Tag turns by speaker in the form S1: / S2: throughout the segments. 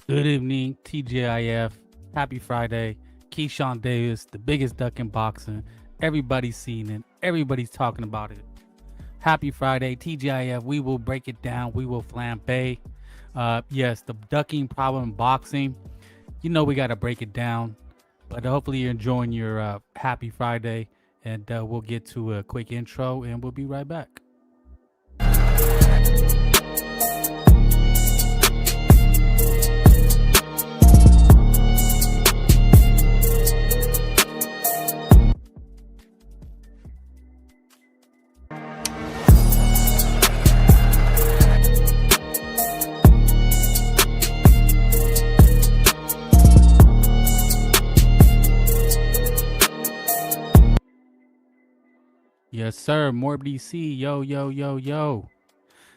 S1: Good evening, TGIF. Happy Friday. Keyshan Davis, the biggest duck in boxing. Everybody's seen it. Everybody's talking about it. Happy Friday, TGIF. We will break it down. We will flambe. Yes, the ducking problem in boxing. You know we got to break it down. But hopefully you're enjoying your Happy Friday. And we'll get to a quick intro and we'll be right back. Yes, sir. More BC. Yo, yo, yo, yo.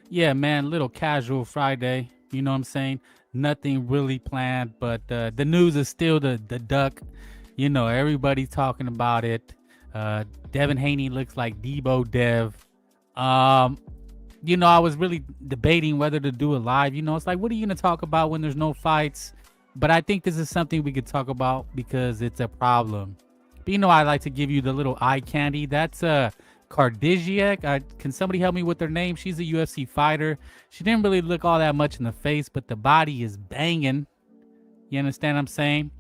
S1: Yeah, man. Little casual Friday. You know what I'm saying? Nothing really planned, but the news is still the duck. You know, everybody's talking about it. Devin Haney looks like Debo Dev. Um, I was really debating whether to do it live. It's like, what are you gonna talk about when there's no fights? But I think this is something we could talk about because it's a problem. But I like to give you the little eye candy. That's Cardisiac. Can somebody help me with her name? She's a UFC fighter. She didn't really look all that much in the face, but the body is banging. You understand what I'm saying?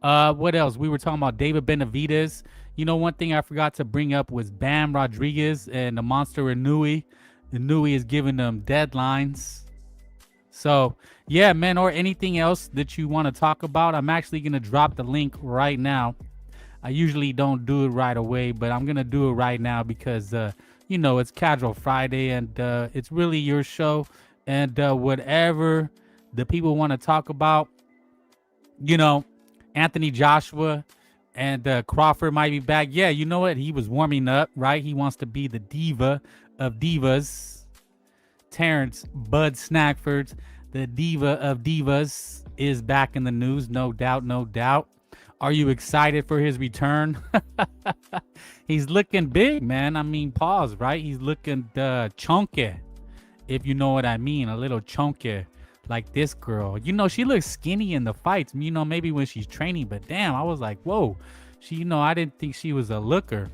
S1: What else? We were talking about David Benavidez. One thing I forgot to bring up was Bam Rodriguez and the monster Inoue. Inoue is giving them deadlines. So, yeah, man, or anything else that you want to talk about, I'm actually going to drop the link right now. I usually don't do it right away, but I'm going to do it right now because, it's Casual Friday and it's really your show. And whatever the people want to talk about, Anthony Joshua and Crawford might be back. Yeah, you know what? He was warming up, right? He wants to be the diva of divas. Terence Bud Snackford, the diva of divas, is back in the news. No doubt, no doubt. Are you excited for his return? He's looking big, man. I mean, pause, right? He's looking chunky, if you know what I mean. A little chunky, like this girl. She looks skinny in the fights. Maybe when she's training, but damn, I was like, whoa. I didn't think she was a looker.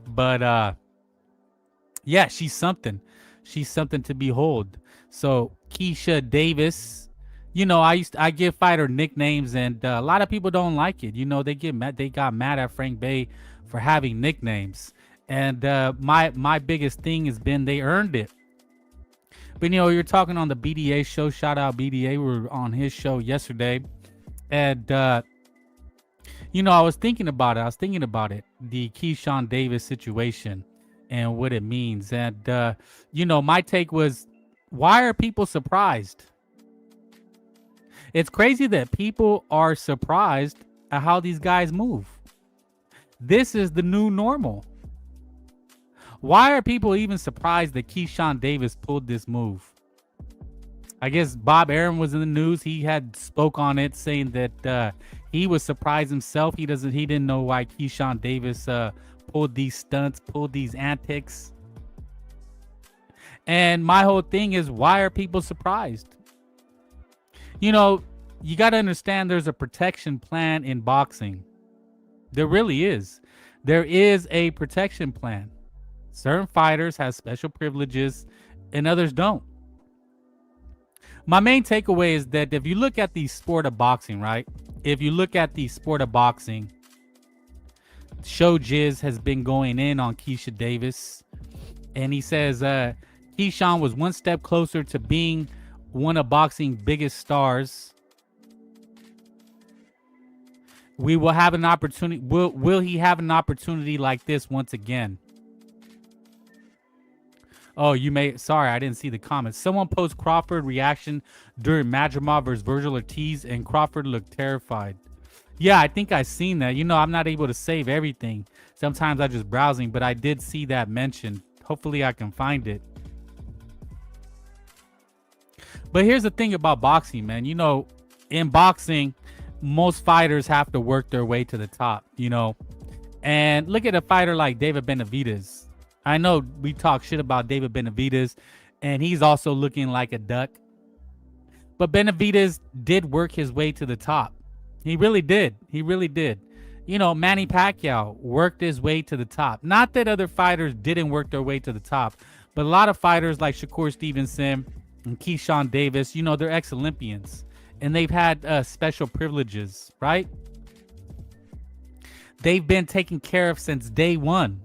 S1: But, yeah, she's something. She's something to behold. So, Keyshan Davis. I give fighter nicknames, and a lot of people don't like it. They get mad. They got mad at Frank Bay for having nicknames, and my biggest thing has been they earned it. But you're talking on the BDA show. Shout out BDA. We were on his show yesterday, and I was thinking about it. The Keyshan Davis situation and what it means, and my take was, why are people surprised? It's crazy that people are surprised at how these guys move. This is the new normal. Why are people even surprised that Keyshan Davis pulled this move? I guess Bob Arum was in the news. He had spoke on it, saying that he was surprised himself. He didn't know why Keyshan Davis pulled these stunts, pulled these antics. And my whole thing is, why are people surprised? You got to understand there's a protection plan in boxing. There really is. There is a protection plan. Certain fighters have special privileges and others don't. My main takeaway is that if you look at the sport of boxing, right? If you look at the sport of boxing, Show Jizz has been going in on Keyshan Davis. And he says Keyshan was one step closer to being one of boxing's biggest stars. We will have an opportunity. Will he have an opportunity like this once again? Oh, sorry, I didn't see the comments. Someone posted Crawford reaction during Madrimov versus Virgil Ortiz, and Crawford looked terrified. Yeah, I think I seen that. I'm not able to save everything. Sometimes I'm just browsing, but I did see that mentioned. Hopefully I can find it. But here's the thing about boxing, man. In boxing, most fighters have to work their way to the top, And look at a fighter like David Benavidez. I know we talk shit about David Benavidez, and he's also looking like a duck. But Benavidez did work his way to the top. He really did. He really did. You know, Manny Pacquiao worked his way to the top. Not that other fighters didn't work their way to the top, but a lot of fighters like Shakur Stevenson and Keyshan Davis, you know, they're ex-Olympians. And they've had special privileges, right? They've been taken care of since day one.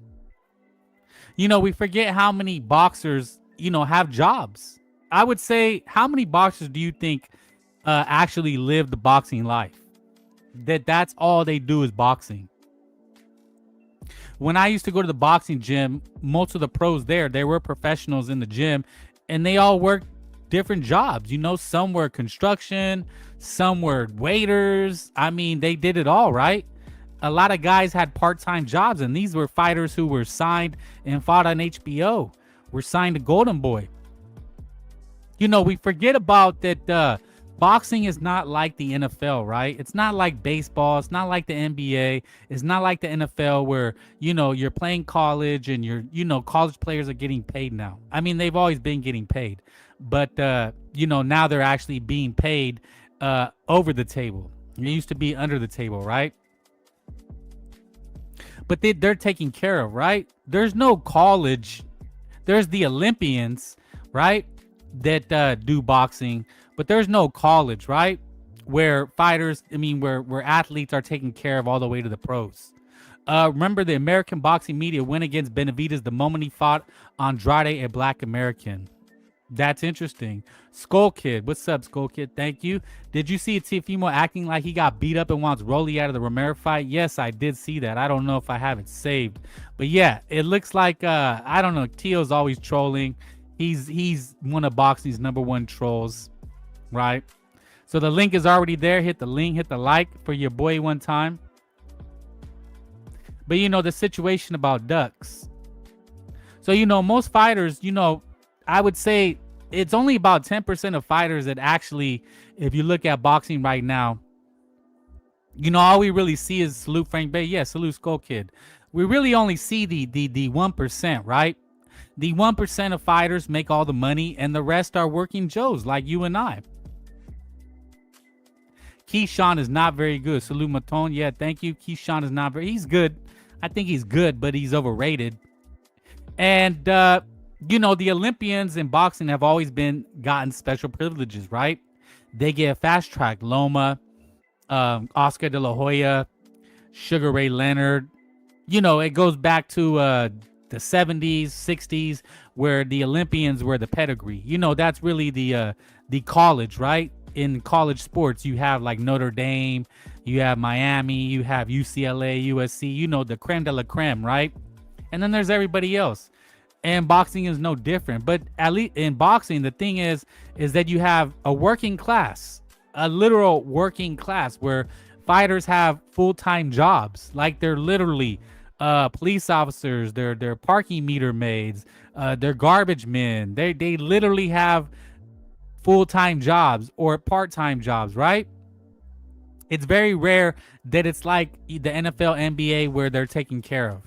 S1: You know, we forget how many boxers, you know, have jobs. I would say, how many boxers do you think actually live the boxing life? That's all they do is boxing. When I used to go to the boxing gym, most of the pros there, they were professionals in the gym, and they all worked different jobs. You know, some were construction, some were waiters. I mean, they did it all, right? A lot of guys had part-time jobs, and these were fighters who were signed and fought on HBO, were signed to Golden Boy. You know, we forget about that. Boxing is not like the NFL, right? It's not like baseball. It's not like the NBA. It's not like the NFL where, you know, you're playing college and college players are getting paid now. I mean, they've always been getting paid, but, you know, now they're actually being paid over the table. It used to be under the table, right? But they're taken care of, right? There's no college. There's the Olympians, right, that do boxing. But there's no college, right? Where fighters, where athletes are taken care of all the way to the pros. Remember, the American boxing media went against Benavidez the moment he fought Andrade, a black American. That's interesting. Skull Kid, what's up, Skull Kid? Thank you. Did you see Teofimo acting like he got beat up and wants Rolly out of the Romero fight? Yes, I did see that. I don't know if I have it saved. But yeah, it looks like, I don't know, Teo's always trolling. He's one of boxing's #1 trolls. Right, so the link is already there. Hit the link, hit the like for your boy one time. But you know, the situation about ducks. So, you know, most fighters, you know, I would say it's only about 10% of fighters that actually, if you look at boxing right now, you know, all we really see is salute Frank Bay. Yeah, salute Skull Kid. We really only see the 1%, right? The 1% of fighters make all the money, and the rest are working Joes like you and I. Keyshawn is not very good. Salute Maton. Yeah, thank you. Keyshawn is not very... He's good. I think he's good, but he's overrated. And, you know, the Olympians in boxing have always gotten special privileges, right? They get fast track. Loma, Oscar de la Hoya, Sugar Ray Leonard. You know, it goes back to the 70s, 60s, where the Olympians were the pedigree. You know, that's really the college, right? In college sports, you have like Notre Dame, you have Miami, you have UCLA, USC, you know, the creme de la creme, right? And then there's everybody else. And boxing is no different. But at least in boxing, the thing is that you have a working class, a literal working class where fighters have full-time jobs. Like they're literally police officers, they're parking meter maids, they're garbage men. They literally have full-time jobs or part-time jobs, right? It's very rare that it's like the NFL, NBA where they're taken care of.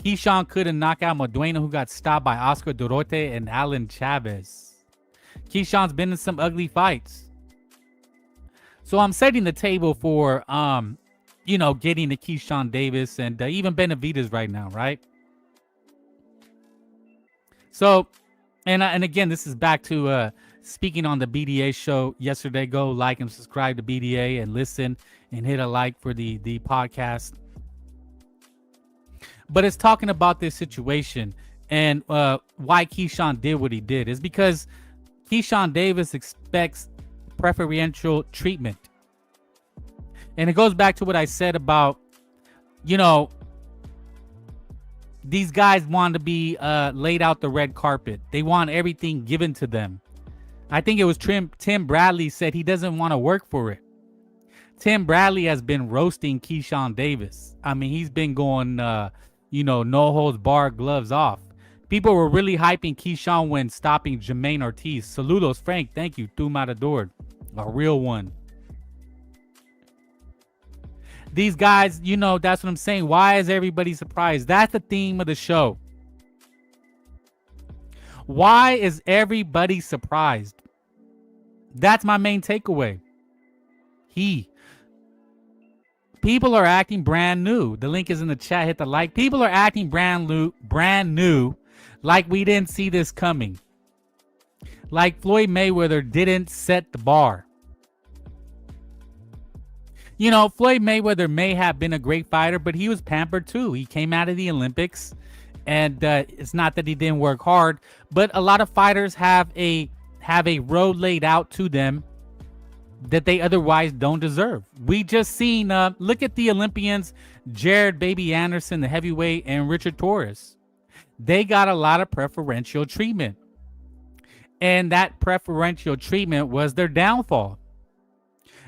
S1: Keyshawn couldn't knock out Maduena, who got stopped by Oscar Durote and Alan Chavez. Keyshawn's been in some ugly fights. So I'm setting the table for, you know, getting to Keyshan Davis and even Benavidez right now, right? So, and again, this is back to speaking on the BDA show yesterday. Go like and subscribe to BDA and listen and hit a like for the podcast. But it's talking about this situation and why Keyshawn did what he did is because Keyshan Davis expects preferential treatment. And it goes back to what I said about, you know, these guys want to be laid out the red carpet. They want everything given to them. I think it was Tim Bradley said he doesn't want to work for it. Tim Bradley has been roasting Keyshan Davis. I mean, he's been going, you know, no holds barred, gloves off. People were really hyping Keyshawn when stopping Jermaine Ortiz. Saludos, Frank. Thank you. Tu Matador. A real one. These guys, you know, that's what I'm saying. Why is everybody surprised? That's the theme of the show. Why is everybody surprised? That's my main takeaway. People are acting brand new. The link is in the chat. Hit the like. People are acting brand new, like we didn't see this coming. Like Floyd Mayweather didn't set the bar. You know, Floyd Mayweather may have been a great fighter, but he was pampered too. He came out of the Olympics, and it's not that he didn't work hard, but a lot of fighters have a road laid out to them that they otherwise don't deserve. We just seen, look at the Olympians, Jared Baby Anderson, the heavyweight, and Richard Torres. They got a lot of preferential treatment. And that preferential treatment was their downfall.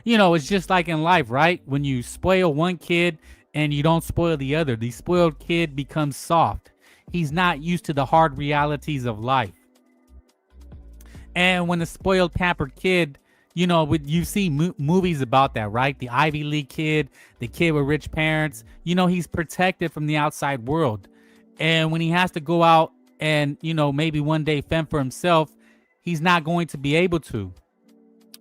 S1: You know, it's just like in life, right? When you spoil one kid and you don't spoil the other, the spoiled kid becomes soft. He's not used to the hard realities of life. And when the spoiled, pampered kid, you know, you see movies about that, right? The Ivy League kid, the kid with rich parents, you know, he's protected from the outside world. And when he has to go out and, you know, maybe one day fend for himself, he's not going to be able to,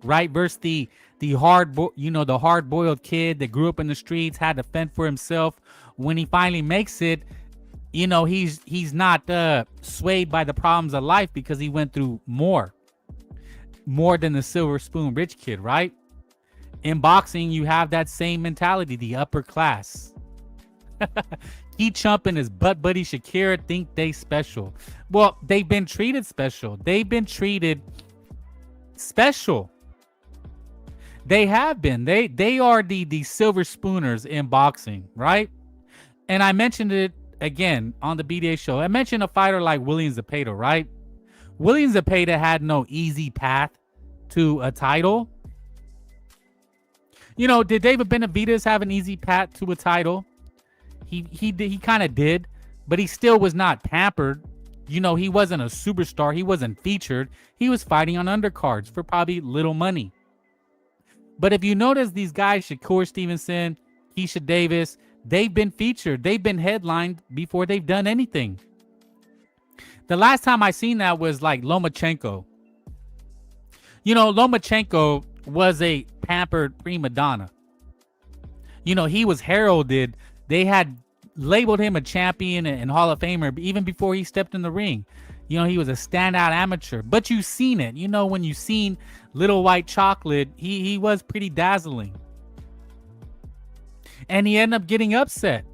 S1: right? Versus the hard-boiled kid that grew up in the streets, had to fend for himself. When he finally makes it, you know, he's not swayed by the problems of life because he went through more than the silver spoon rich kid, right? In boxing, you have that same mentality, the upper class. Keyshawn and his butt buddy Shakira think they special. Well, they've been treated special. They've been treated special. They have been. They are the silver spooners in boxing, right? And I mentioned it again on the BDA show. I mentioned a fighter like William Zepeda, right? William Zepeda had no easy path to a title. You know, did David Benavidez have an easy path to a title? He kind of did, but he still was not pampered. You know, he wasn't a superstar. He wasn't featured. He was fighting on undercards for probably little money. But if you notice these guys, Shakur Stevenson, Keyshan Davis, they've been featured. They've been headlined before they've done anything. The last time I seen that was like Lomachenko. You know, Lomachenko was a pampered prima donna. You know, he was heralded. They had labeled him a champion and Hall of Famer even before he stepped in the ring. You know, he was a standout amateur. But you've seen it. You know, when you've seen Little White Chocolate, he was pretty dazzling. And he ended up getting upset.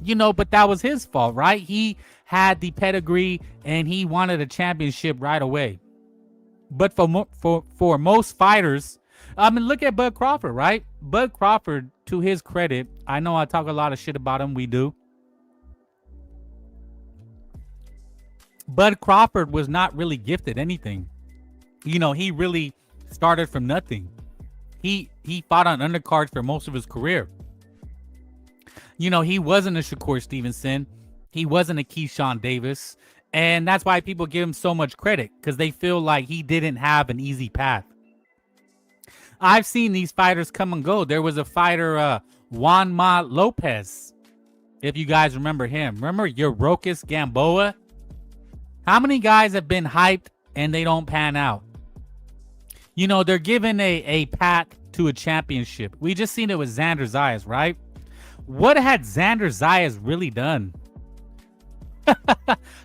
S1: You know, but that was his fault, right? He had the pedigree and he wanted a championship right away. But for most fighters, I mean, look at Bud Crawford, right? Bud Crawford, to his credit, I know I talk a lot of shit about him. We do. Bud Crawford was not really gifted anything. You know, he really started from nothing. He fought on undercards for most of his career. You know, he wasn't a Shakur Stevenson. He wasn't a Keyshan Davis. And that's why people give him so much credit, because they feel like he didn't have an easy path. I've seen these fighters come and go. There was a fighter, Juanma Lopez, if you guys remember him. Remember Yorokis Gamboa? How many guys have been hyped and they don't pan out? You know, they're given a path to a championship. We just seen it with Xander Zayas, right? What had Xander Zayas really done?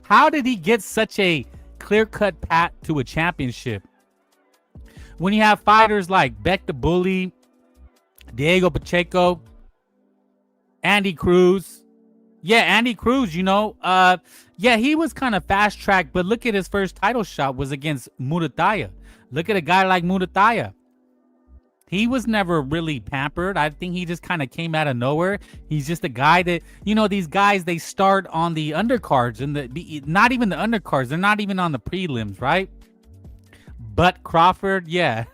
S1: How did he get such a clear-cut path to a championship? When you have fighters like Beck the Bully, Diego Pacheco, Andy Cruz. Yeah, Andy Cruz, you know. Yeah, he was kind of fast-tracked, but look at his first title shot was against Murataya. Look at a guy like Murataya. He was never really pampered. I think he just kind of came out of nowhere. He's just a guy that, you know, these guys, they start on the undercards and not even the undercards. They're not even on the prelims, right? But Crawford, yeah.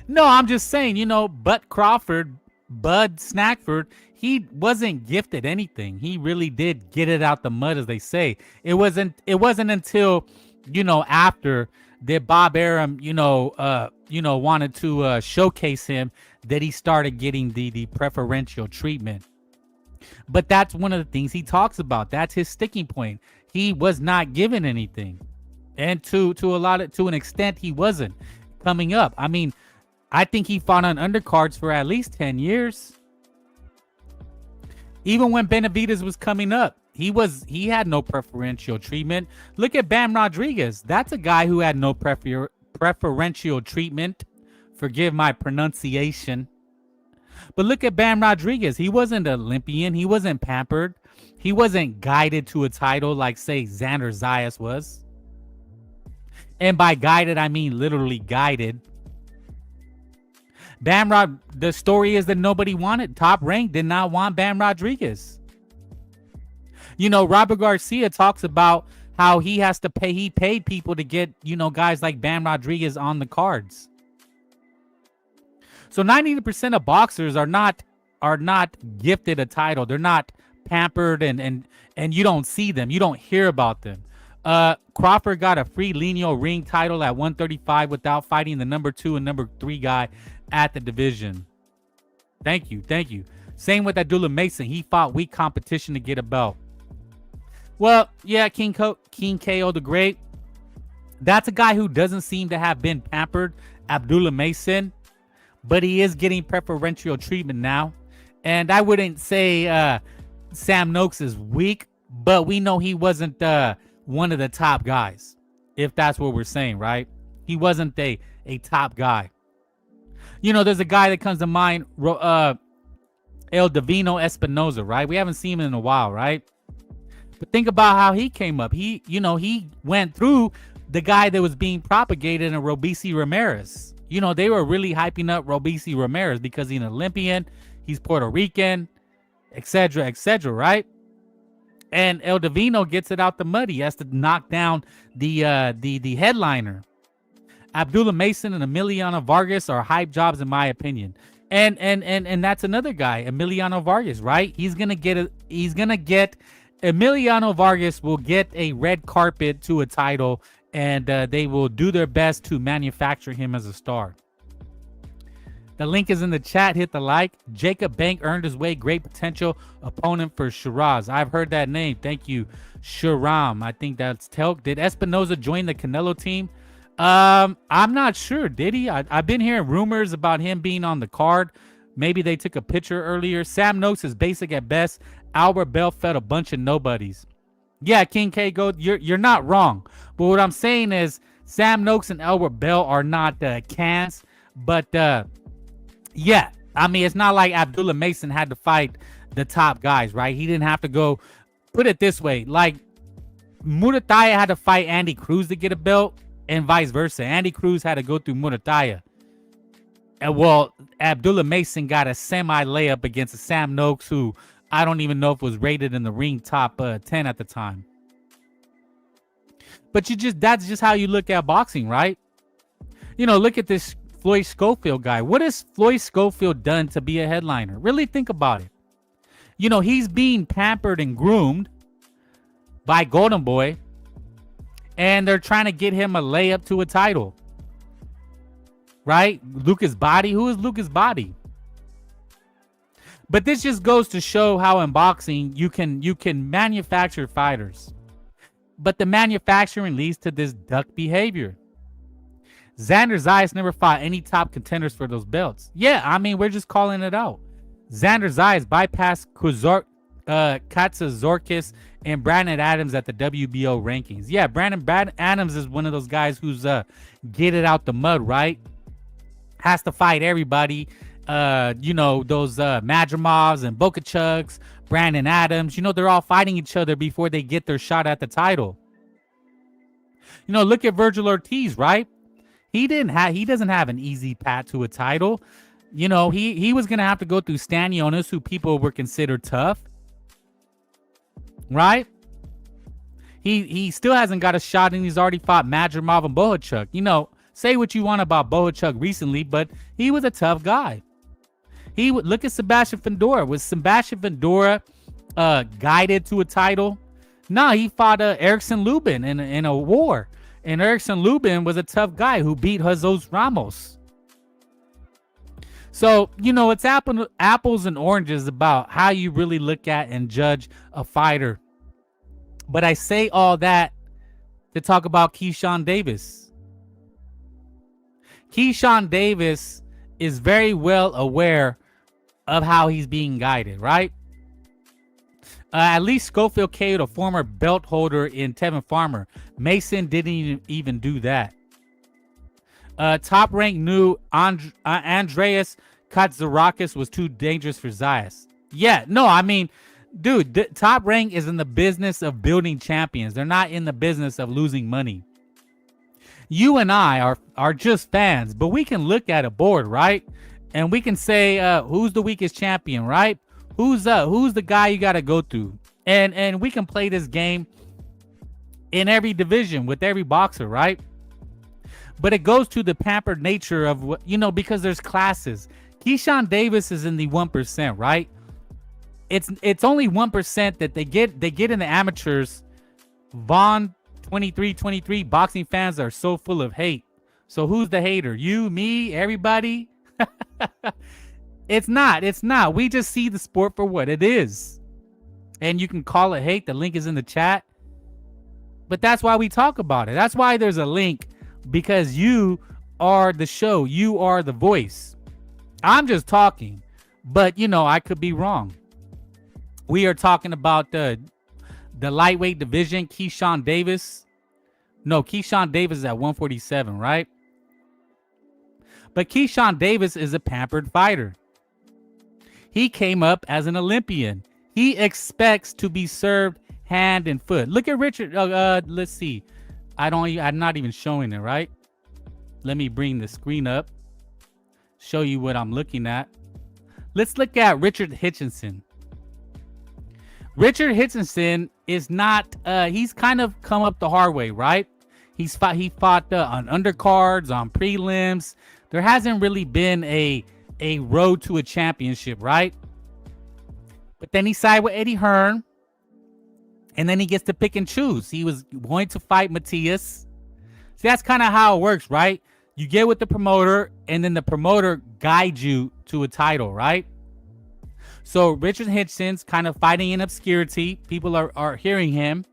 S1: No, I'm just saying, you know, but Crawford, Bud Snackford, he wasn't gifted anything. He really did get it out the mud, as they say. It wasn't until, you know, after that Bob Arum, wanted to showcase him that he started getting the preferential treatment. But that's one of the things he talks about. That's his sticking point. He was not given anything. And to an extent, he wasn't. coming up. I mean, I think he fought on undercards for at least 10 years. Even when Benavidez was coming up, he had no preferential treatment. Look at Bam Rodriguez. That's a guy who had no preferential treatment. Forgive my pronunciation. But look at Bam Rodriguez. He wasn't an Olympian. He wasn't pampered. He wasn't guided to a title like, say, Xander Zayas was. And by guided, I mean literally guided. The story is that nobody wanted. Top Rank did not want Bam Rodriguez. You know, Robert Garcia talks about how he has to pay. He paid people to get, you know, guys like Bam Rodriguez on the cards. So 90% of boxers are not gifted a title. They're not pampered and you don't see them. You don't hear about them. Crawford got a free lineal ring title at 135 without fighting the number 2 and number 3 guy at the division. Thank you. Same with Abdullah Mason. He fought weak competition to get a belt. Well, yeah, King KO the Great. That's a guy who doesn't seem to have been pampered, Abdullah Mason, but he is getting preferential treatment now. And I wouldn't say Sam Noakes is weak, but we know he wasn't one of the top guys, if that's what we're saying, right? He wasn't a top guy. You know, there's a guy that comes to mind, El Divino Espinoza, right? We haven't seen him in a while, right? But think about how he came up. He went through the guy that was being propagated in Robeisy Ramirez. You know, they were really hyping up Robeisy Ramirez because he's an Olympian, he's Puerto Rican, etc., right? And El Divino gets it out the mud. He has to knock down the headliner. Abdullah Mason and Emiliano Vargas are hype jobs in my opinion. And that's another guy, Emiliano Vargas, right? Emiliano Vargas will get a red carpet to a title, and they will do their best to manufacture him as a star. The link is in the chat. Hit the like. Jacob Bank earned his way. Great potential opponent for Shiraz. I've heard that name. Thank you, Sharam. I think that's Telk. Did Espinoza join the Canelo team? I'm not sure. Did he? I've been hearing rumors about him being on the card. Maybe they took a picture earlier. Sam Noakes is basic at best. Albert Bell fed a bunch of nobodies. Yeah, King K Goat, you're not wrong. But what I'm saying is Sam Noakes and Albert Bell are not cans. But yeah, I mean, it's not like Abdullah Mason had to fight the top guys, right? He didn't have to go. Put it this way, like Murataya had to fight Andy Cruz to get a belt, and vice versa. Andy Cruz had to go through Murataya. And well, Abdullah Mason got a semi layup against a Sam Noakes who I don't even know if was rated in the ring top 10 at the time. But that's just how you look at boxing, right? You know, look at this Floyd Schofield guy. What has Floyd Schofield done to be a headliner? Really think about it. You know, he's being pampered and groomed by Golden Boy, and they're trying to get him a layup to a title. Right? Lucas Body. Who is Lucas Body? But this just goes to show how in boxing you can manufacture fighters. But the manufacturing leads to this duck behavior. Xander Zayas never fought any top contenders for those belts. Yeah, I mean, we're just calling it out. Xander Zayas bypassed Katzazorkis and Brandon Adams at the WBO rankings. Yeah, Brandon Adams is one of those guys who's get it out the mud, right? Has to fight everybody. You know, those Madramovs and Bokachugs, Brandon Adams, you know, they're all fighting each other before they get their shot at the title. You know, look at Virgil Ortiz, right? He doesn't have an easy path to a title. You know, he was going to have to go through Stanionis, who people were considered tough. Right? He still hasn't got a shot, and he's already fought Madrimov and Bohachuk. You know, say what you want about Bohachuk recently, but he was a tough guy. Look at Sebastian Fundora. Was Sebastian Fundora guided to a title? No, he fought Erickson Lubin in a war. And Erickson Lubin was a tough guy who beat Jesus Ramos. So, you know, it's apples and oranges about how you really look at and judge a fighter. But I say all that to talk about Keyshan Davis. Keyshan Davis is very well aware of how he's being guided, right? At least Schofield KO'd a former belt holder in Tevin Farmer. Mason didn't even do that. Top rank knew Andreas Katsarakis was too dangerous for Zayas. Yeah, no, I mean, dude, Top rank is in the business of building champions. They're not in the business of losing money. You and I are just fans, but we can look at a board, right? And we can say who's the weakest champion, right? Who's the guy you got to go through? And we can play this game in every division with every boxer, right? But it goes to the pampered nature of what, because there's classes. Keyshan Davis is in the 1%, right? It's only 1% that they get in the amateurs. Vaughn 23 boxing fans are so full of hate. So who's the hater? You, me, everybody? It's not. We just see the sport for what it is. And you can call it hate. The link is in the chat. But that's why we talk about it. That's why there's a link, because you are the show. You are the voice. I'm just talking, but I could be wrong. We are talking about the lightweight division. Keyshan Davis. No, Keyshan Davis is at 147, right? But Keyshan Davis is a pampered fighter. He came up as an Olympian. He expects to be served hand and foot. Look at Richard. Let's see. I'm not even showing it, right? Let me bring the screen up. Show you what I'm looking at. Let's look at Richard Hitchens. Richard Hitchens is not. He's kind of come up the hard way, right? He fought on undercards, on prelims. There hasn't really been a road to a championship, right? But then he sided with Eddie Hearn, and then he gets to pick and choose. He was going to fight Matias. See, that's kind of how it works, right? You get with the promoter, and then the promoter guides you to a title, right? So Richard Hitchens kind of fighting in obscurity. People are hearing him.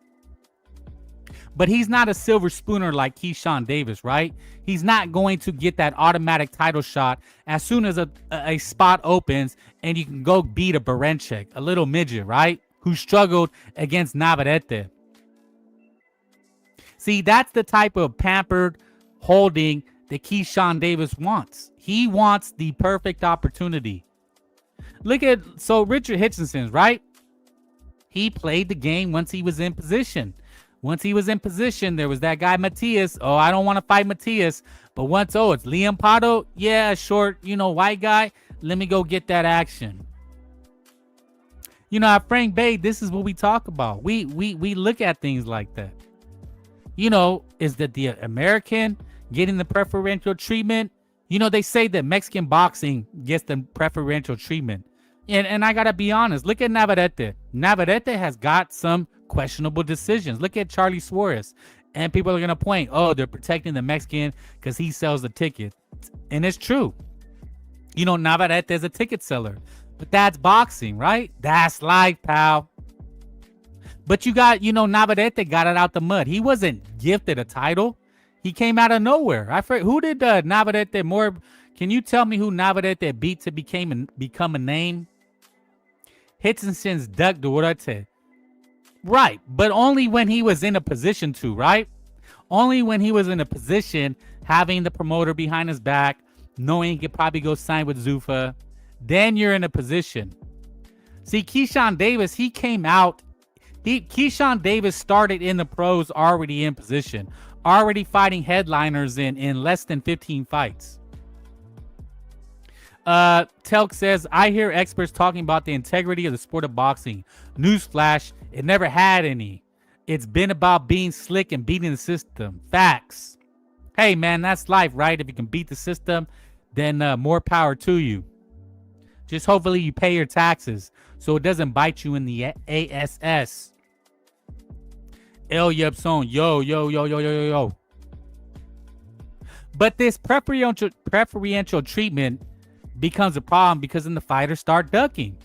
S1: But he's not a silver spooner like Keyshan Davis, right? He's not going to get that automatic title shot as soon as a spot opens and you can go beat a Berenchek, a little midget, right? Who struggled against Navarrete. See, that's the type of pampered holding that Keyshan Davis wants. He wants the perfect opportunity. So Richard Hitchens, right? He played the game once he was in position. Once he was in position, there was that guy Matias. Oh, I don't want to fight Matias. But once, it's Liam Pato. Yeah, short, white guy. Let me go get that action. At Frank Bay, this is what we talk about. We look at things like that. Is that the American getting the preferential treatment? They say that Mexican boxing gets the preferential treatment. And I got to be honest. Look at Navarrete. Navarrete has got some questionable decisions. Look at Charlie Suarez. And people are going to point, they're protecting the Mexican because he sells the ticket. And it's true. Navarrete is a ticket seller. But that's boxing, right? That's life, pal. But you got, Navarrete got it out the mud. He wasn't gifted a title. He came out of nowhere. I forget, who did Navarrete more? Can you tell me who Navarrete beat to become a name? Hitchens ducked Duarte. Right, but only when he was in a position to, right? Only when he was in a position, having the promoter behind his back, knowing he could probably go sign with Zuffa, then you're in a position. See, Keyshan Davis, he came out. Keyshan Davis started in the pros already in position, already fighting headliners in less than 15 fights. Telk says, I hear experts talking about the integrity of the sport of boxing. Newsflash, it never had any. It's been about being slick and beating the system. Facts. Hey, man, that's life, right? If you can beat the system, then more power to you. Just hopefully you pay your taxes so it doesn't bite you in the ASS. El Yepson, yo. But this preferential treatment becomes a problem because then the fighters start ducking.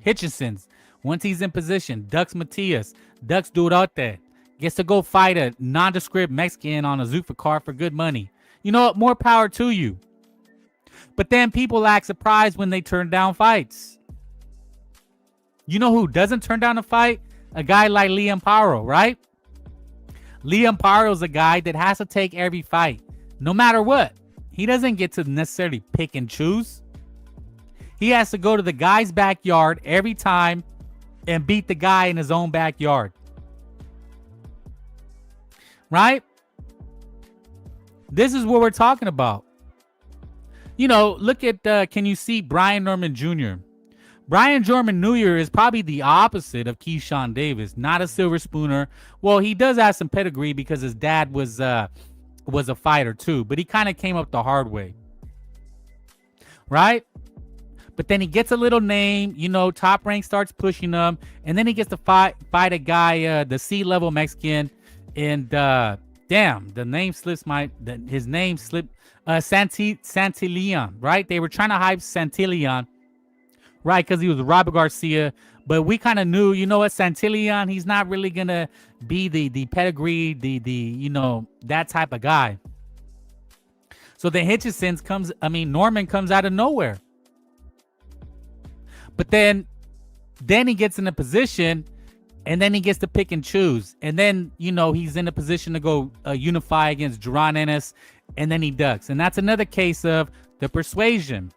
S1: Hitchens, once he's in position, ducks Matias, ducks Duarte, gets to go fight a nondescript Mexican on a Zuffa card for good money. You know what? More power to you. But then people act surprised when they turn down fights. You know who doesn't turn down a fight? A guy like Liam Paro, right? Liam Paro is a guy that has to take every fight, no matter what. He doesn't get to necessarily pick and choose. He has to go to the guy's backyard every time and beat the guy in his own backyard. Right? This is what we're talking about. You know, look at, can you see Brian Norman Jr.? Brian Norman Jr. is probably the opposite of Keyshan Davis. Not a silver spooner. Well, he does have some pedigree because his dad was a fighter too. But he kind of came up the hard way. Right? But then he gets a little name. You know, Top Rank starts pushing him. And then he gets to fight a guy, the C-level Mexican. And damn, the name slips his name slipped. Santillan, right? They were trying to hype Santillan, right? Because he was Robert Garcia. But we kind of knew, you know what, Santillan, he's not really going to be the pedigree, you know, that type of guy. So then Norman comes out of nowhere. But then he gets in a position and then he gets to pick and choose. And then, you know, he's in a position to go unify against Duran Ennis. And then he ducks. And that's another case of the persuasion.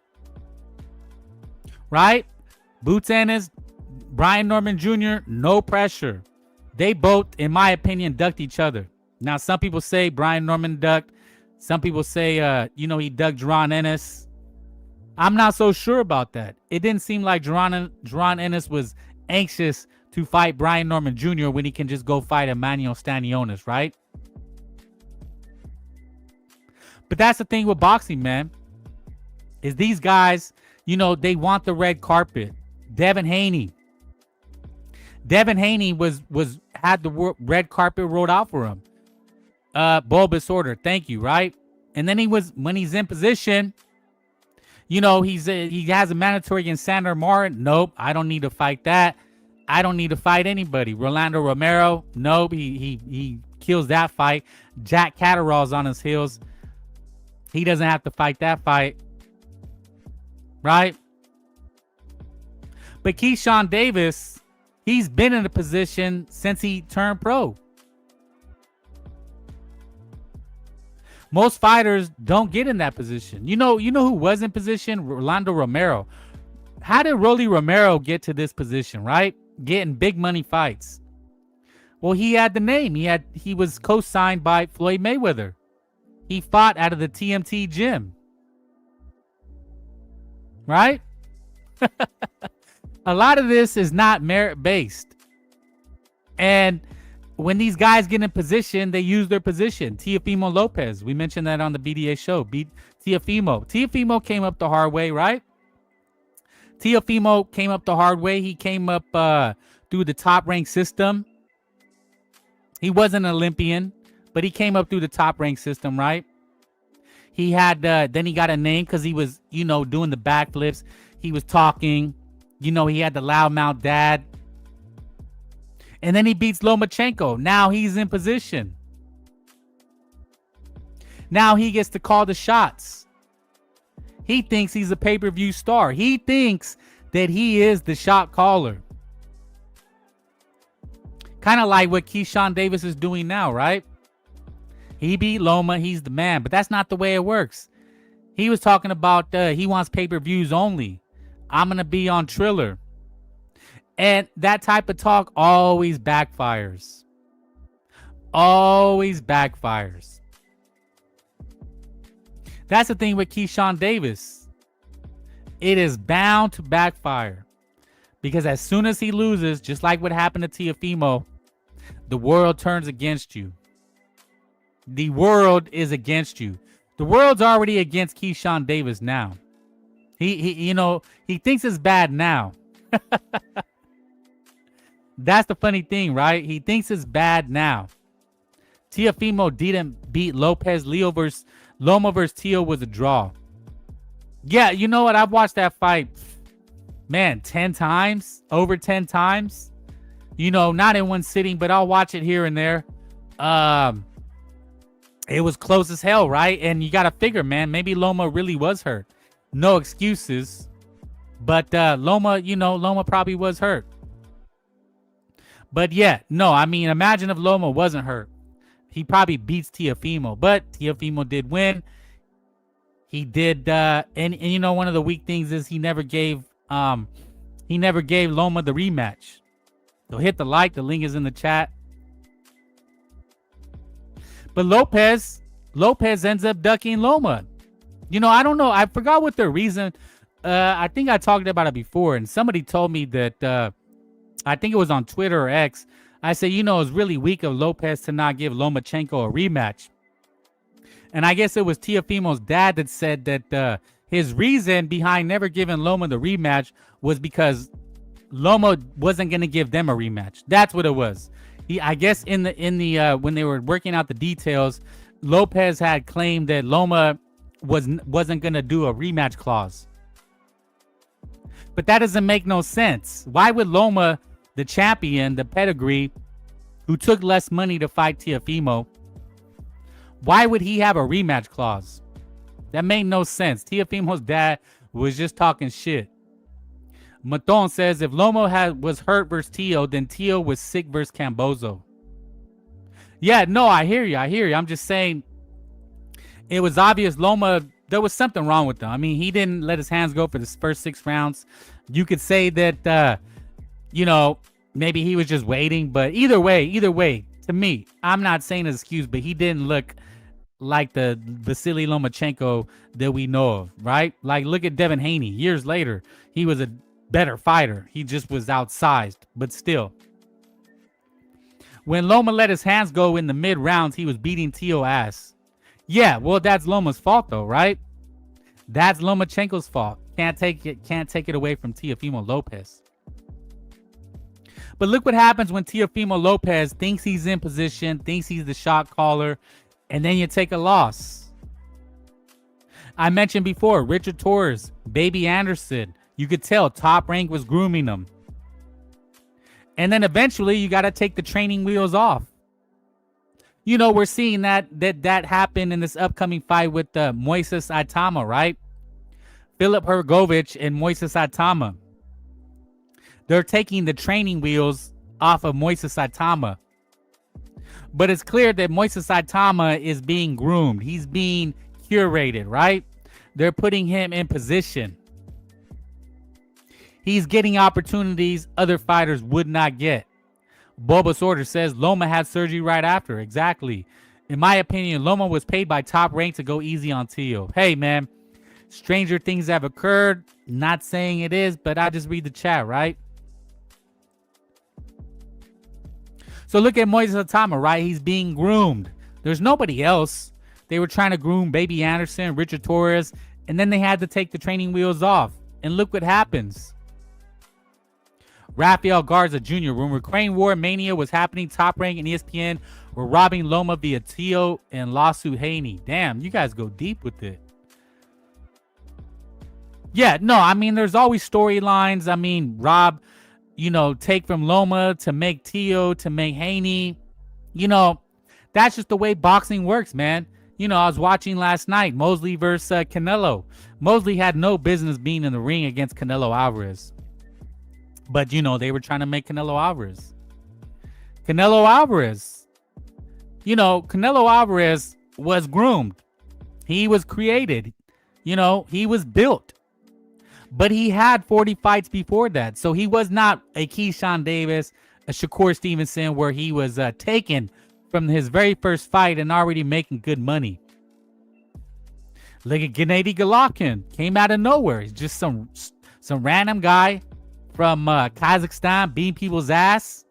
S1: Right? Boots Ennis, Brian Norman Jr., no pressure. They both, in my opinion, ducked each other. Now, some people say Brian Norman ducked. Some people say, you know, he ducked Duran Ennis. I'm not so sure about that. It didn't seem like Duran Ennis was anxious to fight Brian Norman Jr. when he can just go fight Emmanuel Stanionis, right? But that's the thing with boxing, man. Is these guys, you know, they want the red carpet. Devin Haney. Devin Haney had the red carpet rolled out for him. Bulbous order, thank you, right? And then when he's in position, you know, he has a mandatory against Xander Martin. Nope, I don't need to fight that. I don't need to fight anybody. Rolando Romero, nope, he kills that fight. Jack Catterall's on his heels. He doesn't have to fight that fight. Right? But Keyshan Davis, he's been in a position since he turned pro. Most fighters don't get in that position. You know who was in position? Rolando Romero. How did Rolly Romero get to this position, right? Getting big money fights. Well, he had the name. He was co-signed by Floyd Mayweather. He fought out of the TMT gym. Right? A lot of this is not merit-based. And when these guys get in position, they use their position. Teofimo Lopez. We mentioned that on the BDA show. Beat Teofimo. Teofimo came up the hard way, right? Teofimo came up the hard way. He came up through the top rank system. He wasn't an Olympian, but he came up through the top rank system, right? He had, then he got a name because he was, you know, doing the backflips. He was talking, you know, he had the loudmouth dad. And then he beats Lomachenko. Now he's in position. Now he gets to call the shots. He thinks he's a pay-per-view star. He thinks that he is the shot caller. Kind of like what Keyshan Davis is doing now, right? He beat Loma. He's the man. But that's not the way it works. He was talking about he wants pay-per-views only. I'm going to be on Triller. And that type of talk always backfires. Always backfires. That's the thing with Keyshan Davis. It is bound to backfire. Because as soon as he loses, just like what happened to Teofimo, the world turns against you. The world is against you. The world's already against Keyshan Davis now. He thinks it's bad now. That's the funny thing, right? He thinks it's bad now. Teofimo didn't beat Lopez. Loma versus Teo was a draw. Yeah, you know what? I've watched that fight, man, 10 times. Over 10 times. You know, not in one sitting, but I'll watch it here and there. It was close as hell, right? And you got to figure, man, maybe Loma really was hurt. No excuses. But Loma, Loma probably was hurt. But yeah, no, I mean, imagine if Loma wasn't hurt. He probably beats Teofimo. But Teofimo did win. He did, and one of the weak things is he never gave Loma the rematch. So hit the like. The link is in the chat. But Lopez ends up ducking Loma. I don't know. I forgot what the reason. I think I talked about it before, and somebody told me that I think it was on Twitter or X. I said, it was really weak of Lopez to not give Lomachenko a rematch. And I guess it was Teofimo's dad that said that his reason behind never giving Loma the rematch was because Loma wasn't going to give them a rematch. That's what it was. I guess in the when they were working out the details, Lopez had claimed that Loma wasn't going to do a rematch clause. But that doesn't make no sense. Why would Loma, the champion, the pedigree, who took less money to fight Teofimo, why would he have a rematch clause? That made no sense. Teofimo's dad was just talking shit. Maton says if Loma was hurt versus Teo, then Teo was sick versus Cambozo. Yeah, no, I hear you. I'm just saying it was obvious Loma, there was something wrong with him. I mean, he didn't let his hands go for the first 6 rounds. You could say that, maybe he was just waiting. But either way, to me, I'm not saying an excuse, but he didn't look like the Vasily Lomachenko that we know of, right? Like, look at Devin Haney. Years later, he was a better fighter. He just was outsized, but still. When Loma let his hands go in the mid rounds, he was beating Teo ass. Yeah, well, that's Loma's fault though, right? That's Lomachenko's fault. Can't take it away from Teofimo Lopez. But look what happens when Teofimo Lopez thinks he's in position, thinks he's the shot caller, and then you take a loss. I mentioned before, Richard Torres, Baby Anderson. You could tell Top Rank was grooming him. And then eventually you got to take the training wheels off. We're seeing that happen in this upcoming fight with Moises Aitama, right? Filip Hrgovic and Moises Aitama. They're taking the training wheels off of Moises Aitama. But it's clear that Moises Aitama is being groomed. He's being curated, right? They're putting him in position. He's getting opportunities other fighters would not get. Bulbous Order says Loma had surgery right after. Exactly. In my opinion, Loma was paid by Top Rank to go easy on Teo. Hey, man, stranger things have occurred. Not saying it is, but I just read the chat, right? So look at Moises Aitama, right? He's being groomed. There's nobody else. They were trying to groom Baby Anderson, Richard Torres, and then they had to take the training wheels off. And look what happens. Rafael Garza Jr. When Ukraine War Mania was happening, Top Rank and ESPN were robbing Loma via Teo and lawsuit Haney. Damn, you guys go deep with it. Yeah, no, I mean, there's always storylines. I mean, Rob, take from Loma to make Teo to make Haney. That's just the way boxing works, man. I was watching last night, Mosley versus Canelo. Mosley had no business being in the ring against Canelo Alvarez. But, they were trying to make Canelo Alvarez. Canelo Alvarez was groomed. He was created. He was built. But he had 40 fights before that. So he was not a Keyshan Davis, a Shakur Stevenson, where he was taken from his very first fight and already making good money. Look at Gennady Golovkin. Came out of nowhere. He's just some random guy from Kazakhstan beating people's ass.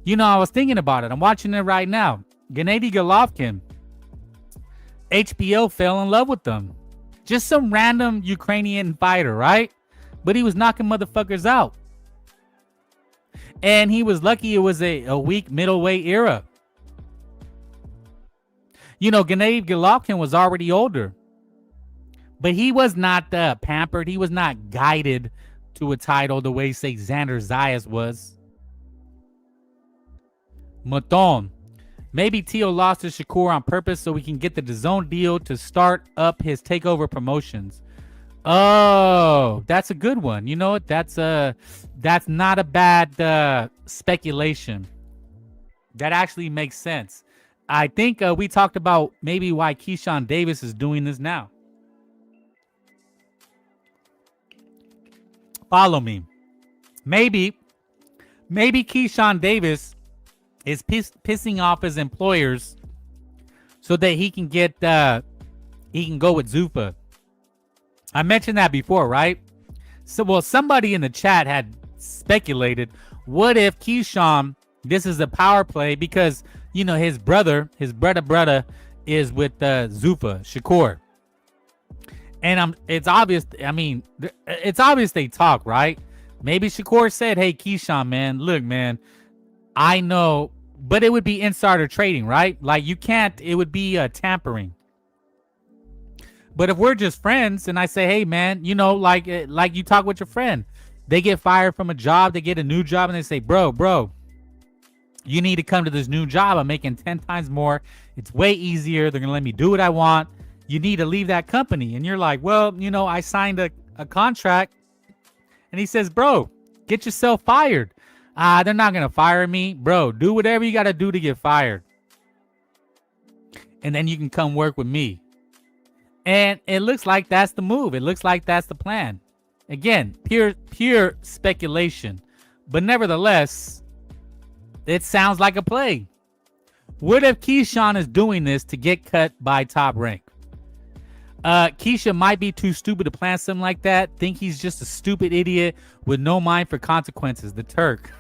S1: I was thinking about it. I'm watching it right now. Gennady Golovkin. HBO fell in love with them. Just some random Ukrainian fighter, right? But he was knocking motherfuckers out. And he was lucky it was a weak middleweight era. Gennady Golovkin was already older. But he was not pampered. He was not guided to a title the way, say, Xander Zayas was. Maton. Maybe Teo lost to Shakur on purpose so we can get the DAZN deal to start up his takeover promotions. Oh, that's a good one. You know what? That's not a bad speculation. That actually makes sense. I think we talked about maybe why Keyshan Davis is doing this now. Follow me. Maybe Keyshan Davis is pissing off his employers so that he can get he can go with Zuffa. I mentioned that before, right? So, well, somebody in the chat had speculated, what if Keyshawn, this is a power play because, you know, his brother is with Zuffa, Shakur. And it's obvious, I mean, it's obvious they talk, right? Maybe Shakur said, hey, Keyshawn, man, look, man, I know, but it would be insider trading, right? Like, you can't, it would be tampering. But if we're just friends and I say, hey, man, you know, like you talk with your friend, they get fired from a job, they get a new job, and they say, bro, you need to come to this new job. I'm making 10 times more. It's way easier. They're going to let me do what I want. You need to leave that company. And you're like, well, you know, I signed a contract. And he says, bro, get yourself fired. They're not going to fire me. Bro, do whatever you got to do to get fired. And then you can come work with me. And it looks like that's the move. It looks like that's the plan. Again, pure speculation. But nevertheless, it sounds like a play. What if Keyshawn is doing this to get cut by Top Rank? Keyshawn might be too stupid to plan something like that. Think he's just a stupid idiot with no mind for consequences. The Turk.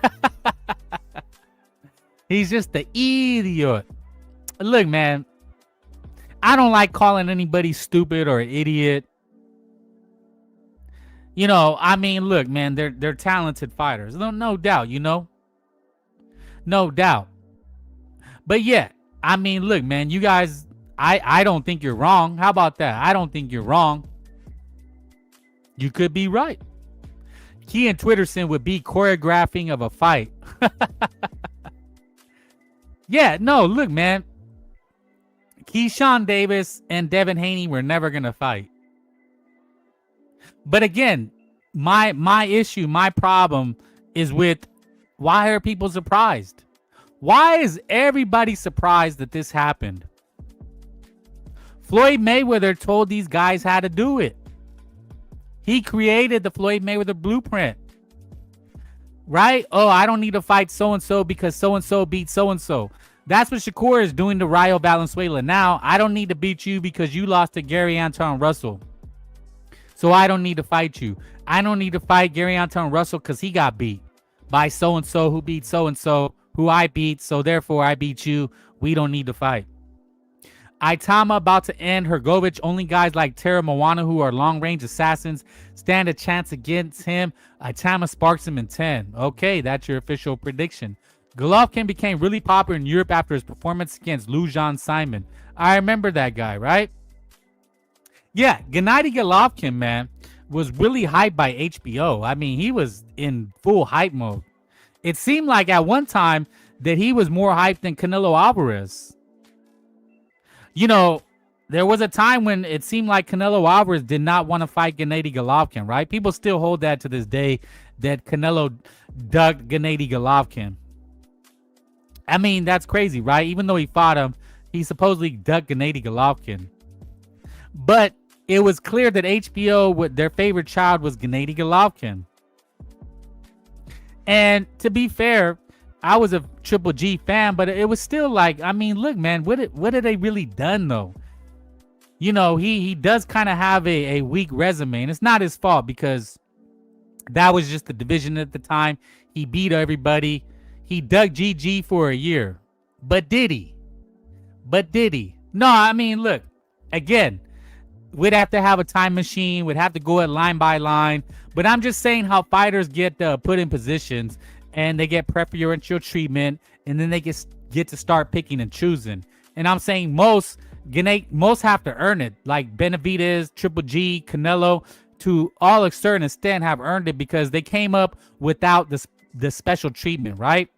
S1: He's just the idiot. Look, man. I don't like calling anybody stupid or idiot. You know, I mean, look, man, they're talented fighters. No doubt, you know. No doubt. But yeah, I mean, look, man, you guys, I don't think you're wrong. How about that? I don't think you're wrong. You could be right. Key and Twitterson would be choreographing of a fight. Yeah, no, look, man. Keyshan Davis and Devin Haney were never going to fight. But again, my issue, my problem is with why are people surprised? Why is everybody surprised that this happened? Floyd Mayweather told these guys how to do it. He created the Floyd Mayweather blueprint. Right? Oh, I don't need to fight so-and-so because so-and-so beat so-and-so. That's what Shakur is doing to Rayo Valenzuela. Now, I don't need to beat you because you lost to Gary Anton Russell. So I don't need to fight you. I don't need to fight Gary Anton Russell because he got beat by so-and-so who beat so-and-so who I beat. So therefore, I beat you. We don't need to fight. Itama about to end Hrgovic. Only guys like Tara Moana, who are long-range assassins, stand a chance against him. Itama sparks him in 10. Okay, that's your official prediction. Golovkin became really popular in Europe after his performance against Lujan Simon. I remember that guy, right? Yeah, Gennady Golovkin, man, was really hyped by HBO. I mean, he was in full hype mode. It seemed like at one time that he was more hyped than Canelo Alvarez. You know, there was a time when it seemed like Canelo Alvarez did not want to fight Gennady Golovkin, right? People still hold that to this day, that Canelo ducked Gennady Golovkin. I mean, that's crazy, right? Even though he fought him, he supposedly ducked Gennady Golovkin. But it was clear that HBO, their favorite child was Gennady Golovkin. And to be fair, I was a Triple G fan, but it was still like, I mean, look, man, what have they really done, though? You know, he does kind of have a weak resume, and it's not his fault because that was just the division at the time. He beat everybody. He dug GG for a year. But did he? No, I mean, look, again, we'd have to have a time machine. We'd have to go at line by line. But I'm just saying how fighters get put in positions and they get preferential treatment, and then they get to start picking and choosing. And I'm saying most have to earn it. Like Benavidez, Triple G, Canelo, to all a certain extent have earned it because they came up without the special treatment, right?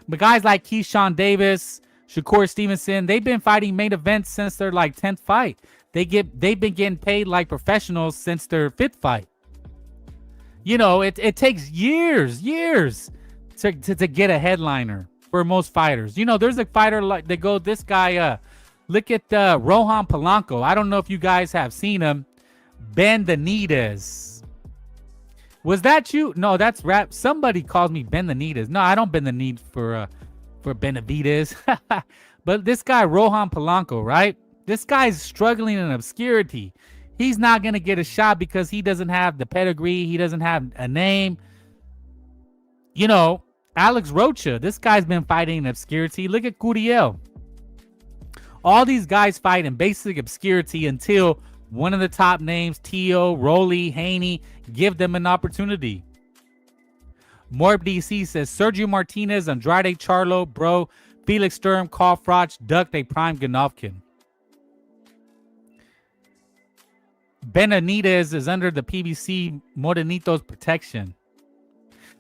S1: But guys like Keyshan Davis, Shakur Stevenson, they've been fighting main events since their like 10th fight. They've been getting paid like professionals since their 5th fight. You know, it takes years to get a headliner for most fighters. You know, there's a fighter like they go, this guy, look at Rohan Polanco. I don't know if you guys have seen him. Benavidez. Was that you? No, that's rap. Somebody calls me Benavidez. No, I don't bend the knee for Benavidez. But this guy, Rohan Polanco, right? This guy's struggling in obscurity. He's not going to get a shot because he doesn't have the pedigree. He doesn't have a name. You know, Alex Rocha, this guy's been fighting in obscurity. Look at Curiel. All these guys fight in basic obscurity until one of the top names, Teo, Rolly, Haney, give them an opportunity. Morb DC says, Sergio Martinez, Andrade Charlo, bro, Felix Sturm, Carl Froch, Duck, they prime Golovkin. Benavidez is under the PBC Morenito's protection.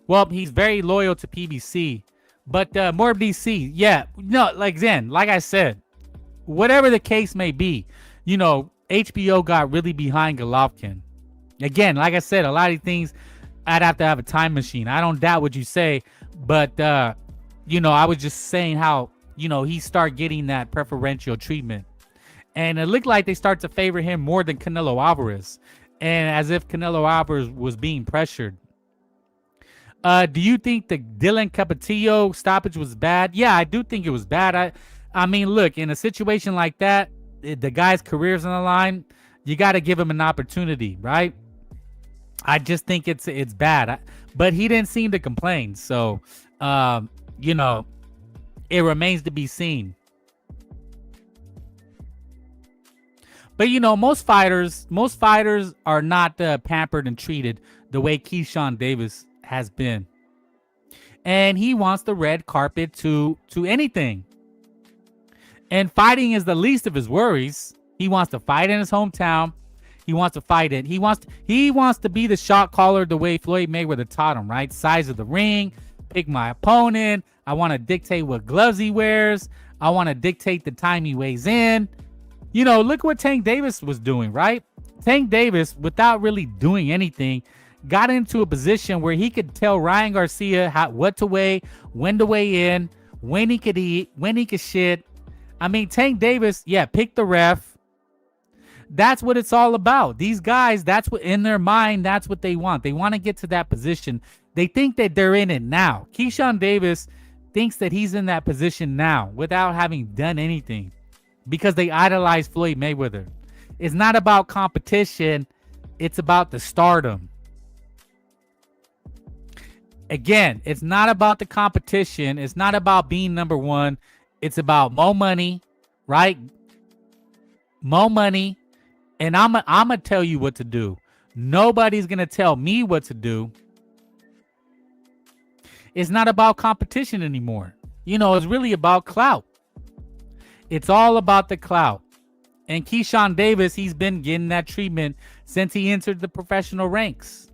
S1: Well, he's very loyal to PBC. But Morb DC, yeah, no, like Zen, like I said, whatever the case may be, you know, HBO got really behind Golovkin. Again, like I said, a lot of things, I'd have to have a time machine. I don't doubt what you say, but, you know, I was just saying how, you know, he started getting that preferential treatment. And it looked like they start to favor him more than Canelo Alvarez. And as if Canelo Alvarez was being pressured. Do you think the Dylan Capetillo stoppage was bad? Yeah, I do think it was bad. I mean, look, in a situation like that, the guy's career's on the line. You got to give him an opportunity, right? I just think it's bad. But he didn't seem to complain. So, you know, it remains to be seen. But, you know, most fighters are not pampered and treated the way Keyshan Davis has been. And he wants the red carpet to anything. And fighting is the least of his worries. He wants to fight in his hometown. He wants to fight it. He wants to be the shot caller the way Floyd Mayweather taught him, right? Size of the ring, pick my opponent. I want to dictate what gloves he wears. I want to dictate the time he weighs in. You know, look what Tank Davis was doing, right? Tank Davis, without really doing anything, got into a position where he could tell Ryan Garcia what to weigh, when to weigh in, when he could eat, when he could shit. I mean, Tank Davis, yeah, pick the ref. That's what it's all about. These guys, that's what in their mind, that's what they want. They want to get to that position. They think that they're in it now. Keyshawn Davis thinks that he's in that position now without having done anything because they idolize Floyd Mayweather. It's not about competition. It's about the stardom. Again, it's not about the competition. It's not about being number one. It's about more money, right? More money. And I'm going to tell you what to do. Nobody's going to tell me what to do. It's not about competition anymore. You know, it's really about clout. It's all about the clout. And Keyshawn Davis, he's been getting that treatment since he entered the professional ranks.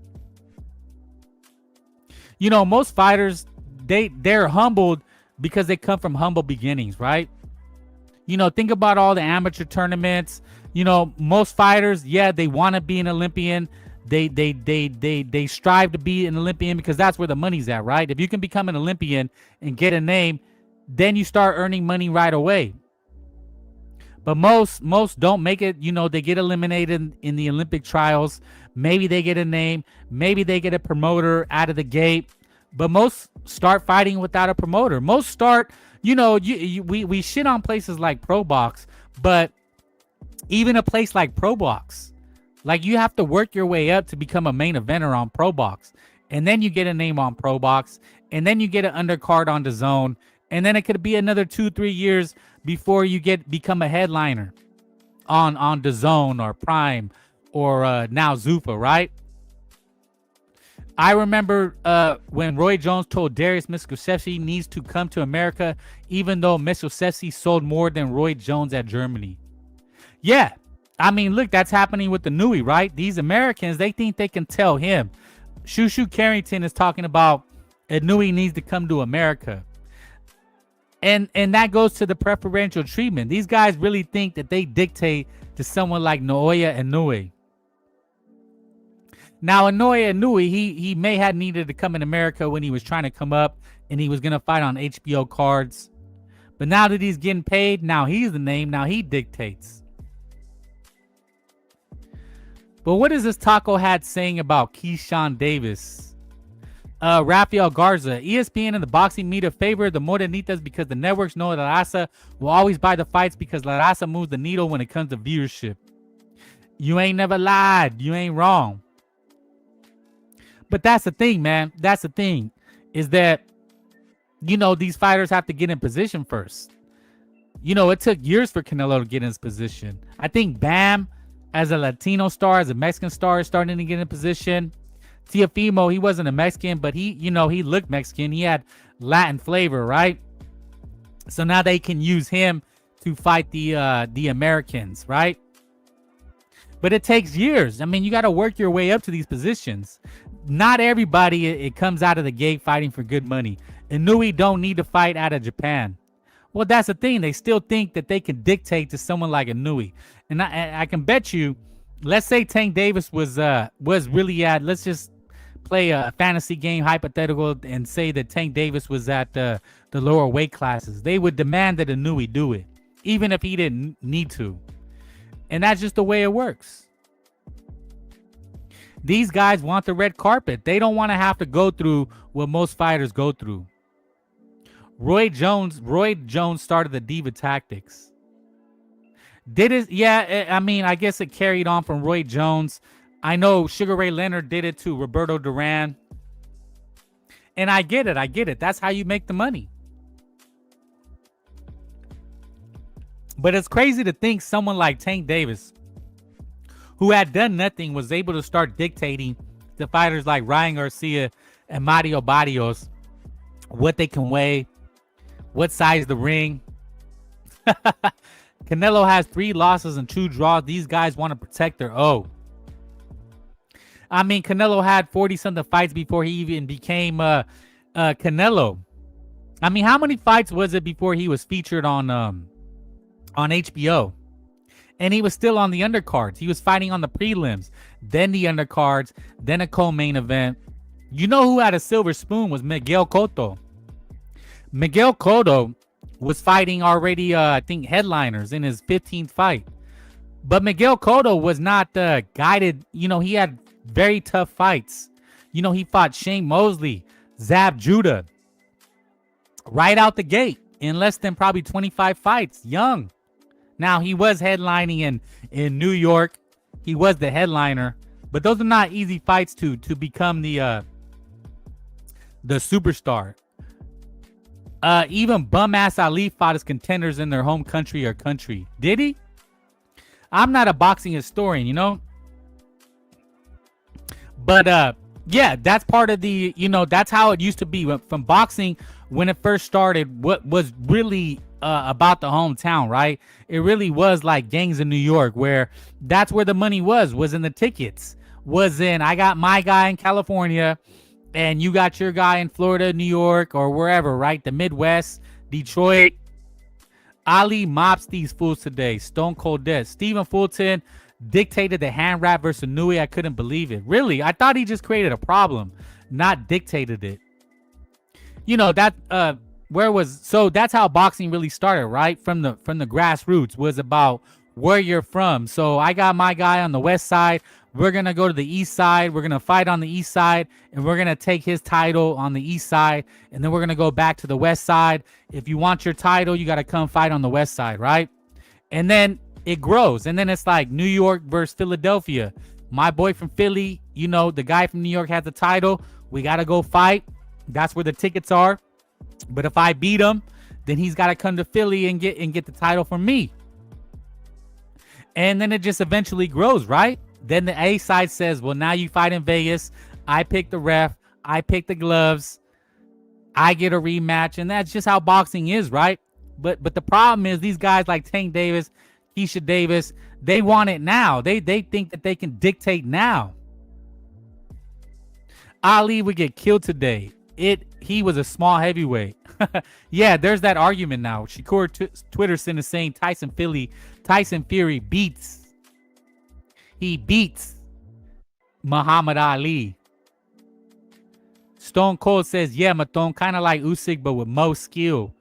S1: You know, most fighters, they're humbled because they come from humble beginnings, right? You know, think about all the amateur tournaments. You know, most fighters, yeah, they want to be an Olympian. They strive to be an Olympian because that's where the money's at, right? If you can become an Olympian and get a name, then you start earning money right away. But most don't make it. You know, they get eliminated in the Olympic trials. Maybe they get a name. Maybe they get a promoter out of the gate. But most start fighting without a promoter. Most start, you know, we shit on places like Pro Box, but even a place like Pro Box, like you have to work your way up to become a main eventer on Pro Box. And then you get a name on Pro Box. And then you get an undercard on DAZN. And then it could be another 2-3 years before you become a headliner on DAZN or Prime or now Zuffa, right? I remember when Roy Jones told Darius Mizkowski needs to come to America, even though Mizkowski sold more than Roy Jones at Germany. Yeah, I mean, look, that's happening with the Inoue, right? These Americans, they think they can tell him. Shushu Carrington is talking about Inoue needs to come to America. And that goes to the preferential treatment. These guys really think that they dictate to someone like Naoya Inoue. Now, Naoya Inoue, he may have needed to come in America when he was trying to come up and he was going to fight on HBO cards. But now that he's getting paid, now he's the name. Now he dictates. But what is this taco hat saying about Keyshan Davis? Rafael Garza, ESPN and the boxing media favor the Morenitas because the networks know that La Raza will always buy the fights because La Raza moves the needle when it comes to viewership. You ain't never lied. You ain't wrong. But that's the thing, man. That's the thing, is that, you know, these fighters have to get in position first. You know, it took years for Canelo to get in his position. I think Bam, as a Latino star, as a Mexican star, is starting to get in position. Teofimo, he wasn't a Mexican, but he looked Mexican. He had Latin flavor, right? So now they can use him to fight the Americans, right? But it takes years. I mean, you got to work your way up to these positions. Not everybody, it comes out of the gate fighting for good money. Inoue don't need to fight out of Japan. Well, that's the thing. They still think that they can dictate to someone like Inoue. And I can bet you, let's say Tank Davis was really at, let's just play a fantasy game hypothetical and say that Tank Davis was at the lower weight classes. They would demand that Inoue do it, even if he didn't need to. And that's just the way it works. These guys want the red carpet. They don't want to have to go through what most fighters go through. Roy Jones started the diva tactics. Did it? Yeah, I mean, I guess it carried on from Roy Jones. I know Sugar Ray Leonard did it to Roberto Duran. And I get it. That's how you make the money. But it's crazy to think someone like Tank Davis, who had done nothing, was able to start dictating to fighters like Ryan Garcia and Mario Barrios what they can weigh, what size the ring. Canelo has 3 losses and 2 draws. These guys want to protect their O. I mean, Canelo had 40-something fights before he even became Canelo. I mean, how many fights was it before he was featured on HBO? And he was still on the undercards. He was fighting on the prelims, then the undercards, then a co-main event. You know who had a silver spoon was Miguel Cotto. Miguel Cotto was fighting already, I think, headliners in his 15th fight. But Miguel Cotto was not guided. You know, he had very tough fights. You know, he fought Shane Mosley, Zab Judah, right out the gate in less than probably 25 fights, young. Now, he was headlining in New York. He was the headliner. But those are not easy fights to become the superstar. Even bum-ass Ali fought as contenders in their home country or country. Did he? I'm not a boxing historian, you know? But, yeah, that's part of the, you know, that's how it used to be. From boxing, when it first started, what was really about the hometown, right? It really was like gangs in New York, where that's where the money was in the tickets. Was in, I got my guy in California, and you got your guy in Florida, New York, or wherever, right? The Midwest, Detroit. Ali mops these fools today. Stone Cold Death. Stephen Fulton dictated the hand wrap versus Inoue. I couldn't believe it. Really? I thought he just created a problem, not dictated it. You know, that so that's how boxing really started, right? From the grassroots, was about where you're from. So I got my guy on the west side. We're going to go to the east side. We're going to fight on the east side, and we're going to take his title on the east side, and then we're going to go back to the west side. If you want your title, you got to come fight on the west side, right? And then it grows, and then it's like New York versus Philadelphia. My boy from Philly, you know, the guy from New York has the title. We got to go fight. That's where the tickets are. But if I beat him, then he's got to come to Philly and get the title from me. And then it just eventually grows, right? Then the A side says, well, now you fight in Vegas. I pick the ref. I pick the gloves. I get a rematch. And that's just how boxing is, right? But the problem is these guys like Tank Davis, Keyshan Davis, they want it now. They think that they can dictate now. Ali would get killed today. he was a small heavyweight. Yeah, there's that argument now. Shakur Twitterson is saying Tyson Fury beats Muhammad Ali. Stone Cold says, yeah, Maton, kind of like Usyk, but with more skill.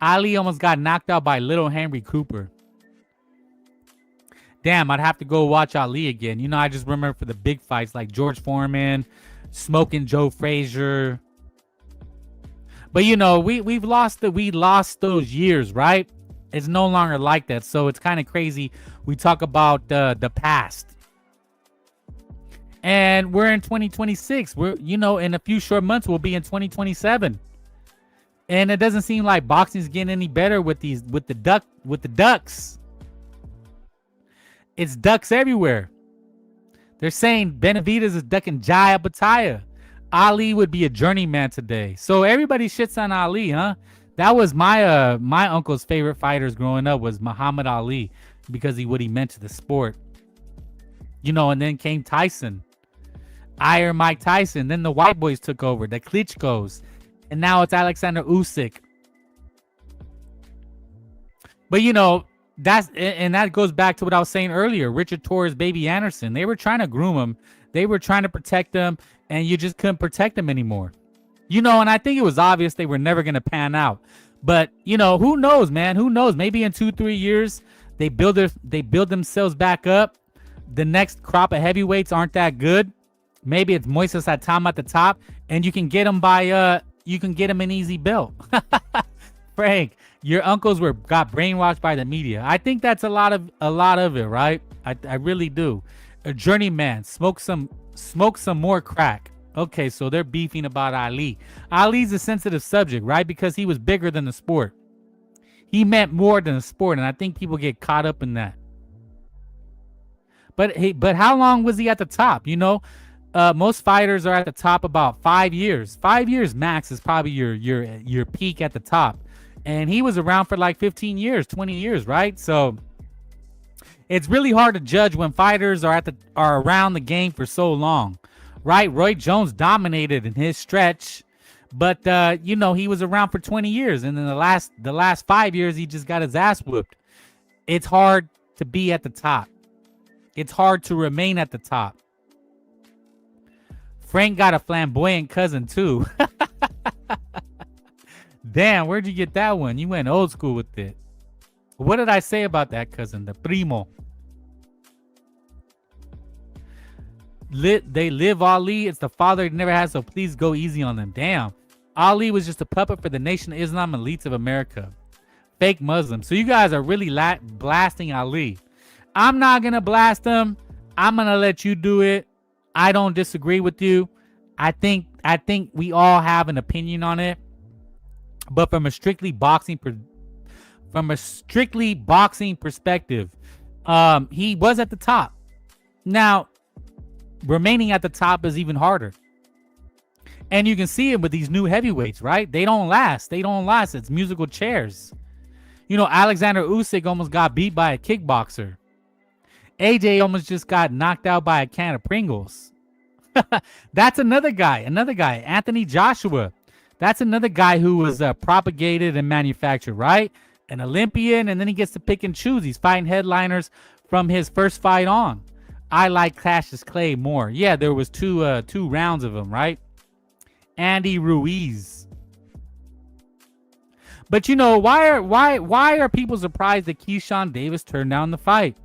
S1: Ali almost got knocked out by little Henry Cooper. Damn, I'd have to go watch Ali again. You know, I just remember for the big fights like George Foreman, Smoking Joe Frazier. But you know, we lost those years, right? It's no longer like that. So it's kind of crazy. We talk about the past. And we're in 2026. We're, you know, in a few short months we'll be in 2027. And it doesn't seem like boxing's getting any better with the ducks. It's ducks everywhere. They're saying Benavidez is ducking Jai Bataya. Ali would be a journeyman today. So everybody shits on Ali, huh? That was my uncle's favorite fighters growing up was Muhammad Ali because what he meant to the sport. You know, and then came Tyson. Iron Mike Tyson. Then the white boys took over, the Klitschko's. And now it's Alexander Usyk. But you know, that goes back to what I was saying earlier. Richard Torres, Baby Anderson. They were trying to groom him. They were trying to protect them, and you just couldn't protect them anymore. You know, and I think it was obvious they were never going to pan out. But, you know, who knows, man? Who knows? Maybe in 2-3 years, they build themselves back up. The next crop of heavyweights aren't that good. Maybe it's Moises Atam at the top, and you can get them an easy belt. Frank, your uncles got brainwashed by the media. I think that's a lot of it, right? I really do. A journeyman, smoke some more crack. Okay, so they're beefing about Ali. Ali's a sensitive subject, right? Because he was bigger than the sport. He meant more than the sport, and I think people get caught up in that. But how long was he at the top? You know, most fighters are at the top about 5 years. 5 years max is probably your peak at the top. And he was around for like 15 years, 20 years, right? So it's really hard to judge when fighters are around the game for so long, right? Roy Jones dominated in his stretch, but you know, he was around for 20 years, and then the last 5 years he just got his ass whooped. It's hard to be at the top. It's hard to remain at the top. Frank got a flamboyant cousin too. Damn, where'd you get that one? You went old school with it. What did I say about that cousin? The primo. They live Ali. It's the father he never had, so please go easy on them. Damn. Ali was just a puppet for the Nation of Islam elites of America. Fake Muslims. So you guys are really blasting Ali. I'm not going to blast him. I'm going to let you do it. I don't disagree with you. I think we all have an opinion on it. But from a strictly boxing perspective, he was at the top. Now, remaining at the top is even harder. And you can see it with these new heavyweights, right? They don't last. It's musical chairs. You know, Alexander Usyk almost got beat by a kickboxer. AJ almost just got knocked out by a can of Pringles. That's another guy. Anthony Joshua. That's another guy who was propagated and manufactured, right? An Olympian, and then he gets to pick and choose. He's fighting headliners from his first fight on. I like Cassius Clay more. Yeah, there was two rounds of him, right? Andy Ruiz. But you know, why are people surprised that Keyshan Davis turned down the fight?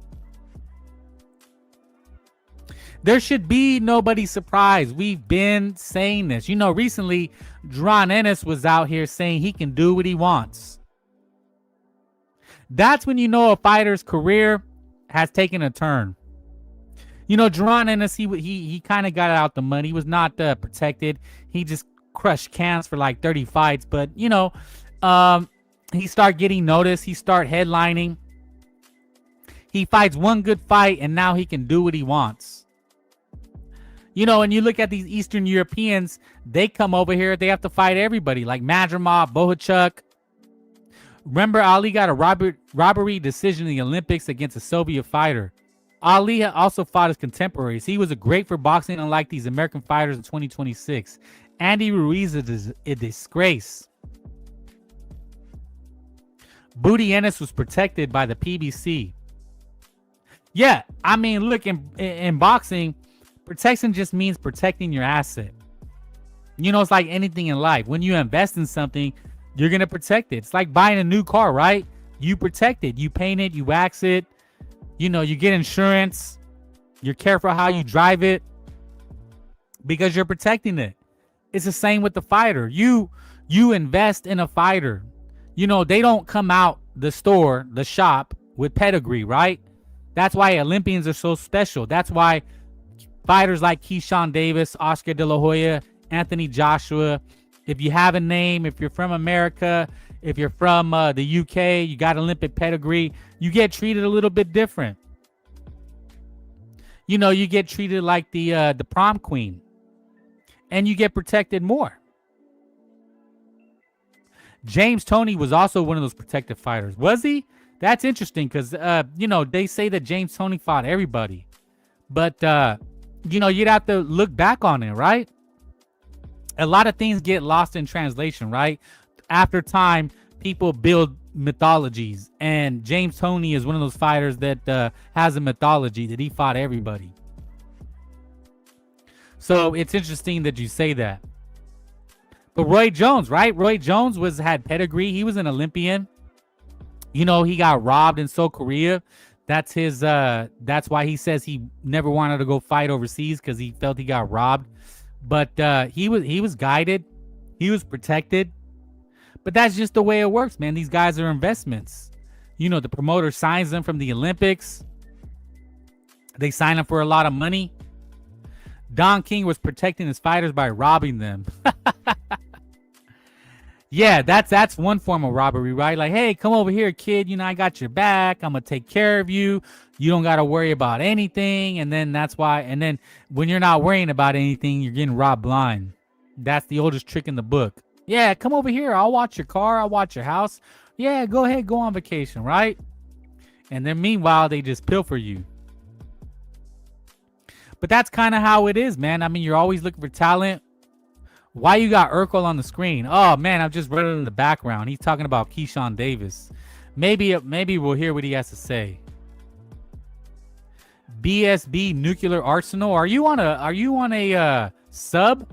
S1: There should be nobody surprised. We've been saying this. You know, recently, Duran Ennis was out here saying he can do what he wants. That's when you know a fighter's career has taken a turn. You know, Duran Ennis, he kind of got out the money. He was not protected. He just crushed cans for like 30 fights. But, you know, he started getting noticed. He started headlining. He fights one good fight, and now he can do what he wants. You know, and you look at these Eastern Europeans, they come over here, they have to fight everybody, like Madrimov, Bohachuk. Remember, Ali got a robbery decision in the Olympics against a Soviet fighter. Ali also fought his contemporaries. He was great for boxing, unlike these American fighters in 2026. Andy Ruiz is a disgrace. Booty Ennis was protected by the PBC. Yeah, I mean, look, in boxing, protection just means protecting your asset. You know, it's like anything in life. When you invest in something, you're going to protect it. It's like buying a new car, right? You protect it. You paint it. You wax it. You know, you get insurance. You're careful how you drive it because you're protecting it. It's the same with the fighter. You invest in a fighter. You know, they don't come out the store, the shop, with pedigree, right? That's why Olympians are so special. That's why fighters like Keyshan Davis, Oscar De La Hoya, Anthony Joshua, if you have a name, if you're from America, if you're from the UK, you got Olympic pedigree, you get treated a little bit different. You know, you get treated like the prom queen, and you get protected more. James Toney was also one of those protected fighters. Was he? That's interesting because, you know, they say that James Toney fought everybody. But, you know, you'd have to look back on it, right? A lot of things get lost in translation, right? After time, people build mythologies. And James Toney is one of those fighters that has a mythology that he fought everybody. So it's interesting that you say that. But Roy Jones, right? Roy Jones had pedigree. He was an Olympian. You know, he got robbed in Seoul, Korea. That's his. That's why he says he never wanted to go fight overseas because he felt he got robbed. But he was guided. He was protected. But that's just the way it works, man. These guys are investments. You know, the promoter signs them from the Olympics. They sign them for a lot of money. Don King was protecting his fighters by robbing them. Yeah, that's one form of robbery, right? Like, hey, come over here, kid. You know, I got your back. I'm going to take care of you. You don't got to worry about anything. And then that's why. And then when you're not worrying about anything, you're getting robbed blind. That's the oldest trick in the book. Yeah, come over here. I'll watch your car. I'll watch your house. Yeah, go ahead. Go on vacation, right? And then meanwhile, they just pilfer you. But that's kind of how it is, man. I mean, you're always looking for talent. Why you got Urkel on the screen? Oh, man, I've just read it in the background. He's talking about Keyshawn Davis. Maybe we'll hear what he has to say. BSB Nuclear Arsenal. Are you on a sub?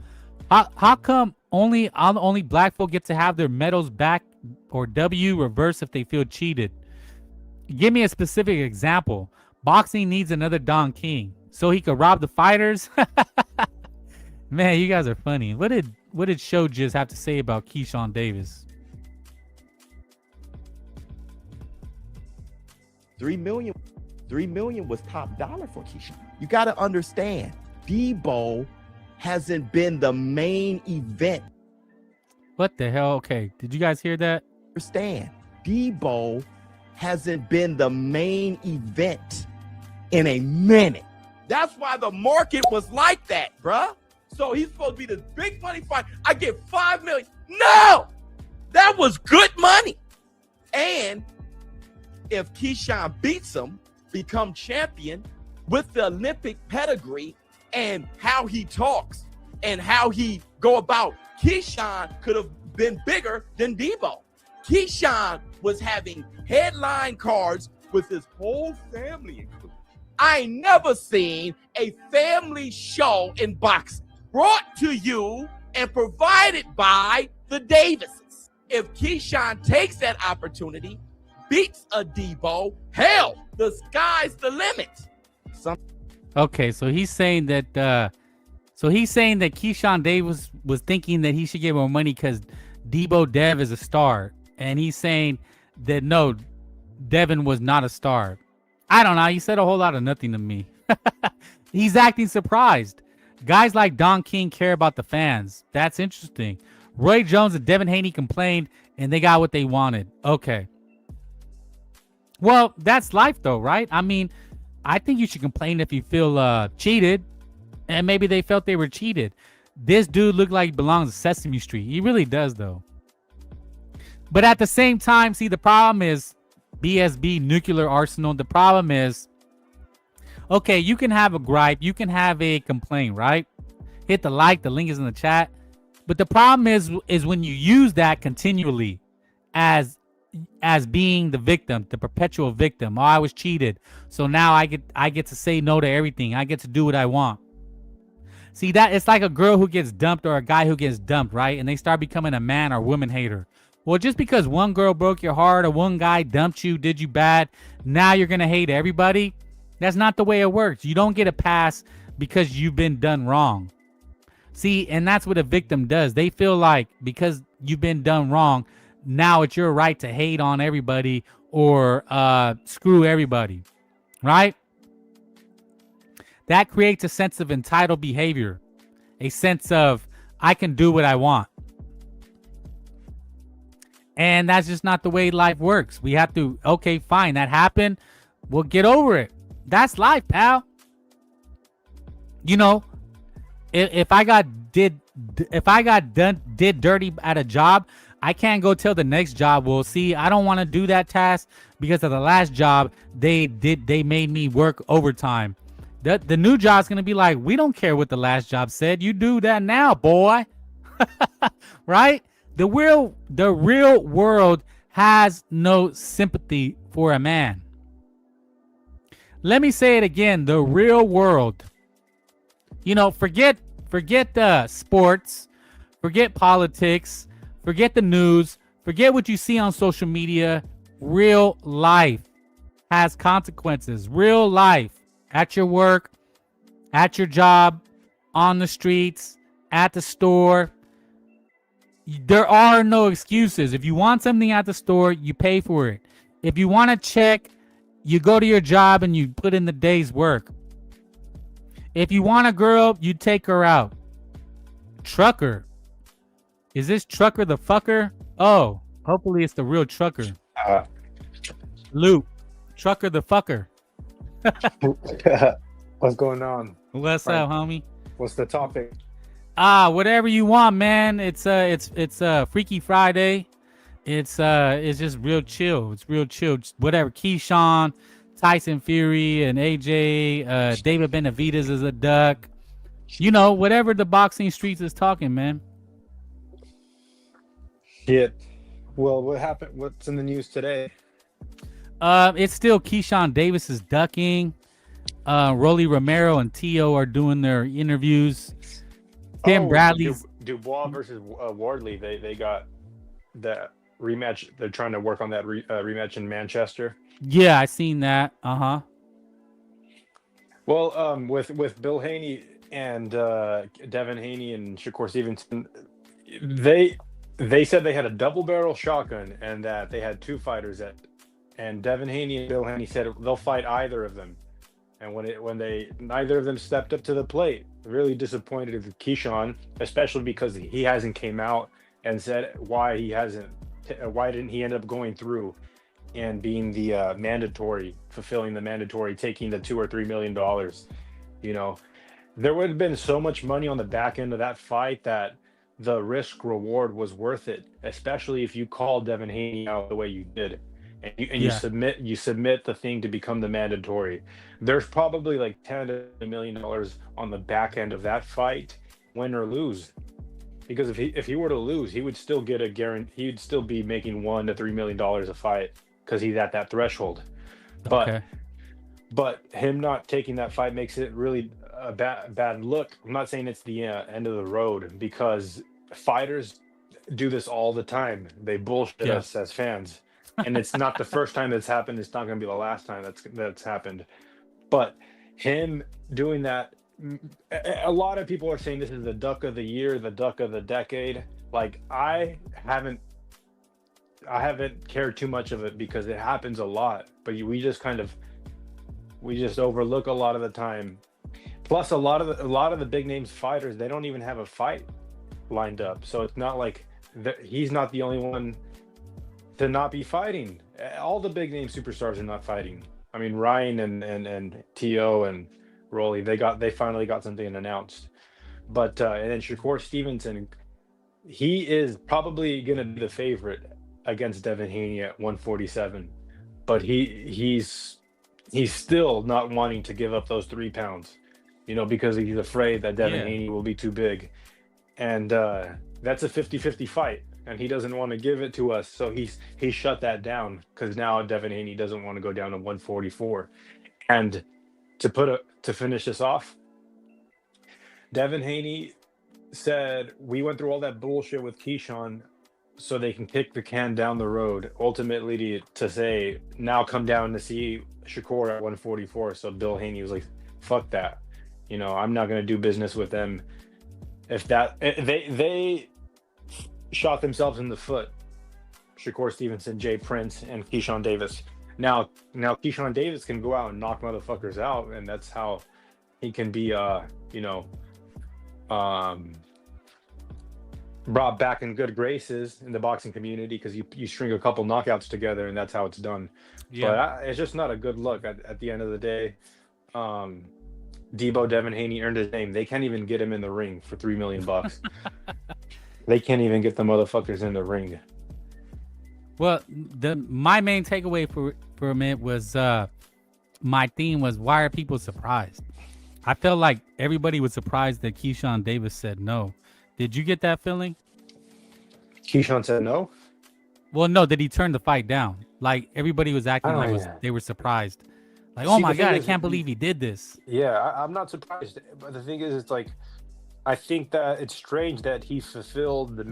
S1: How come only black folk get to have their medals back or W reverse if they feel cheated? Give me a specific example. Boxing needs another Don King so he could rob the fighters. Man, you guys are funny. What did Show just have to say about Keyshawn Davis?
S2: $3 million was top dollar for Keyshawn. You got to understand, Debo hasn't been the main event.
S1: What the hell? Okay, did you guys hear that?
S2: Understand, Debo hasn't been the main event in a minute. That's why the market was like that, bruh. So he's supposed to be this big money fight. I get $5 million. No, that was good money. And if Keyshawn beats him, become champion with the Olympic pedigree and how he talks and how he go about, Keyshawn could have been bigger than Debo. Keyshawn was having headline cards with his whole family included. I ain't never seen a family show in boxing brought to you and provided by the Davises. If Keyshawn takes that opportunity, beats a Debo, hell, the sky's the limit.
S1: Okay, so he's saying that Keyshawn Davis was thinking that he should get more money because Debo Dev is a star, and he's saying that no, Devin was not a star. I don't know. He said a whole lot of nothing to me. He's acting surprised. Guys like Don King care about the fans. That's interesting. Roy Jones and Devin Haney complained, and they got what they wanted. Okay. Well, that's life, though, right? I mean, I think you should complain if you feel cheated, and maybe they felt they were cheated. This dude looked like he belongs to Sesame Street. He really does, though. But at the same time, see, the problem is BSB Nuclear Arsenal. The problem is, okay, you can have a gripe. You can have a complaint, right? Hit the like. The link is in the chat. But the problem is when you use that continually as being the victim, the perpetual victim. Oh, I was cheated, so now I get to say no to everything. I get to do what I want. See, that it's like a girl who gets dumped or a guy who gets dumped, right? And they start becoming a man or woman hater. Well, just because one girl broke your heart or one guy dumped you, did you bad, now you're gonna hate everybody. That's not the way it works. You don't get a pass because you've been done wrong. See, and that's what a victim does. They feel like because you've been done wrong, now it's your right to hate on everybody or screw everybody, right? That creates a sense of entitled behavior, a sense of I can do what I want. And that's just not the way life works. We have to, okay, fine, that happened. We'll get over it. That's life, pal. You know, if I got did dirty at a job, I can't go tell the next job, well, see, I don't want to do that task because of the last job they made me work overtime. The new job's gonna be like, we don't care what the last job said. You do that now, boy. Right? The real world has no sympathy for a man. Let me say it again. The real world. You know, forget sports, forget politics, forget the news, forget what you see on social media. Real life has consequences. Real life. At your work, at your job, on the streets, at the store. There are no excuses. If you want something at the store, you pay for it. If you want to check, you go to your job and you put in the day's work. If you want a girl, you take her out. Trucker. Is this trucker the fucker? Oh, hopefully it's the real trucker. Luke. Trucker the fucker.
S3: What's going on?
S1: What's up, homie?
S3: What's the topic?
S1: Whatever you want, man. It's Freaky Friday. It's just real chill. It's real chill. Whatever. Keyshawn, Tyson Fury, and AJ, David Benavidez is a duck. You know, whatever the boxing streets is talking, man.
S3: Shit. Well, what happened? What's in the news today?
S1: It's still Keyshan Davis is ducking. Rolly Romero and Tio are doing their interviews. Tim Bradley's
S3: Dubois versus Wardley. They got the rematch. They're trying to work on that rematch in Manchester.
S1: Yeah, I seen that.
S3: Well, with Bill Haney and Devin Haney and Shakur Stevenson, they said they had a double barrel shotgun and that they had two fighters and Devin Haney and Bill Haney said they'll fight either of them. And when neither of them stepped up to the plate, really disappointed with Keyshawn, especially because he hasn't came out and said why didn't he end up going through and being the fulfilling the mandatory, taking the $2 or $3 million. You know, there would have been so much money on the back end of that fight that the risk reward was worth it, especially if you call Devin Haney out the way you did. And you submit the thing to become the mandatory. There's probably like $10 to $1 million on the back end of that fight, win or lose. Because if he were to lose, he would still get a guarantee. He'd still be making $1 to $3 million a fight because he's at that threshold.
S1: Okay.
S3: But him not taking that fight makes it really a bad look. I'm not saying it's the end of the road because fighters do this all the time. They bullshit us as fans. And it's not the first time that's happened. It's not going to be the last time that's happened. But him doing that, a lot of people are saying this is the duck of the year, the duck of the decade. Like I haven't cared too much of it because it happens a lot. But we just overlook a lot of the time. Plus, a lot of the big names fighters, they don't even have a fight lined up. So it's not like he's not the only one to not be fighting. All the big name superstars are not fighting. I mean, Ryan and T.O. and Rolly, they finally got something announced. But and then Shakur Stevenson, he is probably going to be the favorite against Devin Haney at 147. But he's still not wanting to give up those 3 pounds, because he's afraid that Devin Haney will be too big. And that's a 50-50 fight, and he doesn't want to give it to us. So he shut that down because now Devin Haney doesn't want to go down to 144. And to finish this off, Devin Haney said we went through all that bullshit with Keyshawn so they can kick the can down the road, ultimately to say now come down to see Shakur at 144. So Bill Haney was like, fuck that, I'm not going to do business with them. If they shot themselves in the foot, Shakur Stevenson, Jay Prince, and Keyshan Davis. Now Keyshawn Davis can go out and knock motherfuckers out, and that's how he can be brought back in good graces in the boxing community, because you string a couple knockouts together and that's how it's done. But it's just not a good look at the end of the day. Debo Devin Haney earned his name. They can't even get him in the ring for $3 million. They can't even get the motherfuckers in the ring.
S1: Well, my main takeaway for a minute was my theme was, why are people surprised? I felt like everybody was surprised that Keyshawn Davis said no. Did you get that feeling?
S3: Keyshawn said no?
S1: Well, no, that he turned the fight down. Like, everybody was acting they were surprised. Like, oh my God, I can't believe he did this.
S3: Yeah, I'm not surprised. But the thing is, it's like, I think that it's strange that he fulfilled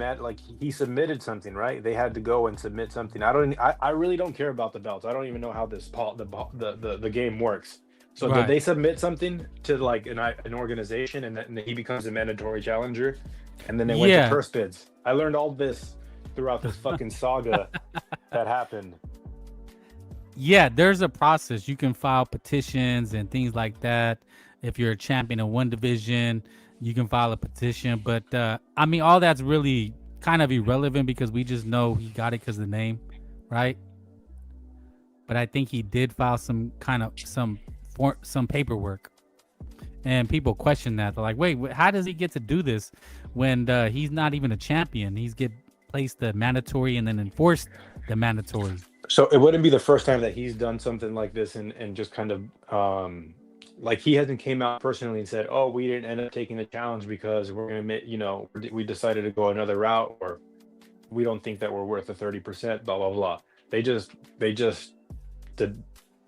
S3: he submitted something, right? They had to go and submit something. I really don't care about the belts. I don't even know how the game works. So did they submit something to an organization, and then he becomes a mandatory challenger, and then they went to purse bids? I learned all this throughout this fucking saga that happened.
S1: Yeah, there's a process. You can file petitions and things like that. If you're a champion in one division, you can file a petition. But all that's really kind of irrelevant, because we just know he got it because of the name, right? But I think he did file some paperwork, and people question that. They're like, wait, how does he get to do this when he's not even a champion? He's get placed the mandatory and then enforced the mandatory.
S3: So it wouldn't be the first time that he's done something like this, and just kind of he hasn't came out personally and said, oh, we didn't end up taking the challenge because we're going to we decided to go another route, or we don't think that we're worth the 30%, blah blah blah. They just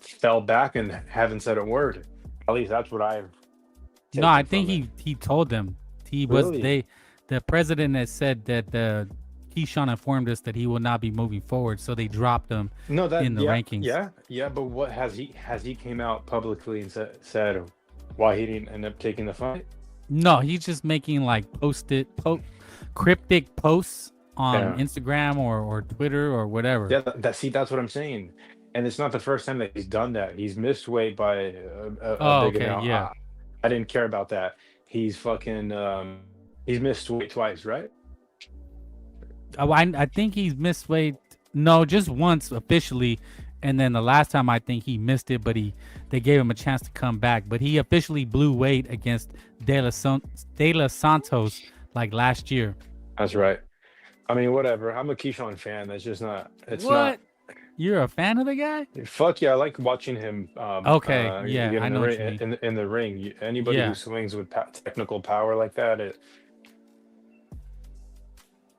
S3: fell back and haven't said a word. At least that's what I've
S1: No, I think he told them. The president has said that Keyshawn informed us that he will not be moving forward, so they dropped him in the rankings. Yeah, but what has he came out publicly and said why he didn't end up taking the fight? No, he's just making cryptic posts on Instagram or Twitter or whatever.
S3: Yeah, that's what I'm saying. And it's not the first time that he's done that. He's missed weight by a big amount.
S1: Yeah.
S3: I didn't care about that. He's he's missed weight twice, right?
S1: I think he's missed weight. No, just once officially, and then the last time I think he missed it, but they gave him a chance to come back. But he officially blew weight against De Los Santos last year.
S3: That's right. Whatever. I'm a Keyshawn fan. That's just not. It's
S1: what?
S3: Not.
S1: You're a fan of the guy?
S3: Fuck yeah, I like watching him.
S1: I know
S3: in the ring. Anybody who swings with technical power like that,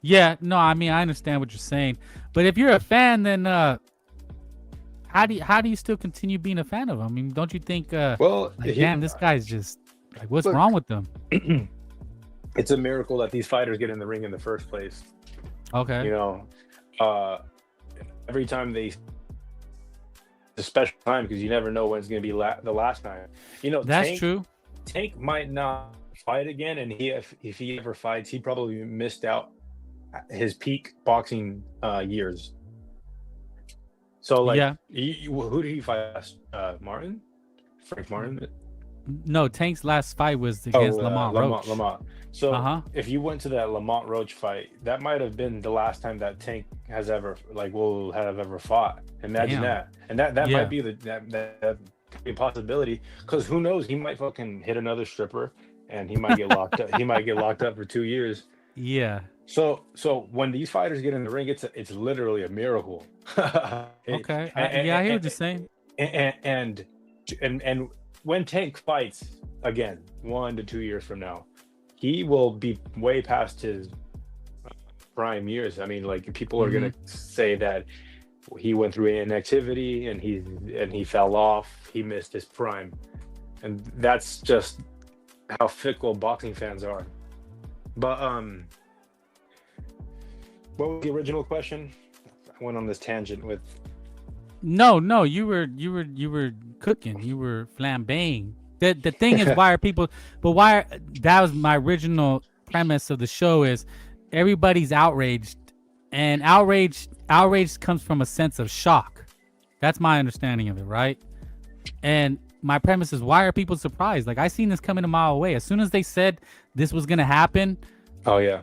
S1: Yeah, no, I understand what you're saying, but if you're a fan, then how do you still continue being a fan of him? Don't you think? Damn, this guy's just what's wrong with them?
S3: It's a miracle that these fighters get in the ring in the first place.
S1: Okay.
S3: Every time it's a special time, because you never know when it's going to be the last time.
S1: That's true.
S3: Tank might not fight again, and if he ever fights, he probably missed out his peak boxing years. So who did he fight last? Frank Martin?
S1: No, Tank's last fight was against Lamont Roach.
S3: So if you went to that Lamont Roach fight, that might have been the last time that Tank has ever will have ever fought. Imagine that, and that might be that a possibility, because who knows, he might fucking hit another stripper and he might get locked up. He might get locked up for 2 years.
S1: Yeah.
S3: So when these fighters get in the ring, it's literally a miracle.
S1: Okay. I hear what you're saying.
S3: And when Tank fights again 1 to 2 years from now, he will be way past his prime years. I mean, like people are gonna say that he went through inactivity and he fell off. He missed his prime, and that's just how fickle boxing fans are. But what was the original question? I went on this tangent with.
S1: No, you were cooking. You were flambeing. The thing is, why are people? But why? That was my original premise of the show. Is everybody's outraged, and outrage comes from a sense of shock. That's my understanding of it, right? And my premise is, why are people surprised? Like, I seen this coming a mile away. As soon as they said this was gonna happen,
S3: oh yeah,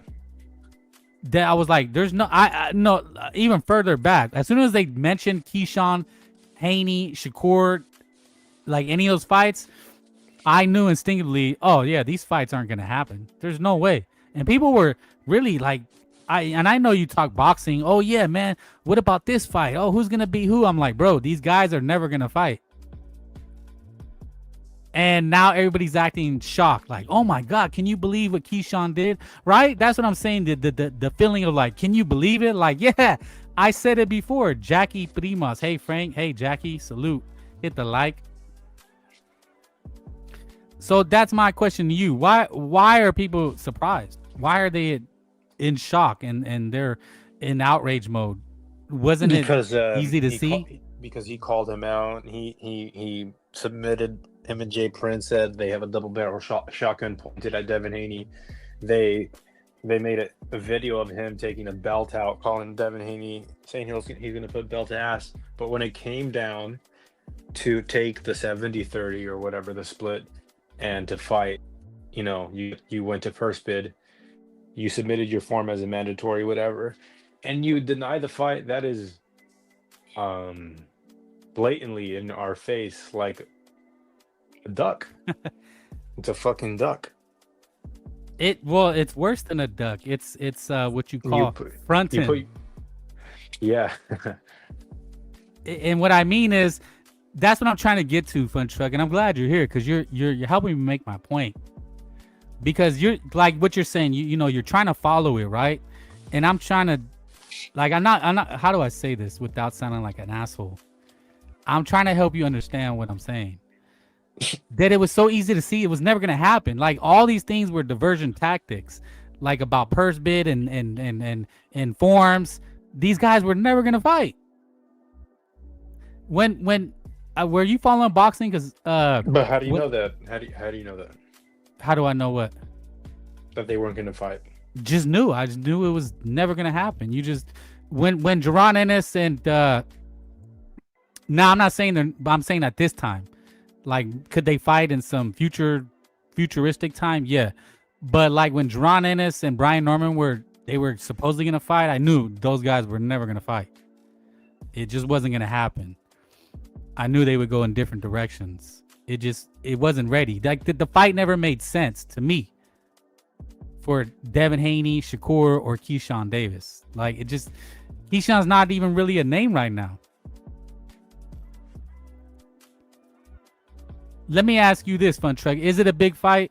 S1: that I was like, there's no, I no, even further back. As soon as they mentioned Keyshawn, Haney, Shakur, like any of those fights, I knew instinctively, oh yeah, these fights aren't gonna happen. There's no way. And people were really like, I know you talk boxing. Oh yeah, man, what about this fight? Oh, who's gonna be who? I'm like, bro, these guys are never gonna fight. And now everybody's acting shocked, like, oh my God, can you believe what Keyshawn did? Right? That's what I'm saying. The feeling of like, can you believe it? Like, yeah, I said it before. Jackie Primas. Hey Frank. Hey Jackie. Salute. Hit the like. So that's my question to you. Why are people surprised? Why are they in shock and they're in outrage mode? Wasn't it easy to see?
S3: Because he called him out. He submitted. Him and Jay Prince said they have a double barrel shotgun pointed at Devin Haney. They made a video of him taking a belt out, calling Devin Haney, saying he's going to put belt to ass. But when it came down to take the 70-30 or whatever the split and to fight, you went to first bid, you submitted your form as a mandatory, whatever, and you deny the fight. That is blatantly in our face, like a duck. It's a fucking duck.
S1: It's worse than a duck. It's what you call fronting.
S3: Yeah.
S1: And what I mean is, that's what I'm trying to get to, Fun Truck, and I'm glad you're here because you're helping me make my point. Because you're like what you're saying, you're trying to follow it, right? And I'm trying to, like, I'm not. How do I say this without sounding like an asshole? I'm trying to help you understand what I'm saying. That it was so easy to see it was never gonna happen. Like, all these things were diversion tactics, like about purse bid and forms. These guys were never gonna fight. When were you following boxing? Because
S3: but how do you know that? How do you know that?
S1: How do I know what?
S3: That they weren't gonna fight.
S1: I just knew it was never gonna happen. You just when Jaron Ennis and no, I'm not saying they're, but I'm saying at this time. Like, could they fight in some futuristic time? Yeah. But like when Jaron Ennis and Brian Norman were supposedly gonna fight, I knew those guys were never gonna fight. It just wasn't gonna happen. I knew they would go in different directions. It wasn't ready. Like the fight never made sense to me for Devin Haney, Shakur, or Keyshan Davis. Like, Keyshawn's not even really a name right now. Let me ask you this, Fun Truck. Is it a big fight?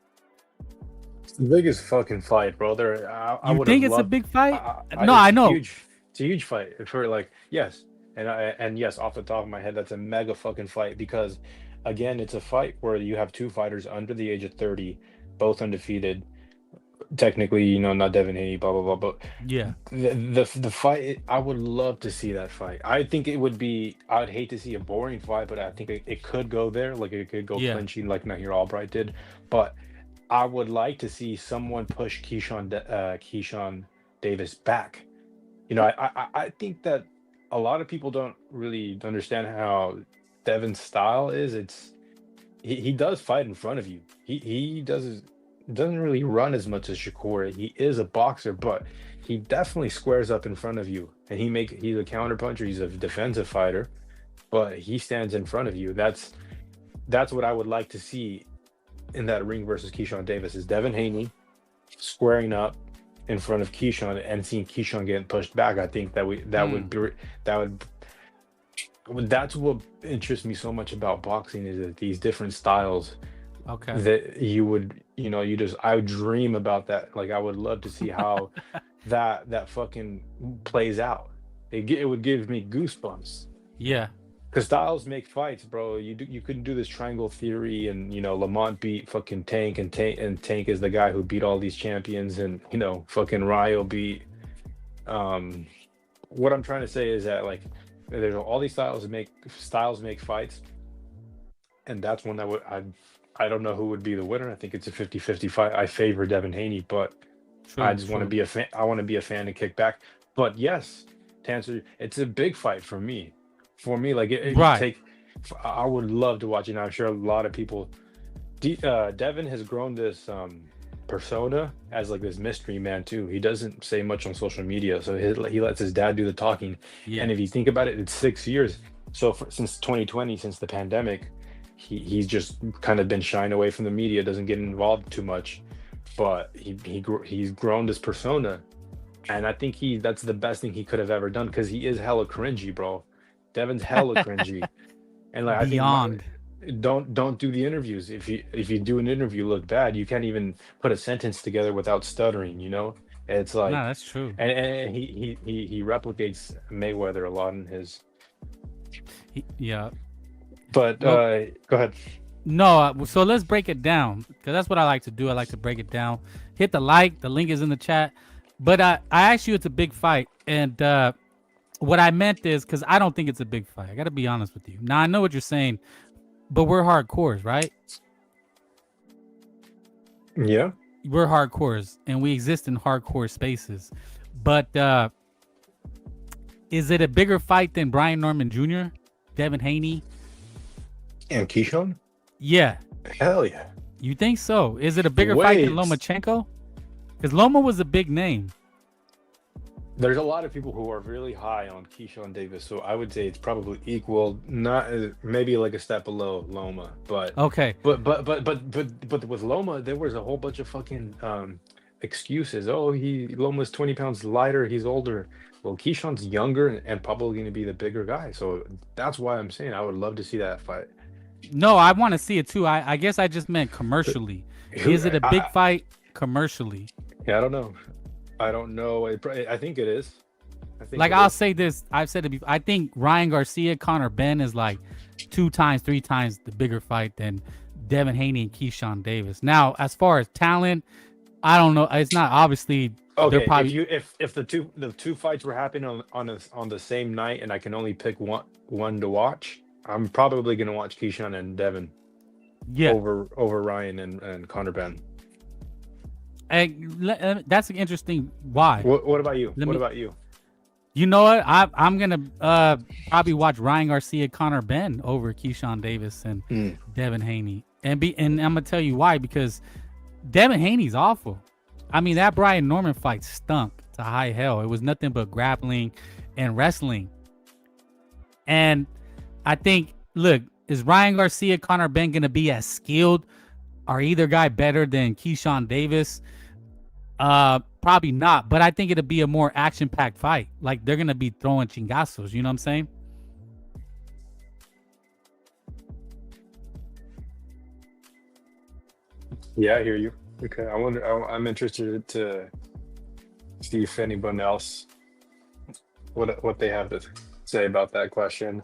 S3: It's the biggest fucking fight, brother.
S1: You think it's a big fight? No,
S3: I
S1: I know.
S3: It's a huge fight. For like, yes. And yes, off the top of my head, that's a mega fucking fight because, again, it's a fight where you have two fighters under the age of 30, both undefeated. Technically, not Devin Haney, blah blah blah. But
S1: yeah,
S3: the fight, I would love to see that fight. I think it would be. I'd hate to see a boring fight, but I think it could go there. Like, it could go clinching, like Nahir Albright did. But I would like to see someone push Keyshawn Davis back. I think that a lot of people don't really understand how Devin's style is. He does fight in front of you. He doesn't really run as much as Shakur. He is a boxer, but he definitely squares up in front of you. And he's a counter puncher. He's a defensive fighter, but he stands in front of you. That's what I would like to see in that ring versus Keyshawn Davis, is Devin Haney squaring up in front of Keyshawn and seeing Keyshawn getting pushed back. I think that's what interests me so much about boxing, is that these different styles.
S1: Okay.
S3: That you would you know, I would dream about that. Like I would love to see how that fucking plays out. It would give me goosebumps.
S1: Yeah.
S3: Because styles make fights, bro. You couldn't do this triangle theory, and you know Lamont beat fucking Tank, and Tank is the guy who beat all these champions, and you know fucking Ryo beat. Um, what I'm trying to say is that like there's all these styles make fights, and that's one that I don't know who would be the winner. I think it's a 50-50 fight. I favor Devin Haney, but
S1: True,
S3: I just want to
S1: true.
S3: be a fan. I want to be a fan and kick back. But yes, to answer, it's a big fight for me. For me, like
S1: Right.
S3: I would love to watch it. And I'm sure a lot of people. Devin has grown this persona as like this mystery man too. He doesn't say much on social media, so he lets his dad do the talking.
S1: Yeah.
S3: And if you think about it, it's 6 years. So since 2020, since the pandemic, he's just kind of been shying away from the media. Doesn't get involved too much, but he's grown this persona, and I think that's the best thing he could have ever done because he is hella cringy, bro. Devin's hella cringy, and like I think
S1: Beyond.
S3: don't do the interviews. If you do an interview look bad, you can't even put a sentence together without stuttering. You know, it's
S1: No,
S3: like,
S1: that's true.
S3: and he replicates Mayweather a lot in his.
S1: Yeah.
S3: But
S1: Well,
S3: go ahead.
S1: no, so let's break it down because that's what I like to do. I like to break it down. Hit the like. The link is in the chat. But I asked you it's a big fight, and what I meant is because I don't think it's a big fight. I got to be honest with you. Now I know what you're saying, but we're hardcores, right?
S3: Yeah.
S1: We're hardcores, and we exist in hardcore spaces. But is it a bigger fight than Brian Norman Jr., Devin Haney?
S3: And Keyshawn?
S1: Yeah.
S3: Hell yeah.
S1: You think so? Is it a bigger fight than
S3: Wait.
S1: Lomachenko? Because Loma was a big name.
S3: There's a lot of people who are really high on Keyshawn Davis, so I would say it's probably equal, not maybe like a step below Loma, but
S1: Okay.
S3: but with Loma, there was a whole bunch of fucking excuses. Oh, Loma's 20 pounds lighter, he's older. Well, Keyshawn's younger and probably going to be the bigger guy, so that's why I'm saying I would love to see that fight.
S1: No, I want to see it too. I guess I just meant commercially. Is it a big fight commercially?
S3: Yeah, I don't know. I don't know. I think it is.
S1: Like I'll say this, I've said it before. I think Ryan Garcia, Conor Benn is like 2 times, 3 times the bigger fight than Devin Haney and Keyshawn Davis. Now, as far as talent, I don't know. It's not obviously.
S3: Okay,
S1: They're probably,
S3: if the two fights were happening on the same night and I can only pick one to watch, I'm probably gonna watch Keyshawn and Devin
S1: yeah.
S3: over Ryan and Conor Benn.
S1: That's an interesting. Why?
S3: What about you? What about you?
S1: You know what? I'm gonna probably watch Ryan Garcia, Conor Benn over Keyshawn Davis and Devin Haney, and I'm gonna tell you why, because Devin Haney's awful. I mean, that Brian Norman fight stunk to high hell. It was nothing but grappling and wrestling. And I think, look, is Ryan Garcia, Conor Benn gonna be as skilled? Are either guy better than Keyshawn Davis? Probably not, but I think it'll be a more action-packed fight. Like, they're gonna be throwing chingazos, you know what I'm saying?
S3: Yeah, I hear you. Okay, I'm interested to see if anyone else what they have to say about that question.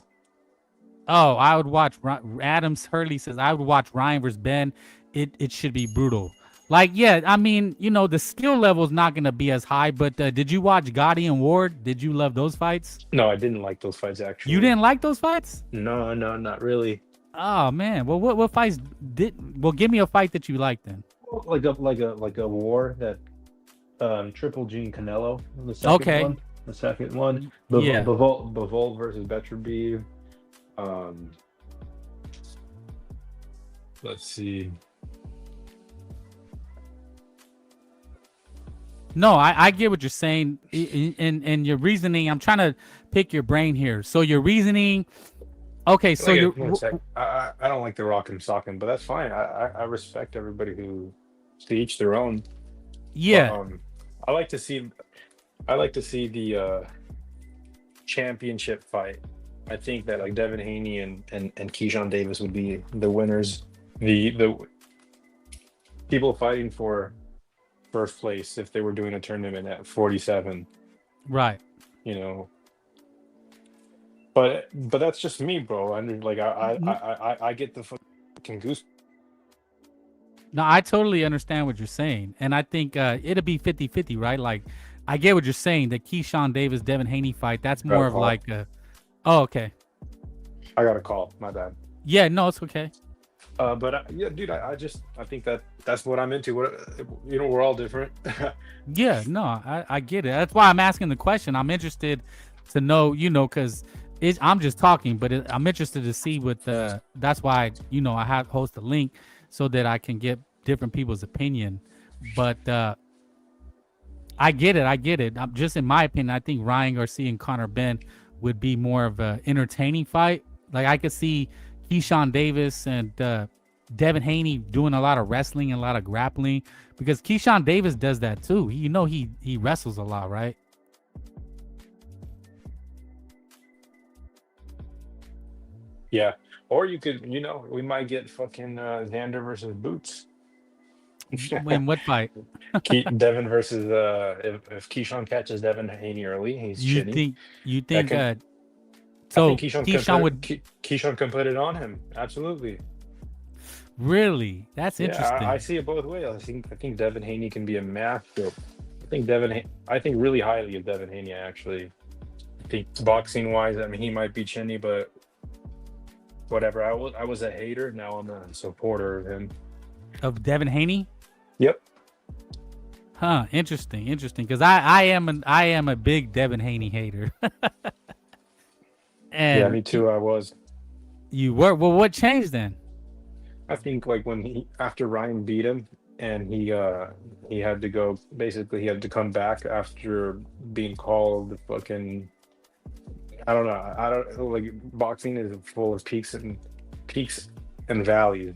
S1: Oh, I would watch. Adams Hurley says I would watch Ryan versus Benn. It should be brutal. Like, yeah, I mean, you know, the skill level is not gonna be as high. But did you watch Gotti and Ward? Did you love those fights?
S3: No, I didn't like those fights actually.
S1: You didn't like those fights?
S3: No, not really.
S1: Oh man. Well, what fights did? Well, give me a fight that you liked then.
S3: Like a war that Triple G and Canelo, the second
S1: Okay.
S3: one. The second one.
S1: Yeah.
S3: Bivol versus Beterbiev. Let's see.
S1: No, I get what you're saying, and your reasoning. I'm trying to pick your brain here. So your reasoning. Okay, so
S3: Wait, one sec. I don't like the rock and socking, but that's fine. I respect everybody who to each their own.
S1: Yeah.
S3: But, I like to see the championship fight. I think that like Devin Haney and Keyshawn Davis would be the winners. people fighting for first place if they were doing a tournament at 47.
S1: Right.
S3: You know. But that's just me, bro. And like I get the fucking goose.
S1: No, I totally understand what you're saying. And I think it'll be 50-50, right? Like, I get what you're saying. The Keyshawn Davis, Devin Haney fight, that's more of like a... Oh, okay.
S3: I got a call. My bad.
S1: Yeah, no, it's okay.
S3: But yeah, dude, I think that's what I'm into. What, you know, we're all different.
S1: Yeah, no, I get it. That's why I'm asking the question. I'm interested to know, you know, because I'm just talking, but I'm interested to see what that's why, you know, I have host a link so that I can get different people's opinion. But I get it. I'm just, in my opinion, I think Ryan Garcia and Conor Benn would be more of an entertaining fight. Like, I could see Keyshawn Davis and Devin Haney doing a lot of wrestling and a lot of grappling, because Keyshawn Davis does that too. You know, he wrestles a lot, right?
S3: Yeah. Or you could, you know, we might get fucking Xander versus Boots.
S1: In what fight?
S3: Devin versus if Keyshawn catches Devin Haney early, he's
S1: You
S3: shitty.
S1: think
S3: I
S1: so
S3: think Keyshawn can put it on him. Absolutely.
S1: Really? That's interesting.
S3: I see it both ways. I think Devin Haney can be a matchup. I think really highly of Devin Haney, actually. I think boxing wise, I mean, he might be chinny, but whatever. I was a hater, now I'm a supporter of him.
S1: Of Devin Haney?
S3: Yep.
S1: Huh, interesting. Because I am a big Devin Haney hater. And
S3: yeah, me too. I was.
S1: You were? Well, what changed then?
S3: I think like when after Ryan beat him and he had to go, basically he had to come back after being called fucking, I don't know, like boxing is full of peaks and valleys.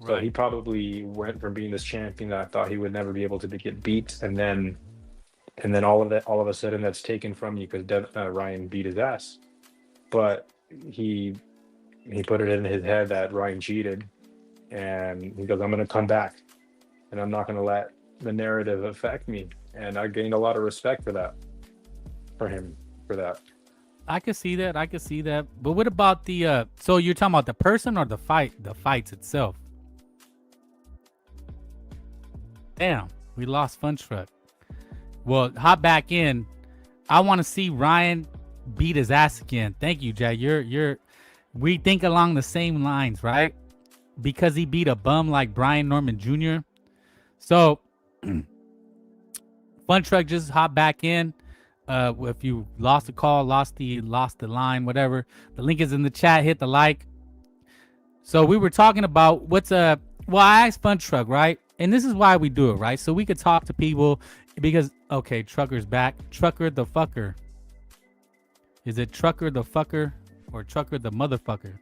S3: Right. So he probably went from being this champion that I thought he would never be able to get beat, and then all of a sudden that's taken from you because Ryan beat his ass. But he put it in his head that Ryan cheated, and he goes, I'm going to come back and I'm not going to let the narrative affect me. And I gained a lot of respect for that, for him, for that.
S1: I could see that. But what about the so you're talking about the person or the fights itself? Damn, we lost Fun Truck. Well, hop back in. I want to see Ryan beat his ass again. Thank you, Jay. We think along the same lines, right? Because he beat a bum like Brian Norman Jr. So Fun Truck, just hop back in. If you lost the call, lost the line, whatever, the link is in the chat. Hit the like. So we were talking about well, I asked Fun Truck, right? And this is why we do it, right? So we could talk to people because, okay, Trucker's back. Trucker the fucker. Is it Trucker the fucker or Trucker the motherfucker?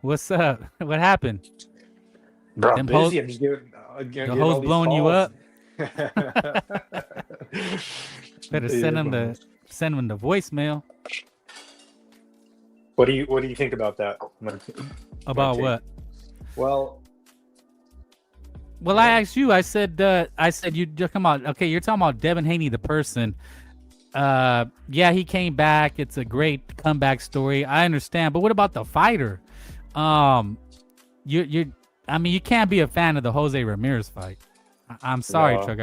S1: What's up? What happened?
S3: Bro,
S1: Them
S3: busy. I'm just
S1: the host blowing you up. Better send him the voicemail.
S3: What do you think about that?
S1: About what?
S3: Well,
S1: I asked you. I said you just come out. Okay, you're talking about Devin Haney, the person. Yeah, he came back. It's a great comeback story. I understand, but what about the fighter? I mean, you can't be a fan of the Jose Ramirez fight. I'm sorry, Chuck.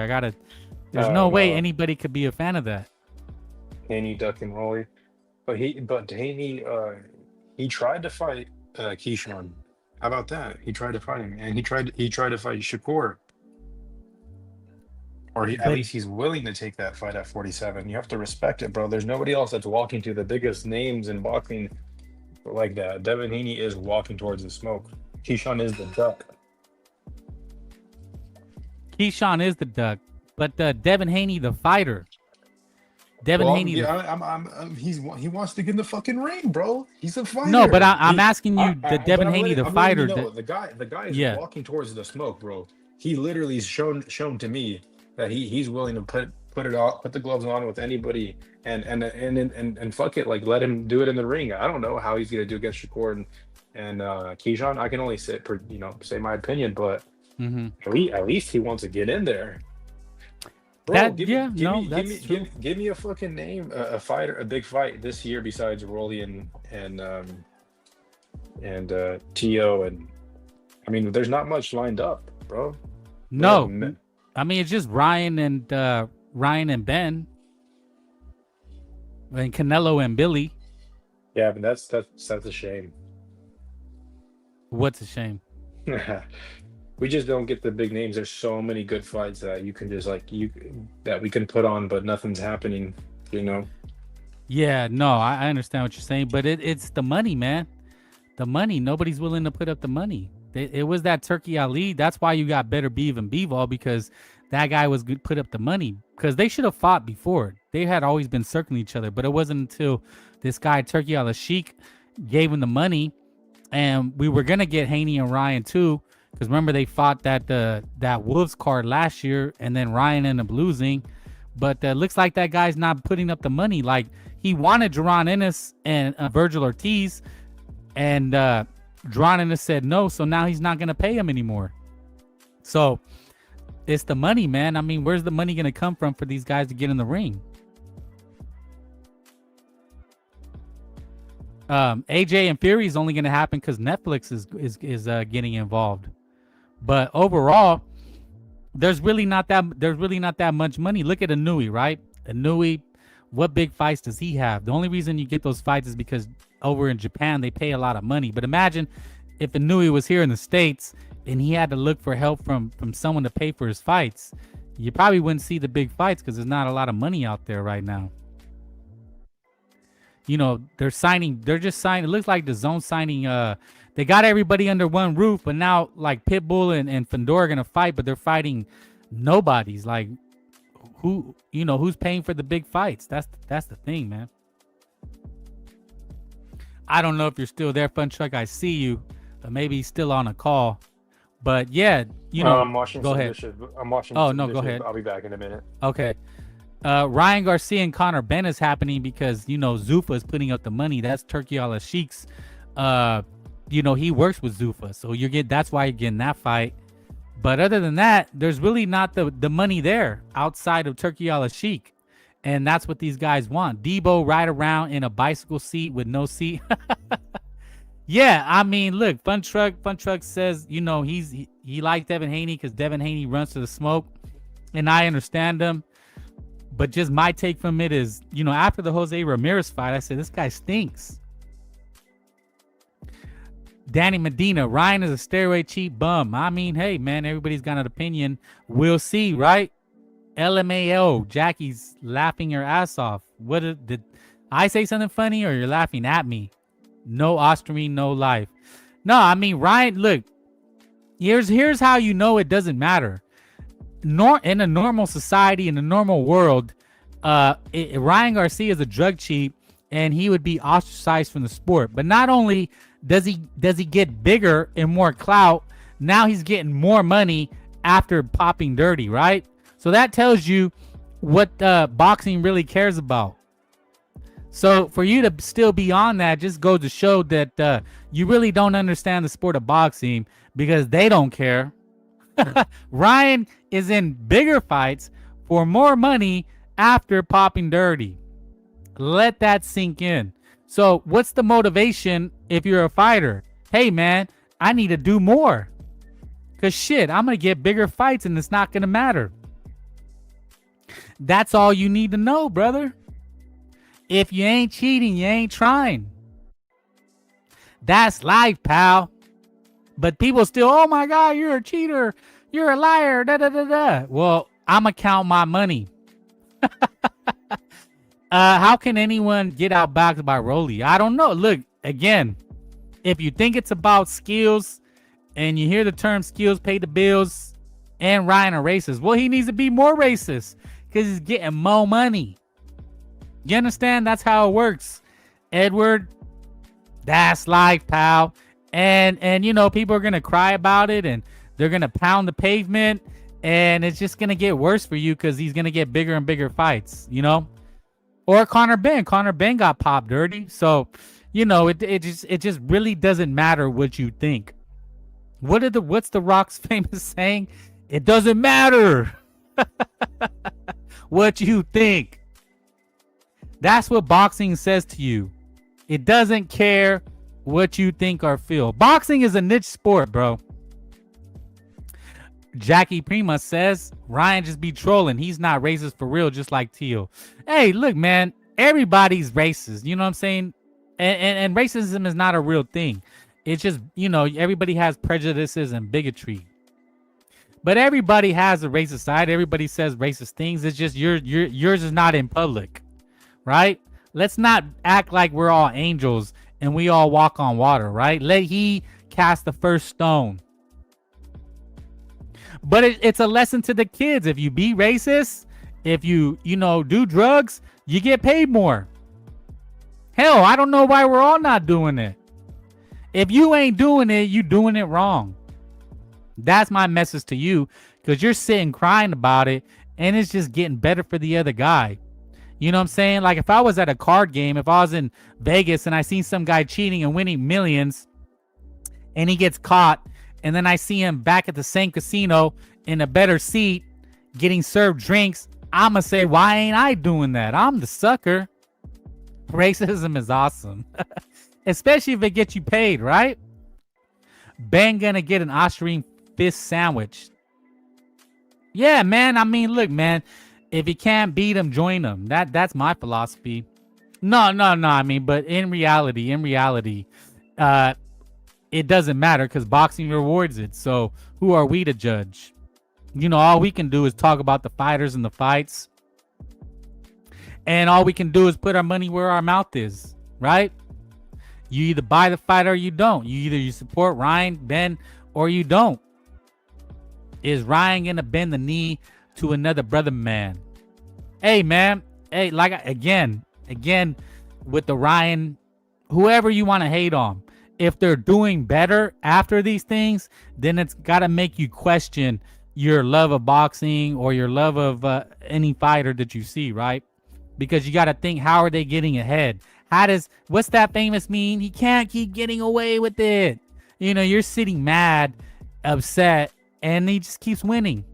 S1: There's no way anybody could be a fan of that.
S3: Haney duck and rolly, but Haney he tried to fight Keyshawn. How about that? He tried to fight him, and he tried to fight Shakur. Or at least he's willing to take that fight at 47. You have to respect it, bro. There's nobody else that's walking to the biggest names in boxing like that. Devin Haney is walking towards the smoke. Keyshawn is the duck.
S1: Keyshawn is the duck, but Devin Haney, the fighter. Haney.
S3: Yeah, he wants to get in the fucking ring, bro. He's a fighter.
S1: No, but I'm asking you, Devin Haney, the fighter.
S3: The guy is walking towards the smoke, bro. He literally is shown to me that he's willing to put the gloves on with anybody and fuck it, like let him do it in the ring. I don't know how he's gonna do against Shakur Keyshawn, I can only say my opinion, but at least he wants to get in there. Bro, give me a fucking name, a fighter, a big fight this year besides Rolly and Tio, and I mean, there's not much lined up, bro.
S1: No, I mean it's just Ryan and Benn, and Canelo and Billy.
S3: Yeah, but that's a shame.
S1: What's a shame?
S3: We just don't get the big names. There's so many good fights that you can just that we can put on, but nothing's happening, you know?
S1: Yeah, no, I understand what you're saying, but it's the money, man. The money. Nobody's willing to put up the money. It was that Turkey Ali. That's why you got Better Beef and Bivol, because that guy was good, put up the money. Because they should have fought before. They had always been circling each other, but it wasn't until this guy Turkey Ali Sheik gave him the money, and we were gonna get Haney and Ryan too. Because remember, they fought that Wolves card last year, and then Ryan ended up losing. But looks like that guy's not putting up the money. Like, he wanted Jaron Ennis and Virgil Ortiz, and Jaron Ennis said no, so now he's not going to pay him anymore. So, it's the money, man. I mean, where's the money going to come from for these guys to get in the ring? AJ and Fury is only going to happen because Netflix is getting involved. But overall, there's really not that much money. Look at Inoue, right? Inoue, what big fights does he have? The only reason you get those fights is because over in Japan they pay a lot of money. But imagine if Inoue was here in the States and he had to look for help from someone to pay for his fights. You probably wouldn't see the big fights because there's not a lot of money out there right now. You know, they're just signing. It looks like the Zone signing. They got everybody under one roof, but now like Pitbull and Fedor are gonna fight, but they're fighting nobodies. Like, who's paying for the big fights? That's the thing, man. I don't know if you're still there, Fun Truck. I see you, but maybe he's still on a call. But yeah,
S3: I'm watching.
S1: Go ahead.
S3: I'm watching.
S1: Oh no, go ahead.
S3: I'll be back in a minute.
S1: Okay. Ryan Garcia and Conor Benn is happening because Zuffa is putting up the money. That's Turkey Al Sheikh's. He works with Zuffa, so that's why you're getting that fight. But other than that, there's really not the money there outside of Turkey Al Sheikh, and that's what these guys want. Debo ride around in a bicycle seat with no seat. Yeah, I mean, look, Fun Truck says he likes Devin Haney because Devin Haney runs to the smoke, and I understand him. But just my take from it is, after the Jose Ramirez fight, I said, this guy stinks. Danny Medina, Ryan is a steroid cheap bum. I mean, hey, man, everybody's got an opinion. We'll see, right? LMAO, Jackie's laughing her ass off. Did I say something funny or you're laughing at me? No ostomy, no life. No, I mean, Ryan, look, here's how you know it doesn't matter. In a normal society, in a normal world, Ryan Garcia is a drug cheat and he would be ostracized from the sport. But not only does he get bigger and more clout, now he's getting more money after popping dirty, right? So that tells you what boxing really cares about. So for you to still be on that just goes to show that you really don't understand the sport of boxing because they don't care. Ryan is in bigger fights for more money after popping dirty. Let that sink in. So what's the motivation if you're a fighter? Hey, man, I need to do more. Because shit, I'm going to get bigger fights and it's not going to matter. That's all you need to know, brother. If you ain't cheating, you ain't trying. That's life, pal. But people still, oh my God, you're a cheater. You're a liar. Da, da, da, da. Well, I'm going to count my money. How can anyone get outboxed by Rolly? I don't know. Look, again, if you think it's about skills and you hear the term skills pay the bills and Ryan are racist, well, he needs to be more racist because he's getting more money. You understand? That's how it works. Edward, that's life, pal. And people are going to cry about it and they're going to pound the pavement and it's just going to get worse for you because he's going to get bigger and bigger fights, Or Conor Benn. Conor Benn got popped dirty. So, You know, it just really doesn't matter what you think. What's the Rock's famous saying? It doesn't matter what you think. That's what boxing says to you. It doesn't care what you think or feel. Boxing is a niche sport, bro. Jackie Prima says Ryan just be trolling. He's not racist for real, just like Teal. Hey, look, man, everybody's racist. You know what I'm saying? And racism is not a real thing. It's just, you know, everybody has prejudices and bigotry. But everybody has a racist side. Everybody says racist things. It's just yours is not in public, right? Let's not act like we're all angels and we all walk on water, right? Let he cast the first stone. But it's a lesson to the kids. If you be racist, if you do drugs, you get paid more. Hell, I don't know why we're all not doing it. If you ain't doing it, you doing it wrong. That's my message to you, because you're sitting crying about it and it's just getting better for the other guy. You know what I'm saying? Like if I was at a card game, if I was in Vegas and I seen some guy cheating and winning millions and he gets caught, and then I see him back at the same casino in a better seat getting served drinks, I'm going to say, why ain't I doing that? I'm the sucker. Racism is awesome. Especially if it gets you paid, right? Ben gonna get an Austrian fist sandwich. Yeah, man. I mean, look, man. If you can't beat him, join him. That's my philosophy. No. I mean, but in reality, it doesn't matter because boxing rewards it. So who are we to judge? You know, all we can do is talk about the fighters and the fights. And all we can do is put our money where our mouth is, right? You either buy the fight or you don't. You support Ryan, Ben, or you don't. Is Ryan going to bend the knee to another brother man? Hey, man. Hey, like, again, with the Ryan, whoever you want to hate on, if they're doing better after these things, then it's got to make you question your love of boxing or your love of any fighter that you see, right? Because you got to think, how are they getting ahead? What's that famous meme? He can't keep getting away with it. You know, you're sitting mad, upset, and he just keeps winning.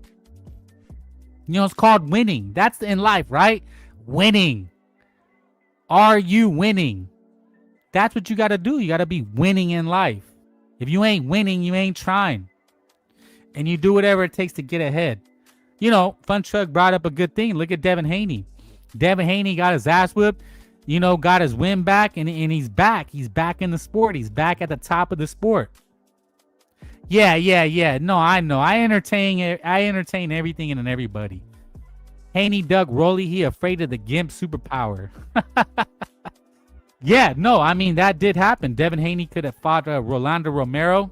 S1: You know, it's called winning. That's in life, right? Winning. Are you winning? That's what you got to do. You got to be winning in life. If you ain't winning, you ain't trying. And you do whatever it takes to get ahead. You know, Fun Truck brought up a good thing. Look at Devin Haney. Devin Haney got his ass whipped. You know, got his win back, and he's back. He's back in the sport. He's back at the top of the sport. Yeah. No, I know. I entertain everything and everybody. Haney dug Rolly. He afraid of the Gimp superpower. Yeah, no, I mean, that did happen. Devin Haney could have fought Rolando Romero.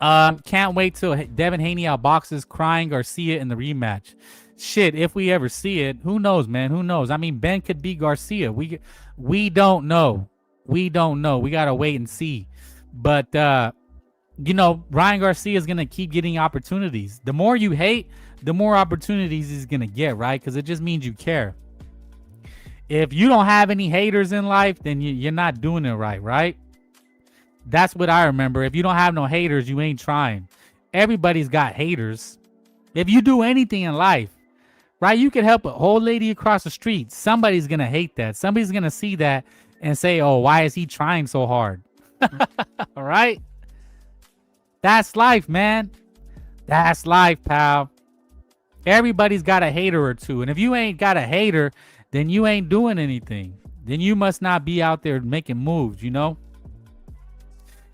S1: Can't wait till Devin Haney outboxes crying Garcia in the rematch. Shit, if we ever see it, who knows, man? Who knows? I mean, Ben could beat Garcia. We don't know. We gotta wait and see. But you know, Ryan Garcia is gonna keep getting opportunities. The more you hate, the more opportunities he's gonna get, right? Because it just means you care. If you don't have any haters in life, then you're not doing it right? That's what I remember. If you don't have no haters, you ain't trying. Everybody's got haters. If you do anything in life, right, you can help an old lady across the street. Somebody's going to hate that. Somebody's going to see that and say, oh, why is he trying so hard? All right? That's life, man. That's life, pal. Everybody's got a hater or two. And if you ain't got a hater, then you ain't doing anything. Then you must not be out there making moves, you know?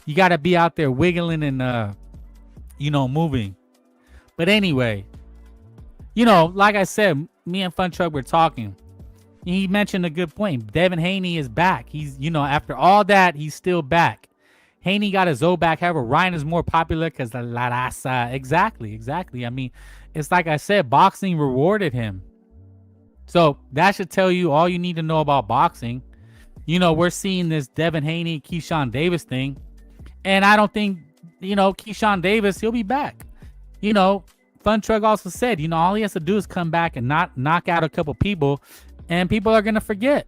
S1: You got to be out there wiggling and, moving. But anyway, you know, like I said, me and Fun Truck were talking. He mentioned a good point. Devin Haney is back. He's, after all that, he's still back. Haney got his O back. However, Ryan is more popular because the La Raza. Exactly. I mean, it's like I said, boxing rewarded him. So that should tell you all you need to know about boxing. You know, we're seeing this Devin Haney, Keyshan Davis thing. And I don't think, Keyshan Davis, he'll be back. Fun Truck also said, all he has to do is come back and not knock out a couple people, and people are going to forget.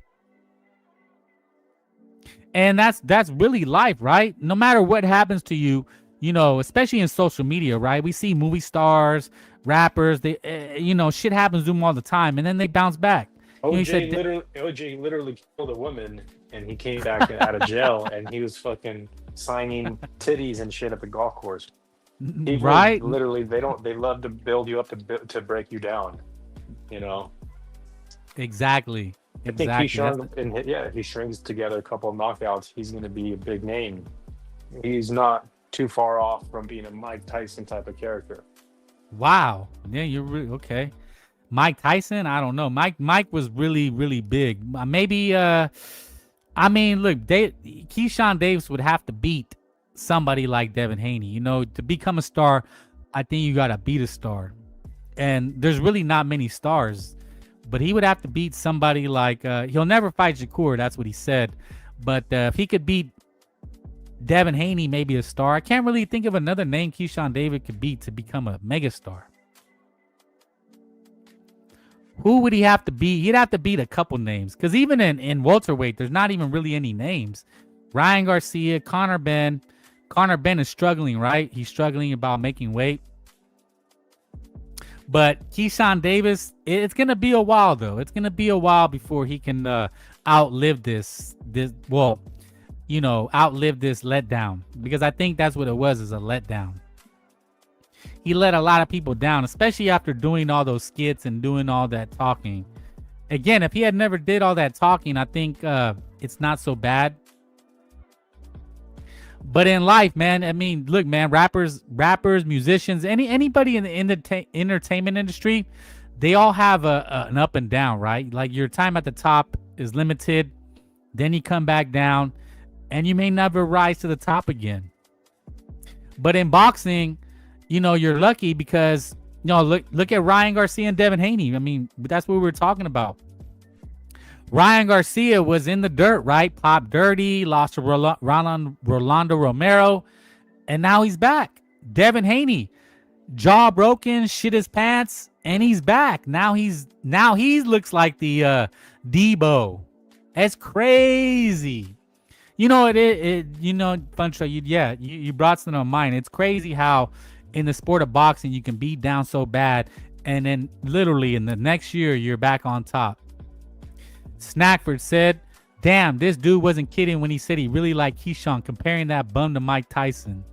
S1: And that's really life, right? No matter what happens to you, you know, especially in social media, right? We see movie stars, rappers, they, you know, shit happens to them all the time, and then they bounce back. You know, he said,
S3: OJ literally killed a woman, and he came back out of jail, and he was fucking signing titties and shit at the golf course. People
S1: right?
S3: literally, they love to build you up to break you down, you know.
S1: Exactly.
S3: I think
S1: Exactly.
S3: Keyshawn, if he strings together a couple of knockouts, he's going to be a big name. He's not too far off from being a Mike Tyson type of character.
S1: Wow. Yeah, you're really okay. Mike Tyson, I don't know. Mike was really, really big. Maybe I mean, look, Keyshawn Davis would have to beat somebody like Devin Haney. You know, to become a star, I think you gotta beat a star. And there's really not many stars. But he would have to beat somebody like he'll never fight Shakur, that's what he said. But if he could beat Devin Haney, maybe a star. I can't really think of another name Keyshawn Davis could beat to become a megastar. Who would he have to beat? He'd have to beat a couple names. Because even in welterweight, there's not even really any names. Ryan Garcia, Conor Benn. Conor Benn is struggling, right? He's struggling about making weight. But Keyshawn Davis, it's going to be a while, though. It's going to be a while before he can outlive this outlive this letdown. Because I think that's what it was, is a letdown. He let a lot of people down, especially after doing all those skits and doing all that talking. Again, if he had never did all that talking, I think it's not so bad. But in life, man, I mean, look, man, rappers, musicians, anybody in the entertainment industry, they all have an up and down, right? Like your time at the top is limited, then you come back down, and you may never rise to the top again. But in boxing, you know, you're lucky because, you know, look at Ryan Garcia and Devin Haney. I mean, that's what we were talking about. Ryan Garcia was in the dirt, right? Popped dirty, lost to Rolando Romero, and now he's back. Devin Haney, jaw broken, shit his pants, and he's back. Now he looks like the Debo. That's crazy. You know Funcho, you brought something on mind. It's crazy how in the sport of boxing you can be down so bad, and then literally in the next year you're back on top. Snackford said, damn, this dude wasn't kidding when he said he really liked Keyshawn, comparing that bum to Mike Tyson.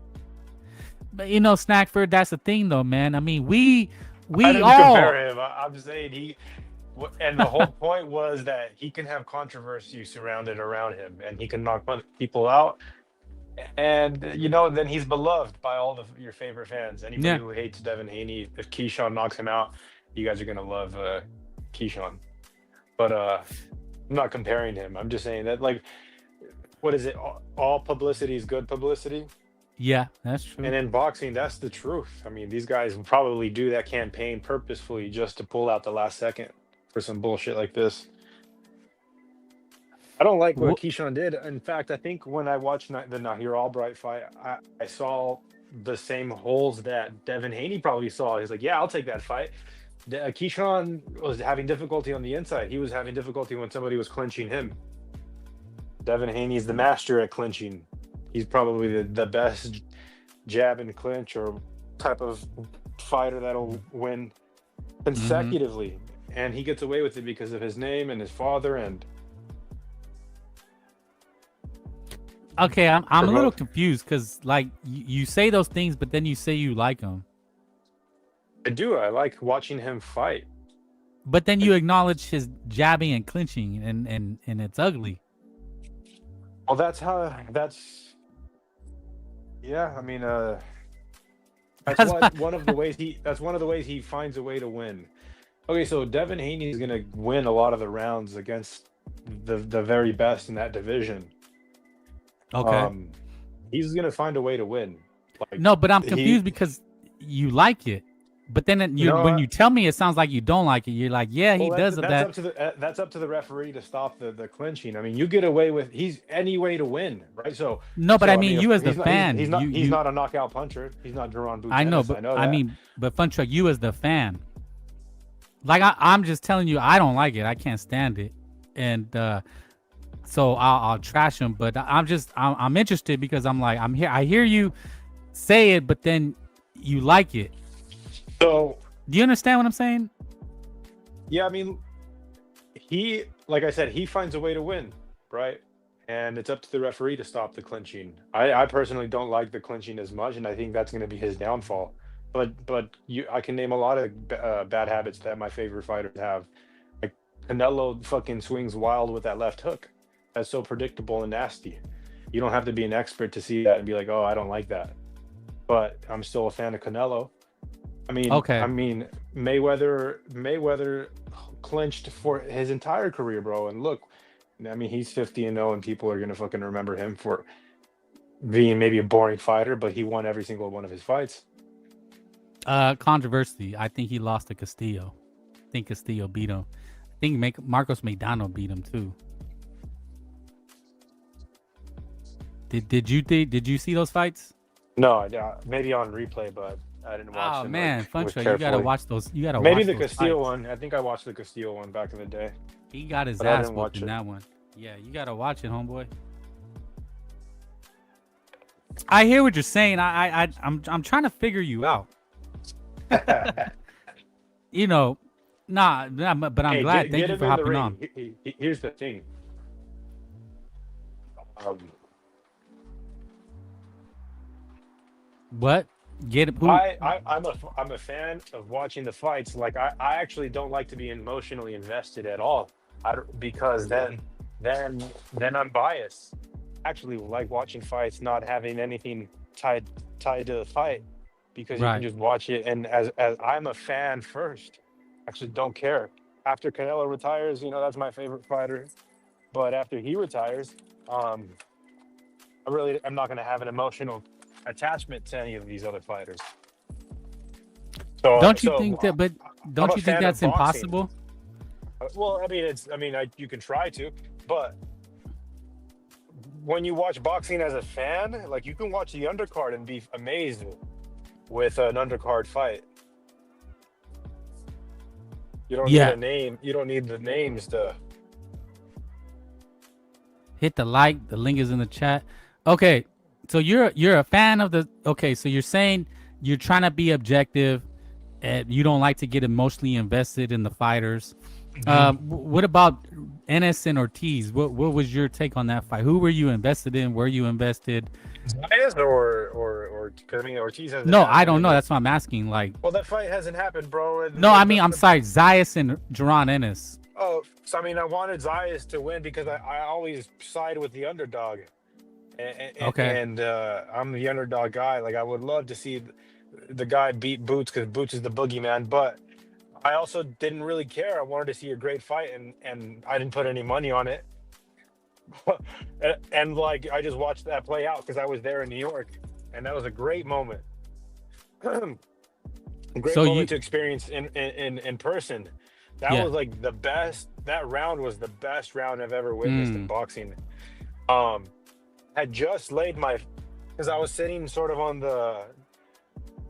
S1: But you know, Snackford, that's the thing though, man. I mean, we
S3: I didn't
S1: all
S3: compare him. I'm saying and the whole point was that he can have controversy surrounded around him, and he can knock people out. And you know, then he's beloved by all of your favorite fans. Anybody who hates Devin Haney, if Keyshawn knocks him out, you guys are gonna love Keyshawn. But I'm not comparing him. I'm just saying that, like, what is it? All publicity is good publicity.
S1: Yeah, that's true.
S3: And in boxing, that's the truth. I mean, these guys will probably do that campaign purposefully just to pull out the last second for some bullshit like this. I don't like what Keyshawn did. In fact, I think when I watched the Nahir Albright fight, I saw the same holes that Devin Haney probably saw. He's like, yeah, I'll take that fight. Keyshawn was having difficulty on the inside. He was having difficulty when somebody was clinching him. Devin Haney is the master at clinching. He's probably the best jab and clinch or type of fighter that'll win consecutively. And he gets away with it because of his name and his father. And
S1: okay, I'm a little confused because, like, you say those things, but then you say you like him.
S3: I do. I like watching him fight.
S1: But then you acknowledge his jabbing and clinching, and it's ugly.
S3: Well, yeah. I mean, that's one of the ways he finds a way to win. Okay, so Devin Haney is gonna win a lot of the rounds against the very best in that division.
S1: Okay.
S3: He's gonna find a way to win. Like,
S1: no, but I'm confused because you like it. But then when you tell me, it sounds like you don't like it. You're like, yeah, he does that.
S3: That's up to the referee to stop the clinching. I mean, you get away with he's any way to win, right? So
S1: no, but I mean, you as the fan,
S3: he's not a knockout puncher. He's not Duran Buchanan.
S1: I know, but I mean, but Funchuck, you as the fan, like I'm just telling you, I don't like it. I can't stand it, and so I'll trash him. But I'm interested because I'm like I'm here. I hear you say it, but then you like it.
S3: So
S1: Do you understand what I'm saying?
S3: yeah, I mean, like I said, he finds a way to win, right? And it's up to the referee to stop the clinching. I personally don't like the clinching as much, and I think that's going to be his downfall. But I can name a lot of bad habits that my favorite fighters have. Like Canelo fucking swings wild with that left hook. That's so predictable and nasty. You don't have to be an expert to see that and be like, oh, I don't like that. But I'm still a fan of Canelo. I mean,
S1: Okay.
S3: Mayweather clinched for his entire career, bro. And look, I mean, he's 50-0, and people are gonna fucking remember him for being maybe a boring fighter, but he won every single one of his fights.
S1: Controversy. I think he lost to Castillo. I think Castillo beat him. I think Marcos Maidano beat him too. Did you see those fights?
S3: No, maybe on replay, but I didn't watch them.
S1: Oh man,
S3: like,
S1: Funcho, you gotta
S3: carefully.
S1: watch those. You gotta
S3: Maybe
S1: watch
S3: the
S1: those
S3: Castillo
S1: fights.
S3: one. I think I watched the Castillo one back in the day.
S1: He got his
S3: But I
S1: ass
S3: didn't watch
S1: whooped in
S3: it.
S1: that one. Yeah, you gotta watch it, homeboy. I hear what you're saying. I'm trying to figure you out. You know, but I'm glad. Thank you for hopping on.
S3: Here's the thing.
S1: What? Get it?
S3: I'm a fan of watching the fights. Like I actually don't like to be emotionally invested at all. Because then I'm biased. Actually, like watching fights, not having anything tied to the fight, because you
S1: Right.
S3: can just watch it. And as I'm a fan first, actually don't care. After Canelo retires, that's my favorite fighter. But after he retires, I'm not going to have an emotional attachment to any of these other fighters. So
S1: Don't you think that? But don't
S3: a
S1: you think
S3: fan of
S1: that's
S3: boxing.
S1: impossible?
S3: Well, I mean, you can try to, but when you watch boxing as a fan, like you can watch the undercard and be amazed with an undercard fight. You don't need a name. You don't need the names to
S1: hit the like. The link is in the chat. Okay, so you're a fan of the. Okay, so you're saying you're trying to be objective, and you don't like to get emotionally invested in the fighters. What about Ennis and Ortiz? What was your take on that fight? Who were you invested in? Were you invested?
S3: Zayas or because I mean Ortiz has.
S1: No, I don't know. That's what I'm asking. Like,
S3: well, that fight hasn't happened, bro.
S1: No, I mean, I'm sorry, Zayas and Jaron Ennis.
S3: Oh, so I mean, I wanted Zayas to win because I always side with the underdog.
S1: Okay.
S3: And I'm the underdog guy. Like I would love to see the guy beat Boots because Boots is the boogeyman. But I also didn't really care. I wanted to see a great fight, and I didn't put any money on it. And like I just watched that play out because I was there in New York, and that was a great moment. Great moment to experience in person. That was like the best. That round was the best round I've ever witnessed in boxing. Had just laid because I was sitting sort of on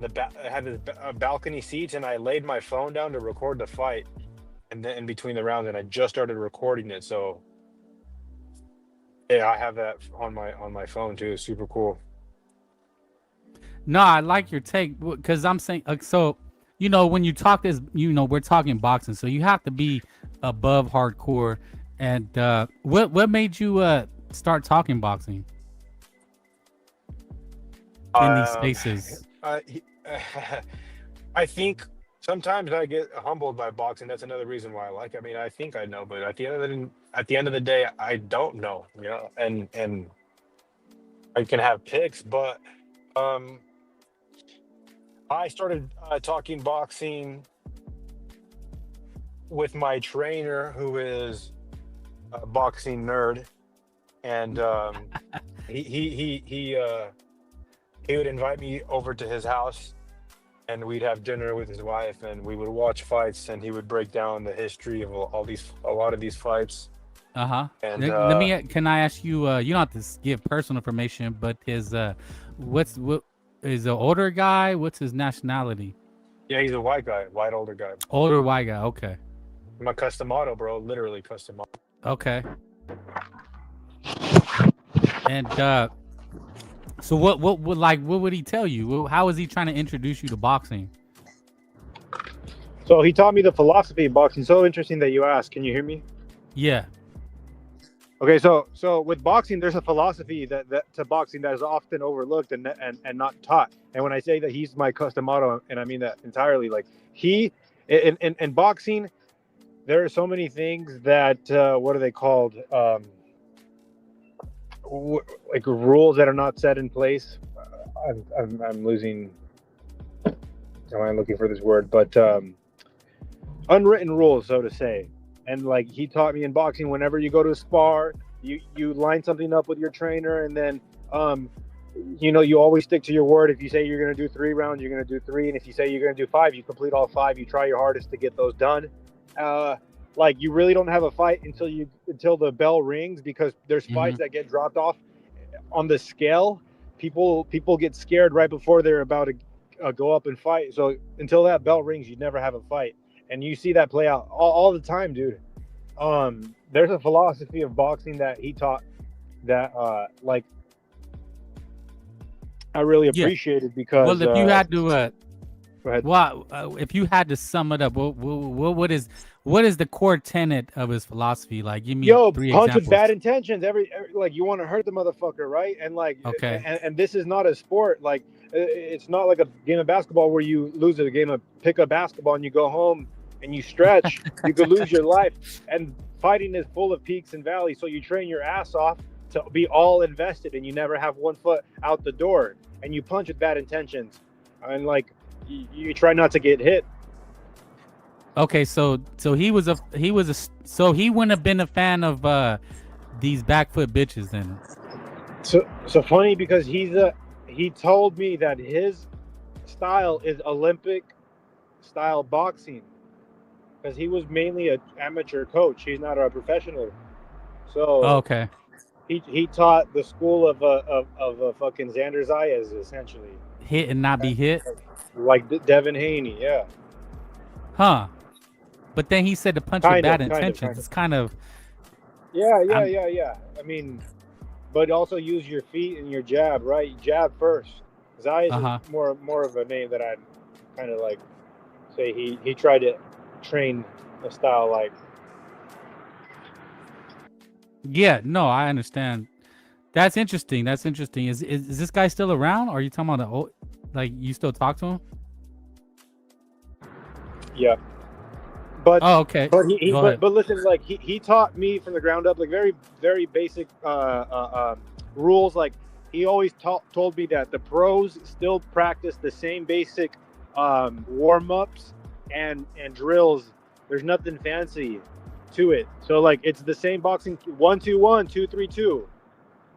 S3: I had this balcony seats, and I laid my phone down to record the fight, and then in between the rounds, and I just started recording it. So yeah, I have that on my phone too. It's super cool.
S1: No, I like your take because I'm saying so. When you talk this, we're talking boxing, so you have to be above hardcore. And what made you start talking boxing in these spaces?
S3: I think sometimes I get humbled by boxing. That's another reason why I like it. I mean, I think I know, but at the end of the day, I don't know. And I can have picks, but I started talking boxing with my trainer, who is a boxing nerd, and he would invite me over to his house, and we'd have dinner with his wife, and we would watch fights, and he would break down the history of a lot of these fights.
S1: And can I ask you? You don't have to give personal information, but what is an older guy? What's his nationality?
S3: Yeah, he's a white older guy.
S1: Older white guy. Okay.
S3: I'm a custom auto, bro. Literally custom auto.
S1: Okay. And so what would he tell you? How is he trying to introduce you to boxing?
S4: So he taught me the philosophy of boxing. So interesting that you asked. Can you hear me?
S1: Yeah.
S4: Okay, so with boxing, there's a philosophy that to boxing that is often overlooked and not taught. And when I say that he's my customato, and I mean that entirely, like he in boxing, there are so many things that what are they called? Like rules that are not set in place. I'm losing. I'm looking for this word, but unwritten rules, so to say. And like he taught me in boxing, whenever you go to spar, you line something up with your trainer, and then you always stick to your word. If you say you're going to do 3 rounds, you're going to do 3, and if you say you're going to do 5, you complete all 5. You try your hardest to get those done. Like you really don't have a fight until the bell rings, because there's fights that get dropped off on the scale. People get scared right before they're about to go up and fight. So until that bell rings, you never have a fight. And you see that play out all the time, dude. There's a philosophy of boxing that he taught that, like, I really appreciated because.
S1: Well, if you had to,
S4: go ahead.
S1: Well, if you had to sum it up, what is the core tenet of his philosophy? Like, give me 3
S4: punch
S1: examples.
S4: with bad intentions. Every like you want to hurt the motherfucker, right? And like,
S1: okay.
S4: And this is not a sport. Like, it's not like a game of basketball where you lose a game of pickup basketball and you go home and you stretch. You could lose your life. And fighting is full of peaks and valleys. So you train your ass off to be all invested, and you never have one foot out the door. And you punch with bad intentions, and like you try not to get hit.
S1: Okay, so he wouldn't have been a fan of these back foot bitches then.
S4: So funny, because he told me that his style is Olympic style boxing, because he was mainly an amateur coach. He's not a professional. So
S1: okay,
S4: he taught the school of a fucking Xander Zayas, essentially.
S1: Hit and not be hit,
S4: like Devin Haney, yeah.
S1: Huh? But then he said to punch with bad intentions. It's kind of.
S4: Yeah. I mean, but also use your feet and your jab, right? Jab first. Zayas is more of a name that I'd kind of like say he tried to train a style like.
S1: Yeah, no, I understand. That's interesting. Is this guy still around? Or are you talking about the old, like you still talk to him?
S4: Yeah. But
S1: okay.
S4: But listen, like he taught me from the ground up, like very, very basic rules. Like he always told me that the pros still practice the same basic warm-ups and drills. There's nothing fancy to it. So like it's the same boxing 1-2-1, 2-3-2,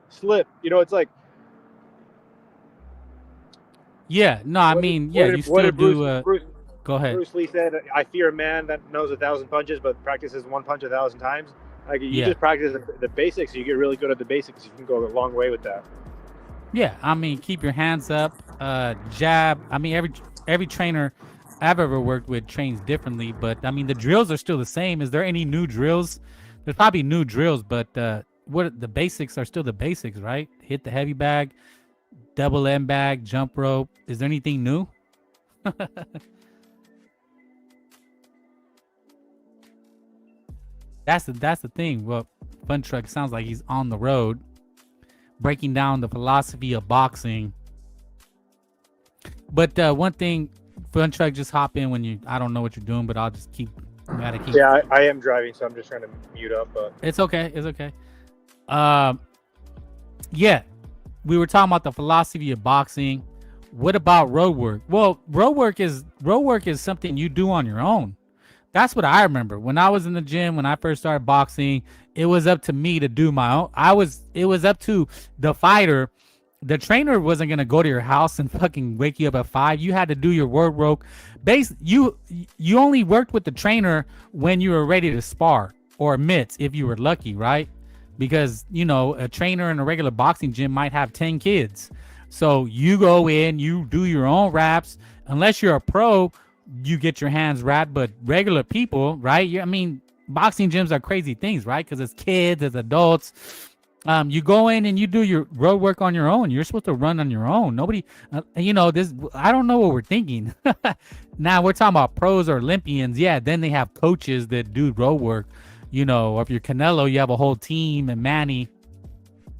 S4: slip. It's like. Yeah, no, I mean, yeah, you still do. Go ahead. Bruce Lee said, "I fear a man that knows 1,000 punches but practices one punch 1,000 times." Like you just practice the basics, you get really good at the basics. You can go a long way with that.
S1: Yeah, I mean, keep your hands up, jab. I mean, every trainer I've ever worked with trains differently, but I mean, the drills are still the same. Is there any new drills? There's probably new drills, but what the basics are still the basics, right? Hit the heavy bag, double M bag, jump rope. Is there anything new? That's the thing. Well, Fun Truck sounds like he's on the road, breaking down the philosophy of boxing. But one thing, Fun Truck, just hop in when I don't know what you're doing, but I'll just keep. Yeah, I am driving, so I'm just trying to mute up. But it's okay. Yeah, we were talking about the philosophy of boxing. What about road work? Well, road work is something you do on your own. That's what I remember. When I was in the gym, when I first started boxing, it was up to me to do my own. It was up to the fighter. The trainer wasn't going to go to your house and fucking wake you up at 5. You had to do your road work. You only worked with the trainer when you were ready to spar or mitts, if you were lucky, right? Because, a trainer in a regular boxing gym might have 10 kids. So you go in, you do your own wraps. Unless you're a pro, you get your hands wrapped, but regular people, right? I mean, boxing gyms are crazy things, right? Because it's kids, it's adults, You go in and you do your road work on your own. You're supposed to run on your own. Nobody, this. I don't know what we're thinking. Now we're talking about pros or Olympians. Yeah, then they have coaches that do road work. If you're Canelo, you have a whole team and Manny,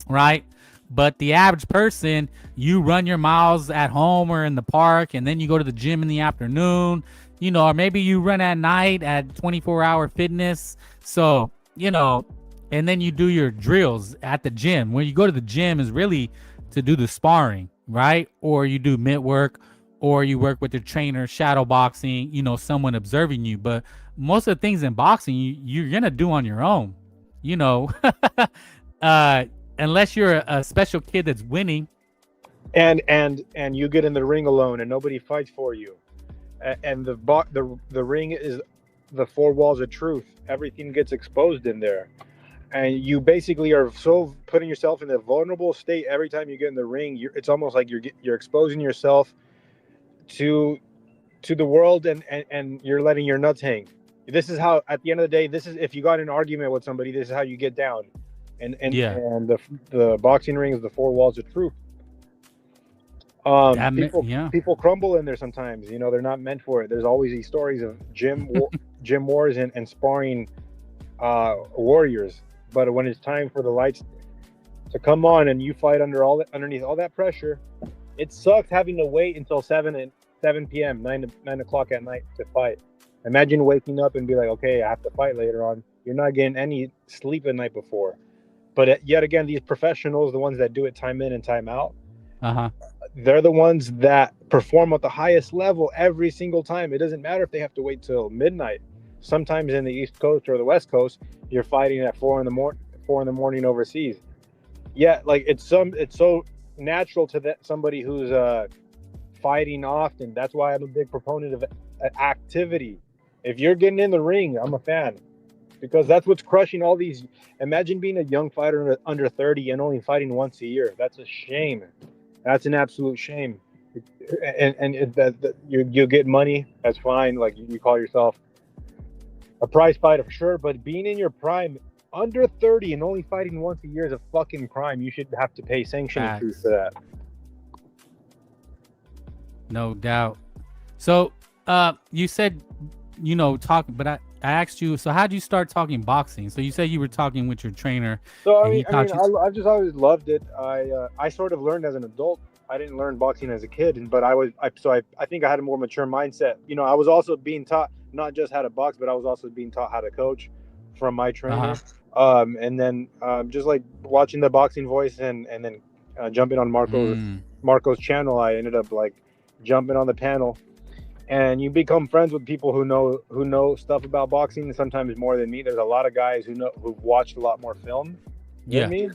S1: right? But the average person, you run your miles at home or in the park, and then you go to the gym in the afternoon, or maybe you run at night at 24-hour fitness. So, and then you do your drills at the gym. When you go to the gym is really to do the sparring, right? Or you do mitt work, or you work with your trainer, shadow boxing, someone observing you. But most of the things in boxing, you're going to do on your own, unless you're a special kid that's winning.
S4: And you get in the ring alone and nobody fights for you. And the ring is the four walls of truth. Everything gets exposed in there. And you basically are so putting yourself in a vulnerable state every time you get in the ring. It's almost like you're exposing yourself to the world, and you're letting your nuts hang. This is how, at the end of the day, this is if you got in an argument with somebody, this is how you get down. And the boxing ring is the four walls of truth. People crumble in there sometimes. They're not meant for it. There's always these stories of gym wars and sparring warriors. But when it's time for the lights to come on and you fight underneath all that pressure, it sucks having to wait until 7 p.m., 9 o'clock at night to fight. Imagine waking up and be like, okay, I have to fight later on. You're not getting any sleep the night before. But yet again, these professionals, the ones that do it time in and time out, they're the ones that perform at the highest level every single time. It doesn't matter if they have to wait till midnight. Sometimes in the East Coast or the West Coast, you're fighting at 4 in the morning overseas. Yeah, like it's so natural to somebody who's fighting often. That's why I'm a big proponent of activity. If you're getting in the ring, I'm a fan, because that's what's crushing all these. Imagine being a young fighter under 30 and only fighting once a year. That's a shame. That's an absolute shame. You get money, that's fine. Like you call yourself a prize fighter for sure, but being in your prime under 30 and only fighting once a year is a fucking crime. You should have to pay sanctioning fees for that.
S1: No doubt. So you said talk, but I asked you, so how did you start talking boxing? So you said you were talking with your trainer.
S4: So I've just always loved it. I sort of learned as an adult. I didn't learn boxing as a kid, but I think I had a more mature mindset. I was also being taught not just how to box, but I was also being taught how to coach from my trainer. And then just like watching the Boxing Voice and then jumping on Marco's channel, I ended up like jumping on the panel. And you become friends with people who know stuff about boxing, sometimes more than me. There's a lot of guys who've watched a lot more film than me.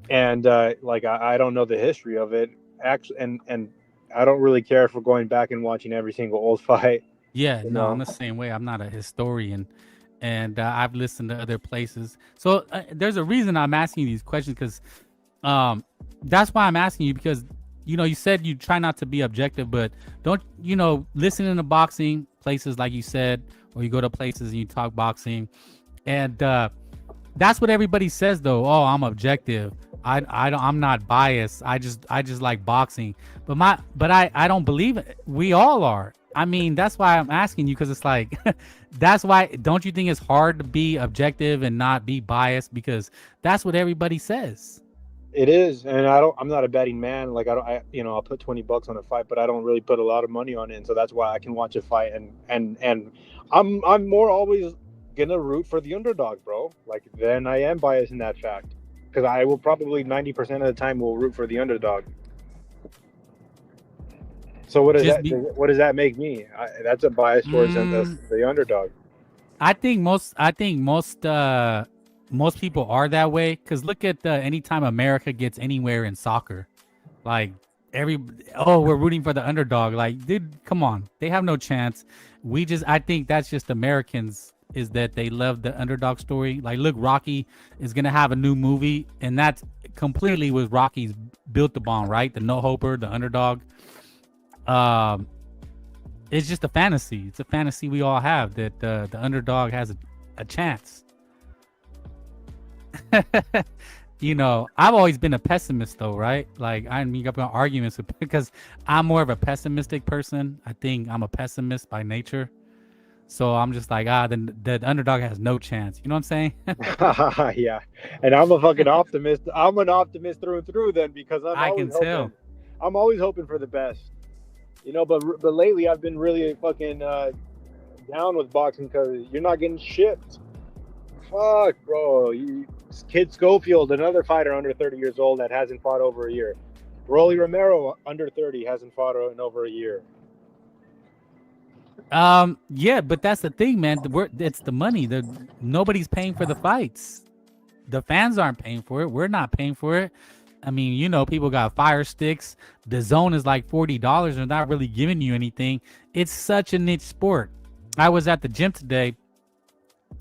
S4: And I don't know the history of it actually, and I don't really care for going back and watching every single old fight.
S1: Yeah, no, I'm the same way. I'm not a historian, and I've listened to other places. So there's a reason I'm asking you these questions, because that's why I'm asking you, because you said you try not to be objective, but don't listening to boxing places like you said, or you go to places and you talk boxing, and that's what everybody says though. Oh, I'm objective. I'm not biased. I just like boxing. But I don't believe it. We all are. I mean, that's why I'm asking you, because it's like that's why, don't you think it's hard to be objective and not be biased, because that's what everybody says.
S4: It is, and I'm not a betting man. Like I'll put $20 on a fight, but I don't really put a lot of money on it, and so that's why I can watch a fight and I'm more always gonna root for the underdog, bro. Like then I am biased in that fact, because I will probably 90% of the time will root for the underdog. So what does that make me? That's a bias towards the underdog.
S1: I think most people are that way, because look at anytime America gets anywhere in soccer, like we're rooting for the underdog. Like, dude, come on, they have no chance. I think that's just Americans, is that they love the underdog story. Like, look, Rocky is gonna have a new movie, and that's completely what Rocky's built upon, right? The no-hoper, the underdog. It's just a fantasy. It's a fantasy we all have, that the underdog has a chance. You know, I've always been a pessimist though, right? Like I mean, I've got arguments with, because I'm more of a pessimistic person. I think I'm a pessimist by nature. So I'm just like, the underdog has no chance. You know what I'm saying?
S4: Yeah, and I'm a fucking optimist. I'm an optimist through and through then, because
S1: I can tell.
S4: I'm always hoping for the best. You know, but lately I've been really fucking down with boxing because you're not getting shipped. Fuck, bro. Kid Schofield, another fighter under 30 years old that hasn't fought over a year. Rolly Romero, under 30, hasn't fought in over a year.
S1: Yeah, but that's the thing, man. It's the money. Nobody's paying for the fights. The fans aren't paying for it. We're not paying for it. I mean, you know, people got Fire Sticks. The Zone is like $40. They're not really giving you anything. It's such a niche sport. I was at the gym today,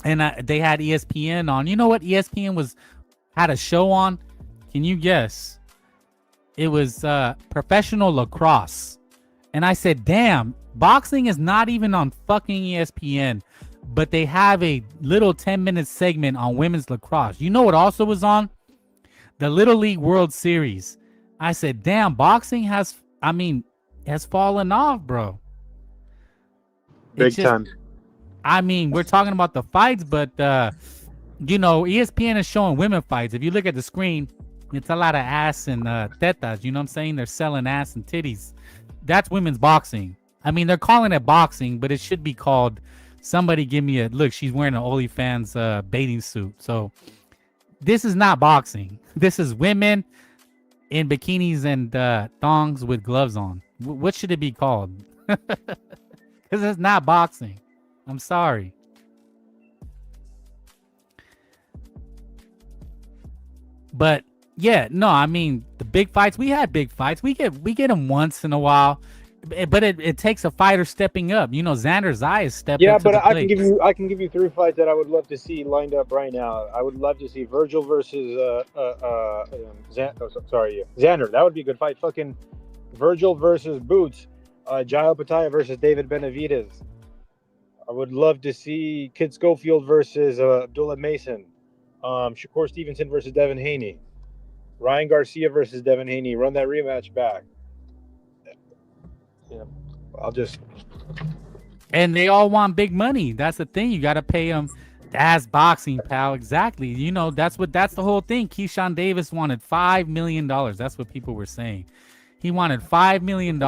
S1: and they had ESPN on. You know what ESPN had a show on? Can you guess? It was professional lacrosse. And I said, damn, boxing is not even on fucking ESPN. But they have a little 10-minute segment on women's lacrosse. You know what also was on? The Little League World Series. I said, damn, boxing has fallen off, bro.
S4: Big time.
S1: I mean, we're talking about the fights, but, you know, ESPN is showing women fights. If you look at the screen, it's a lot of ass and tetas. You know what I'm saying? They're selling ass and titties. That's women's boxing. I mean, they're calling it boxing, but it should be called, somebody give me a look. She's wearing an OnlyFans bathing suit. So this is not boxing. This is women in bikinis and thongs with gloves on. What should it be called? Because it's not boxing. I'm sorry. But yeah, no, I mean, the big fights, we had big fights. We get them once in a while, but it takes a fighter stepping up. You know, Xander Zayas stepped up to the plate.
S4: I can give you 3 fights that I would love to see lined up right now. I would love to see Virgil versus Xander. That would be a good fight. Fucking Virgil versus Boots. Jail Pataya versus David Benavidez. I would love to see Kid Schofield versus Abdullah Mason. Shakur Stevenson versus Devin Haney. Ryan Garcia versus Devin Haney. Run that rematch back. Yeah,
S1: And they all want big money. That's the thing. You got to pay them. That's boxing, pal. Exactly. You know, that's the whole thing. Keyshan Davis wanted $5 million. That's what people were saying. He wanted $5 million.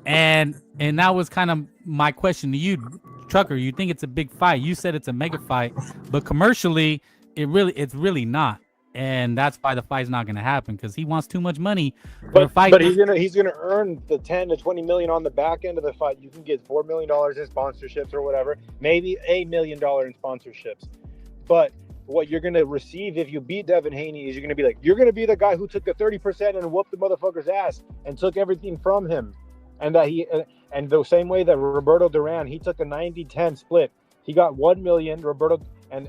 S1: And that was kind of my question to you, Trucker. You think it's a big fight? You said it's a mega fight, but commercially, it's really not. And that's why the fight's not going to happen, because he wants too much money for a fight.
S4: But he's gonna earn the 10 to 20 million on the back end of the fight. You can get $4 million in sponsorships or whatever, maybe $1 million in sponsorships. But what you're gonna receive if you beat Devin Haney is you're gonna be the guy who took the 30% and whooped the motherfucker's ass and took everything from him. And and the same way that Roberto Duran, he took a 90-10 split. He got 1 million. Roberto and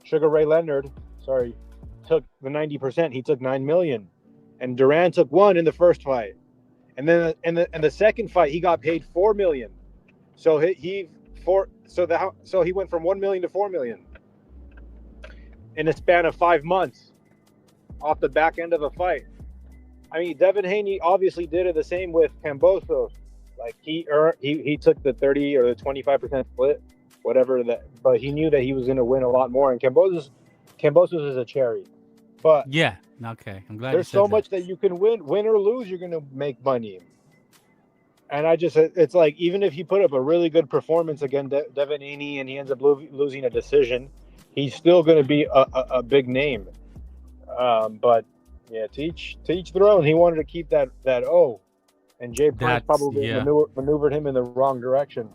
S4: Sugar Ray Leonard, took the 90%. He took 9 million, and Duran took 1 in the first fight, and then in the second fight he got paid 4 million. So he went from 1 million to 4 million in a span of 5 months off the back end of a fight. I mean, Devin Haney obviously did it the same with Kambosos. Like he took the 30 or the 25% split, whatever that, but he knew that he was going to win a lot more. And Kambosos is a cherry, but
S1: yeah, okay. I'm glad
S4: there's so much that you can win or lose. You're going to make money. And it's like, even if he put up a really good performance against Devin Haney and he ends up losing a decision, he's still going to be a big name. But yeah, to each their own. He wanted to keep that O, and Jay Prince probably maneuvered him in the wrong direction.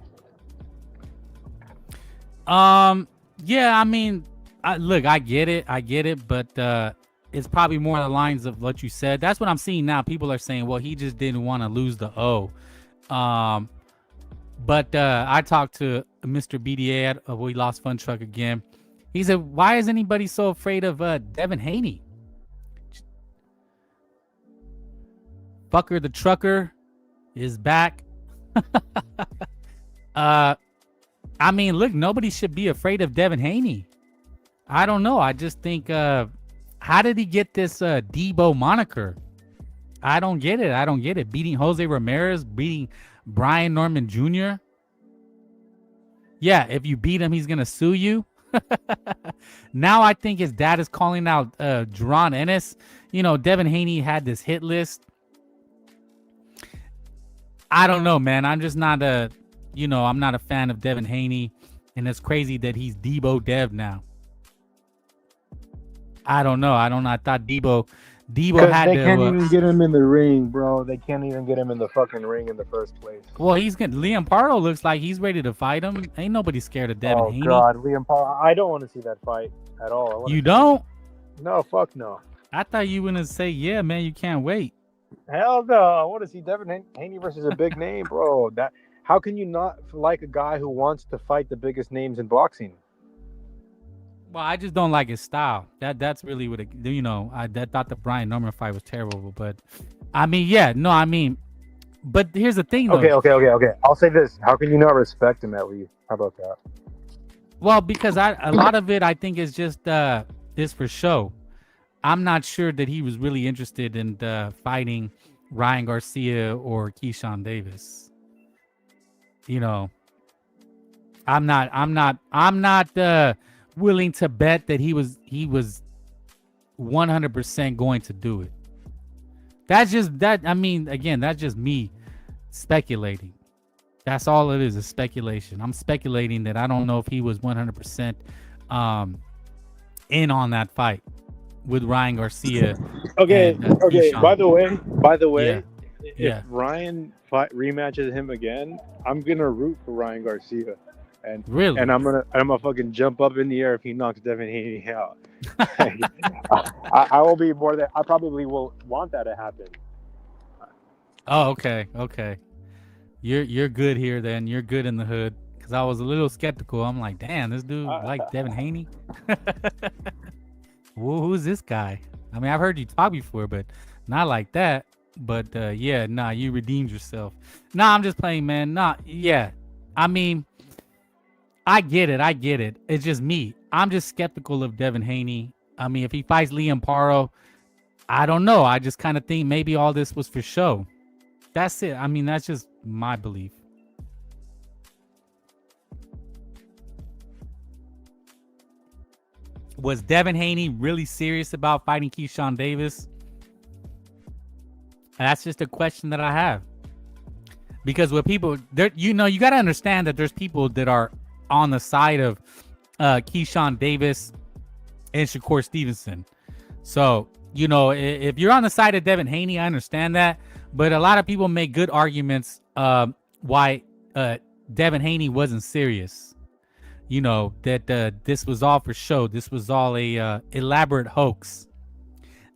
S1: Yeah, I mean, I get it, but it's probably more on the lines of what you said. That's what I'm seeing now. People are saying, well, he just didn't want to lose the O. But I talked to Mr. BDA at We Lost Fun Truck again. He said, why is anybody so afraid of Devin Haney? Fucker the Trucker is back. I mean, look, nobody should be afraid of Devin Haney. I don't know. I just think, how did he get this Debo moniker? I don't get it. I don't get it. Beating Jose Ramirez, beating Brian Norman Jr. Yeah, if you beat him, he's gonna sue you. Now I think his dad is calling out Jaron Ennis. You know, Devin Haney had this hit list. I don't know, man. I'm just not I'm not a fan of Devin Haney, and it's crazy that he's Debo Dev now. I don't know. I thought Debo had
S4: they
S1: to.
S4: can't even get him in the ring, bro. They can't even get him in the fucking ring in the first place.
S1: Well, he's gonna. Liam Pardo looks like he's ready to fight him. Ain't nobody scared of Devin Haney.
S4: Oh God, Liam Pardo. I don't want to see that fight at all.
S1: You don't?
S4: No, fuck no.
S1: I thought you were gonna say, yeah, man. You can't wait.
S4: Hell no. I want to see Devin Haney versus a big name, bro. How can you not like a guy who wants to fight the biggest names in boxing?
S1: Well, I just don't like his style. That's really what I thought the Brian Norman fight was terrible. But I mean, yeah, no, I mean, but here's the thing, though.
S4: Okay. I'll say this: how can you not respect him at least? How about that?
S1: Well, because a lot of it I think is just is for show. I'm not sure that he was really interested in fighting Ryan Garcia or Keyshan Davis. You know, I'm not willing to bet that he was 100% going to do it. That's just that. I mean, again, that's just me speculating. That's all it is speculation. I'm speculating that I don't know if he was 100% in on that fight with Ryan Garcia.
S4: Okay.
S1: Keyshawn.
S4: By the way,
S1: Yeah.
S4: if Ryan rematches him again, I'm gonna root for Ryan Garcia. And
S1: Really?
S4: And I'm gonna fucking jump up in the air if he knocks Devin Haney out. I will be more than I probably will want that to happen.
S1: Oh, okay. You're good here then. You're good in the hood. Because I was a little skeptical. I'm like, damn, this dude like Devin Haney? Well, who's this guy? I mean, I've heard you talk before, but not like that. But you redeemed yourself. Nah, I'm just playing, man. I mean, I get it. It's just me. I'm just skeptical of Devin Haney. I mean, if he fights Liam Pardo, I don't know. I just kind of think maybe all this was for show. That's it. I mean, that's just my belief. Was Devin Haney really serious about fighting Keyshawn Davis? That's just a question that I have. Because with people, you got to understand that there's people that are on the side of Keyshawn Davis and Shakur Stevenson. So, if you're on the side of Devin Haney, I understand that. But a lot of people make good arguments why Devin Haney wasn't serious. That this was all for show. This was all a elaborate hoax.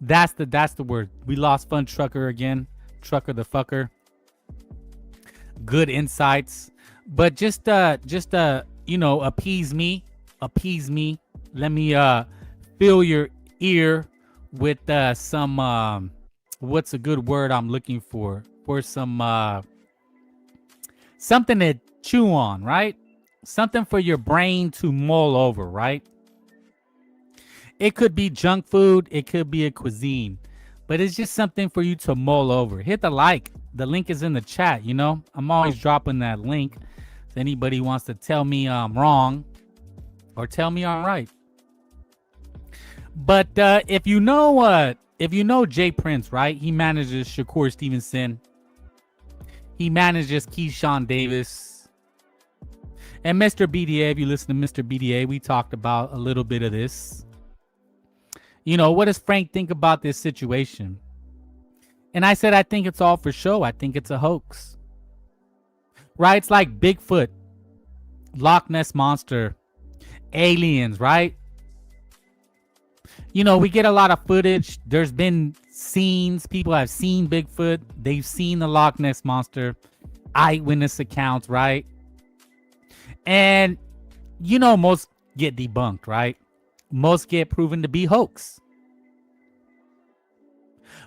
S1: That's the word. We lost Fun Trucker again. Trucker the fucker. Good insights. But just appease me. Let me fill your ear with some what's a good word I'm looking for some something to chew on, right? Something for your brain to mull over, right? It could be junk food, it could be a cuisine, but it's just something for you to mull over. Hit the like. The link is in the chat, I'm always dropping that link. If anybody wants to tell me I'm wrong or tell me I'm right. But if you know Jay Prince, right? He manages Shakur Stevenson. He manages Keyshawn Davis. And Mr. BDA, if you listen to Mr. BDA, we talked about a little bit of this. What does Frank think about this situation? And I said, I think it's all for show. I think it's a hoax. Right? It's like Bigfoot, Loch Ness Monster, aliens, right? We get a lot of footage. There's been scenes. People have seen Bigfoot. They've seen the Loch Ness Monster. Eyewitness accounts, right? And, most get debunked, right? Most get proven to be hoax.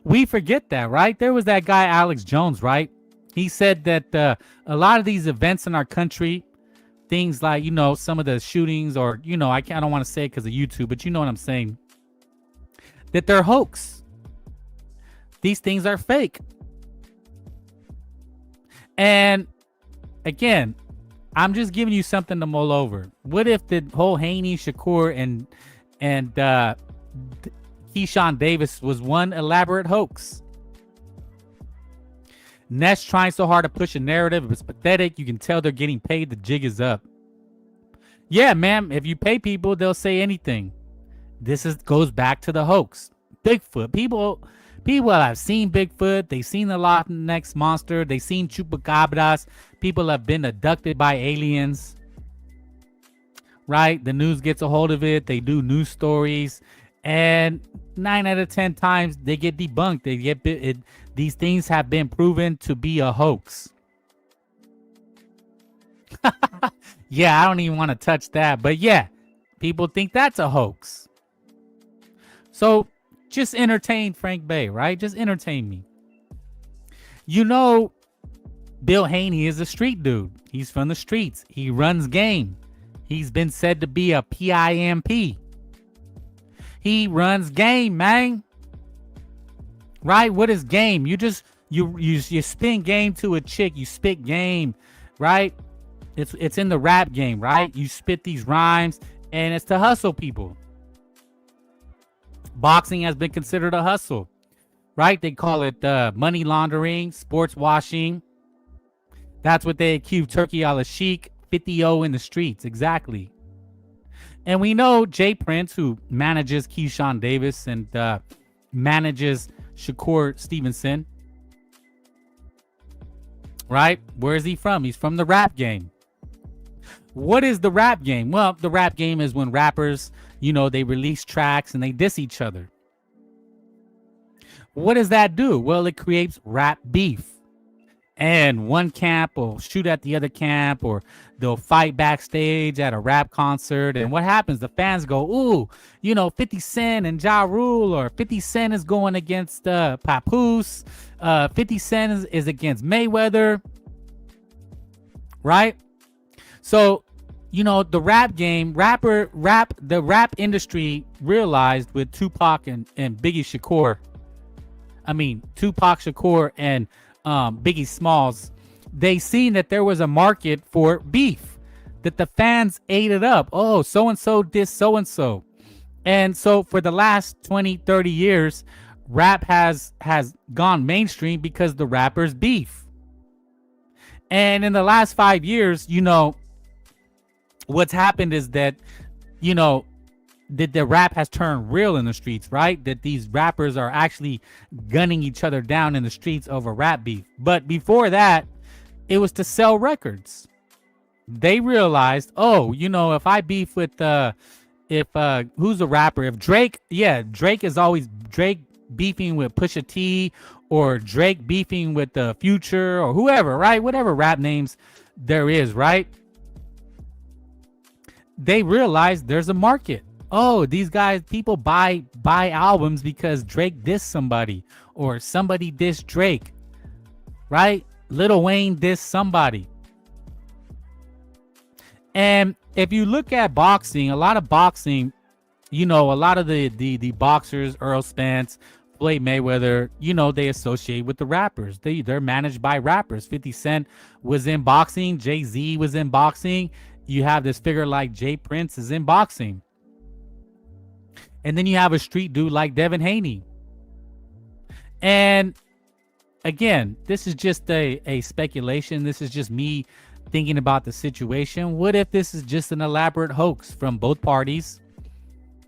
S1: We forget that, right? There was that guy, Alex Jones, right? He said that a lot of these events in our country things like, you know, some of the shootings, or, you know, I don't want to say it because of YouTube, but you know what I'm saying, that they're hoax. These things are fake. And again, I'm just giving you something to mull over. What if the whole Haney, Shakur, and Keyshan Davis was one elaborate hoax? Ness trying so hard to push a narrative. It's pathetic. You can tell they're getting paid. The jig is up. Yeah, man. If you pay people, they'll say anything. This goes back to the hoax. Bigfoot. People have seen Bigfoot. They've seen the Loch Ness Monster. They've seen chupacabras. People have been abducted by aliens. Right? The news gets a hold of it. They do news stories. And 9 out of 10 times they get debunked. These things have been proven to be a hoax. Yeah, I don't even want to touch that. But yeah, people think that's a hoax. So just entertain Frank Bay, right? Just entertain me. You know, Bill Haney is a street dude. He's from the streets. He runs game. He's been said to be a PIMP. He runs game, man. Right? What is game? You just you spin game to a chick. You spit game, right? It's in the rap game, right? You spit these rhymes, and it's to hustle people. Boxing has been considered a hustle, right? They call it money laundering, sports washing. That's what they accuse Turkey al-Sheikh, 50-0 in the streets, exactly. And we know Jay Prince, who manages Keyshan Davis and manages Shakur Stevenson, right? Where is he from? He's from the rap game. What is the rap game? Well, the rap game is when rappers, you know, they release tracks and they diss each other. What does that do? Well, it creates rap beef. And one camp will shoot at the other camp, or they'll fight backstage at a rap concert. And what happens? The fans go, ooh, you know, 50 Cent and Ja Rule, or 50 Cent is going against Papoose. 50 Cent is against Mayweather. Right? So, you know, the rap game, the rap industry realized with Tupac and Biggie Shakur. I mean, Tupac Shakur and Biggie Smalls, they seen that there was a market for beef, that the fans ate it up. Oh, so-and-so dissed so-and-so. And so for the last 20, 30 years, rap has gone mainstream because the rappers beef. And in the last 5 years, you know, what's happened is that, you know, that the rap has turned real in the streets, right? That these rappers are actually gunning each other down in the streets over rap beef. But before that, it was to sell records. They realized, oh, you know, if I beef with who's a rapper? If Drake is always Drake beefing with Pusha T, or Drake beefing with the Future, or whoever, right? Whatever rap names there is, right? They realized there's a market. Oh, these guys, people buy albums because Drake dissed somebody, or somebody dissed Drake, right? Lil Wayne dissed somebody. And if you look at boxing, a lot of boxing, you know, a lot of the boxers, Earl Spence, Floyd Mayweather, you know, they associate with the rappers. They're managed by rappers. 50 Cent was in boxing. Jay-Z was in boxing. You have this figure like Jay Prince is in boxing. And then you have a street dude like Devin Haney. And again, this is just a speculation. This is just me thinking about the situation. What if this is just an elaborate hoax from both parties?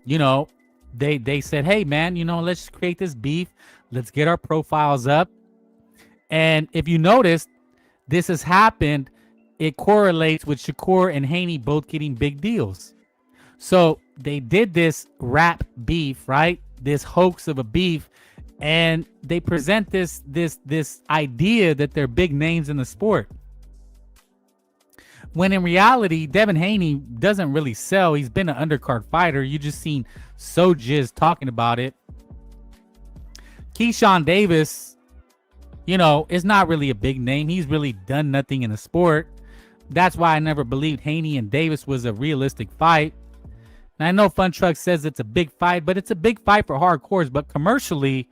S1: You know, they said, hey, man, you know, let's create this beef. Let's get our profiles up. And if you notice, this has happened. It correlates with Shakur and Haney both getting big deals. So they did this rap beef, right? This hoax of a beef, and they present this idea that they're big names in the sport. When in reality, Devin Haney doesn't really sell. He's been an undercard fighter. You just seen Sojiz talking about it. Keyshan Davis, you know, is not really a big name. He's really done nothing in the sport. That's why I never believed Haney and Davis was a realistic fight. And I know Fun Truck says it's a big fight, but it's a big fight for hardcores. But commercially,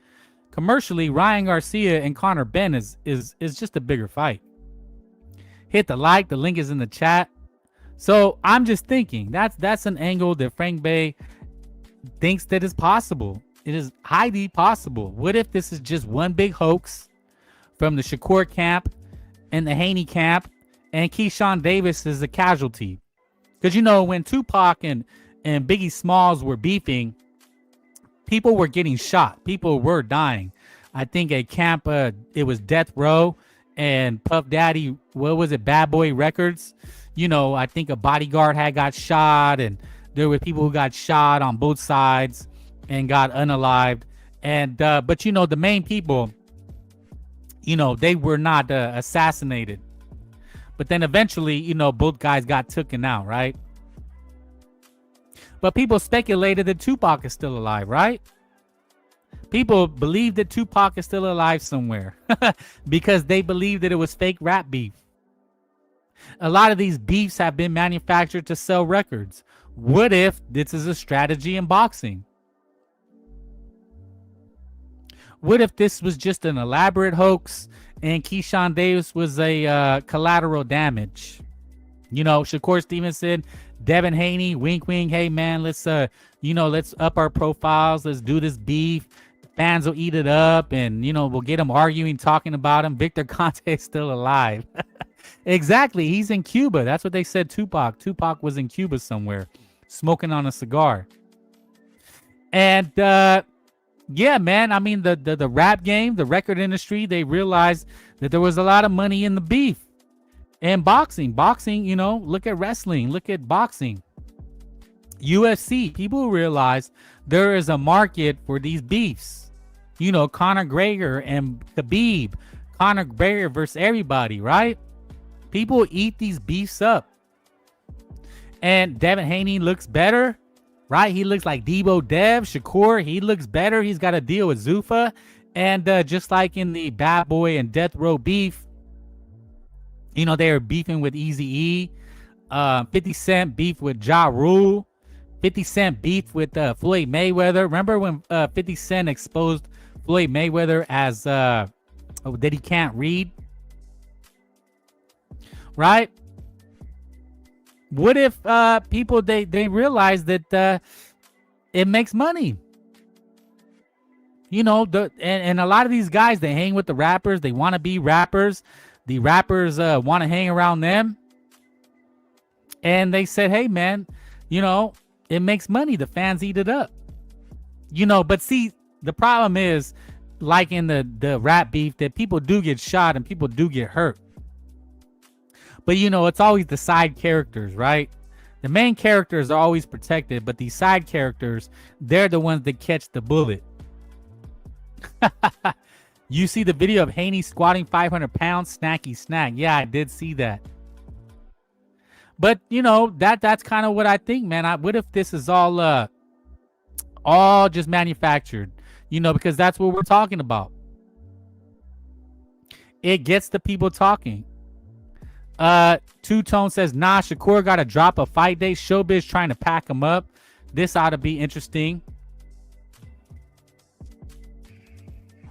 S1: Ryan Garcia and Conor Benn is just a bigger fight. Hit the like. The link is in the chat. So I'm just thinking that's an angle that Frank Bay thinks that is possible. It is highly possible. What if this is just one big hoax from the Shakur camp and the Haney camp, and Keyshan Davis is a casualty? Because, you know, when Tupac and Biggie Smalls were beefing, people were getting shot. People were dying. I think at camp, it was Death Row and Puff Daddy, what was it, Bad Boy Records? You know, I think a bodyguard had got shot, and there were people who got shot on both sides and got unalived. And but, you know, the main people, you know, they were not assassinated. But then eventually, you know, both guys got taken out, right? But people speculated that Tupac is still alive, right? People believe that Tupac is still alive somewhere because they believe that it was fake rap beef. A lot of these beefs have been manufactured to sell records. What if this is a strategy in boxing? What if this was just an elaborate hoax and Keyshan Davis was a collateral damage? You know, Shakur Stevenson, Devin Haney, wink, wink. Hey, man, let's up our profiles. Let's do this beef. Fans will eat it up, and, you know, we'll get them arguing, talking about him. Victor Conte is still alive. Exactly. He's in Cuba. That's what they said. Tupac was in Cuba somewhere smoking on a cigar. And, yeah, man, I mean, the rap game, the record industry, they realized that there was a lot of money in the beef. And boxing, you know, look at wrestling, look at boxing. UFC, people realize there is a market for these beefs. You know, Conor McGregor and Khabib, Conor McGregor versus everybody, right? People eat these beefs up. And Devin Haney looks better, right? He looks like Debo Dev. Shakur, he looks better. He's got a deal with Zuffa. And just like in the Bad Boy and Death Row beef, you know, they were beefing with Eazy-E. 50 Cent beef with Ja Rule. 50 Cent beef with Floyd Mayweather. Remember when 50 Cent exposed Floyd Mayweather as that he can't read? Right? What if people, they realize that it makes money? You know, and a lot of these guys, they hang with the rappers. They want to be rappers. The rappers want to hang around them. And they said, hey, man, you know, it makes money. The fans eat it up. You know, but see, the problem is, like in the rap beef, that people do get shot and people do get hurt. But, you know, it's always the side characters, right? The main characters are always protected, but these side characters, they're the ones that catch the bullet. You see the video of Haney squatting 500 pounds, snacky snack. Yeah, I did see that. But, you know, that's kind of what I think, man. What if this is all just manufactured? You know, because that's what we're talking about. It gets the people talking. Two Tone says, nah, Shakur got to drop a fight day. Showbiz trying to pack him up. This ought to be interesting.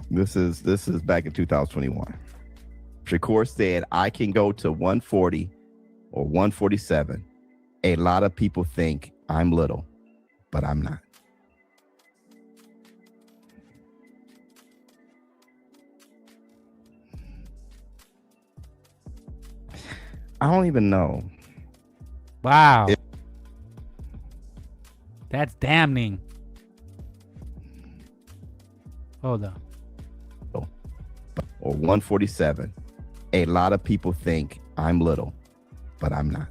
S2: This is back in 2021. Shakur said, I can go to 140 or 147. A lot of people think I'm little, but I'm not. I don't even know.
S1: Wow. That's damning. Hold on.
S2: Or 147. A lot of people think I'm little, but I'm not.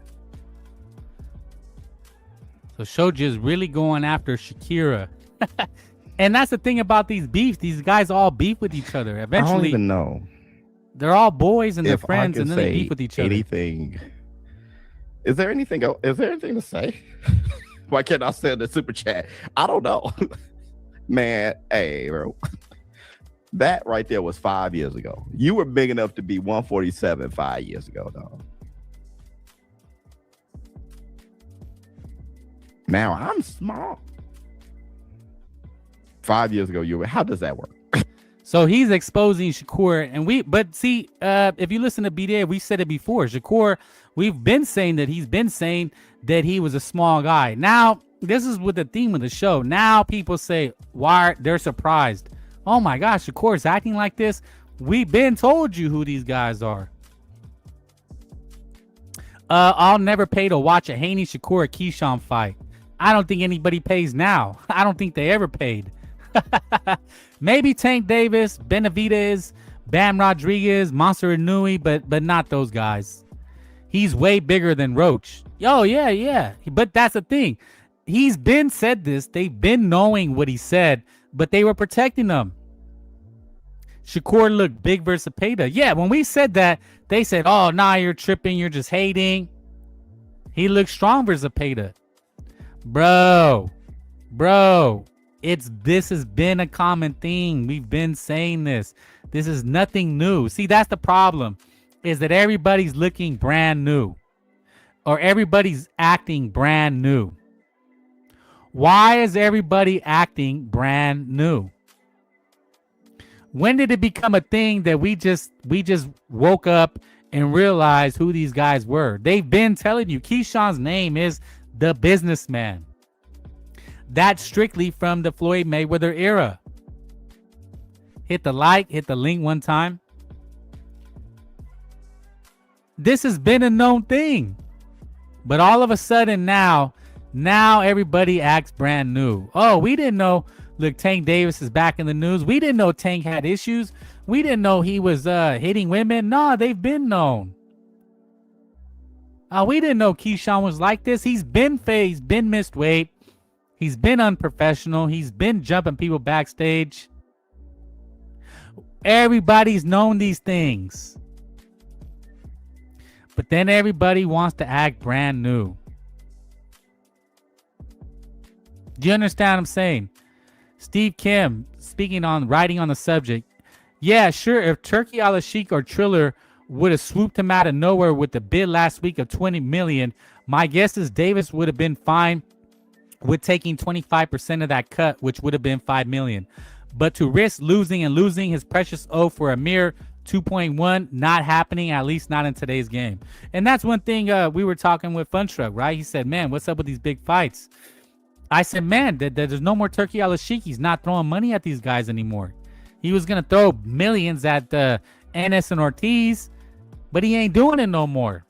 S1: So Shoji's really going after Shakira. And that's the thing about these beefs. These guys all beef with each other. Eventually,
S2: I don't even know.
S1: They're all boys and they're friends, and then they beef with each other.
S2: Anything? Is there anything else? Is there anything to say? Why can't I say in the super chat? I don't know. Man, hey, bro. That right there was 5 years ago. You were big enough to be 147 5 years ago, dog. Now I'm small. 5 years ago, how does that work?
S1: So he's exposing Shakur, but see, if you listen to BDA, we said it before. Shakur, we've been saying that he's been saying that he was a small guy. Now, this is with the theme of the show. Now people say, why? They're surprised. Oh my gosh, Shakur's acting like this. We've been told you who these guys are. I'll never pay to watch a Haney, Shakur, or Keyshawn fight. I don't think anybody pays now. I don't think they ever paid. Maybe Tank Davis, Benavidez, Bam Rodriguez, Monster Inoue, but not those guys. He's way bigger than Roach. Oh, yeah. But that's the thing. He's been said this. They've been knowing what he said, but they were protecting him. Shakur looked big versus Peta. Yeah, when we said that, they said, oh, nah, you're tripping. You're just hating. He looked strong versus Peta. Bro. This has been a common thing. We've been saying this. This is nothing new. See, that's the problem, is that everybody's looking brand new, or everybody's acting brand new. Why is everybody acting brand new? When did it become a thing that we just woke up and realized who these guys were? They've been telling you. Keyshawn's name is the businessman. That's strictly from the Floyd Mayweather era. Hit the link one time. This has been a known thing. But all of a sudden now everybody acts brand new. Oh, we didn't know. Look, Tank Davis is back in the news. We didn't know Tank had issues. We didn't know he was hitting women. No, they've been known. We didn't know Keyshawn was like this. He's been phased, been missed weight. He's been unprofessional. He's been jumping people backstage. Everybody's known these things. But then everybody wants to act brand new. Do you understand what I'm saying? Steve Kim, writing on the subject. Yeah, sure, if Turkey Al-Sheikh or Triller would have swooped him out of nowhere with the bid last week of $20 million, my guess is Davis would have been fine with taking 25% of that cut, which would have been $5 million. But to risk losing his precious O for a mere 2.1, not happening, at least not in today's game. And that's one thing we were talking with Funtruck, right? He said, man, what's up with these big fights? I said, man, there's no more Turkey Al-Sheikh. He's not throwing money at these guys anymore. He was going to throw millions at Ennis and Ortiz, but he ain't doing it no more.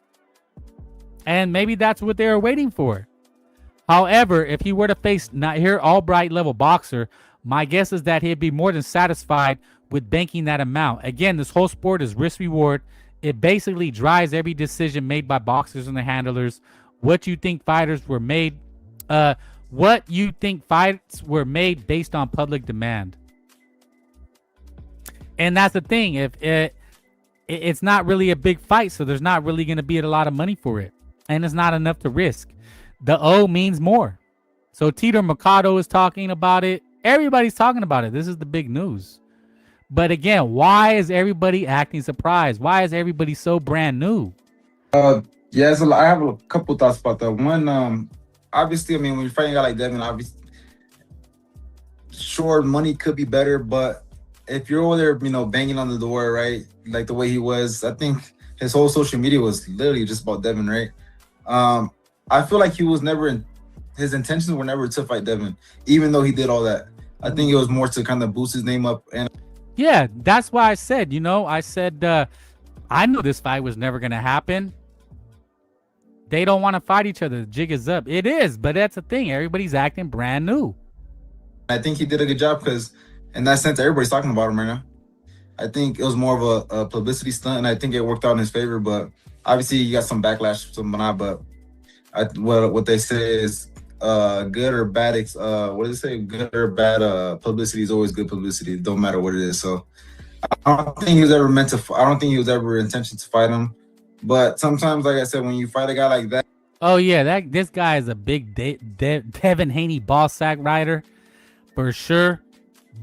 S1: And maybe that's what they were waiting for. However, if he were to face Nahir Albright level boxer, my guess is that he'd be more than satisfied with banking that amount. Again, this whole sport is risk reward. It basically drives every decision made by boxers and the handlers. What you think fighters were made, what you think fights were made based on public demand. And that's the thing. If it's not really a big fight, so there's not really going to be a lot of money for it, and it's not enough to risk. The O means more. So Tito Mercado is talking about it. Everybody's talking about it. This is the big news. But again, why is everybody acting surprised? Why is everybody so brand new?
S5: Yeah, I have a couple thoughts about that. One, obviously, I mean, when you're fighting a guy like Devin, obviously, sure, money could be better, but if you're over there, banging on the door, right, like the way he was, I think his whole social media was literally just about Devin, right? I feel like his intentions were never to fight Devin, even though he did all that. I think it was more to kind of boost his name up. And
S1: yeah, that's why I said, I knew this fight was never going to happen. They don't want to fight each other. The jig is up. It is, but that's the thing. Everybody's acting brand new.
S5: I think he did a good job because in that sense, everybody's talking about him right now. I think it was more of a publicity stunt, and I think it worked out in his favor. But obviously, you got some backlash, some not. But what they say is good or bad. What do they say? Good or bad publicity is always good publicity. It don't matter what it is. So I don't think he was ever meant to. I don't think he was ever intention to fight him. But sometimes, like I said, when you fight a guy like that.
S1: Oh yeah, this guy is a big Devin Haney ball sack rider, for sure.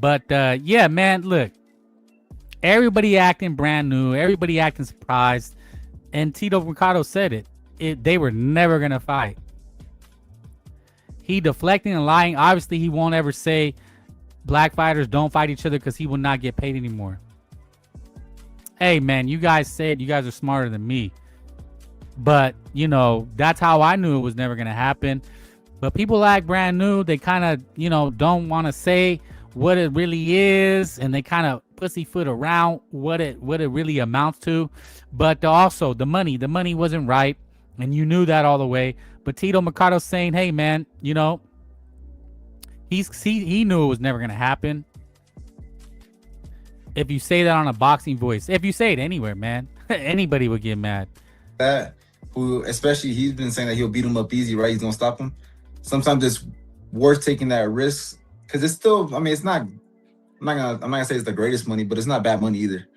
S1: But yeah, man, look, everybody acting brand new, everybody acting surprised, and Tito Mercado said it. They were never gonna fight. he deflecting and lying. Obviously, he won't ever say black fighters don't fight each other because he will not get paid anymore. Hey, man, you guys said you guys are smarter than me. But, you know, that's how I knew it was never going to happen. But people act brand new. They kind of, you know, don't want to say what it really is. And they kind of pussyfoot around what it really amounts to. But also, the money wasn't right. And you knew that all the way. But Tito Mercado's saying, hey, man, you know, he knew it was never going to happen. If you say that on a boxing voice, if you say it anywhere, man, anybody would get mad.
S5: That who, especially, he's been saying that he'll beat him up easy, right? He's gonna stop him. Sometimes it's worth taking that risk because it's still. I mean, it's not. I'm not gonna say it's the greatest money, but it's not bad money either.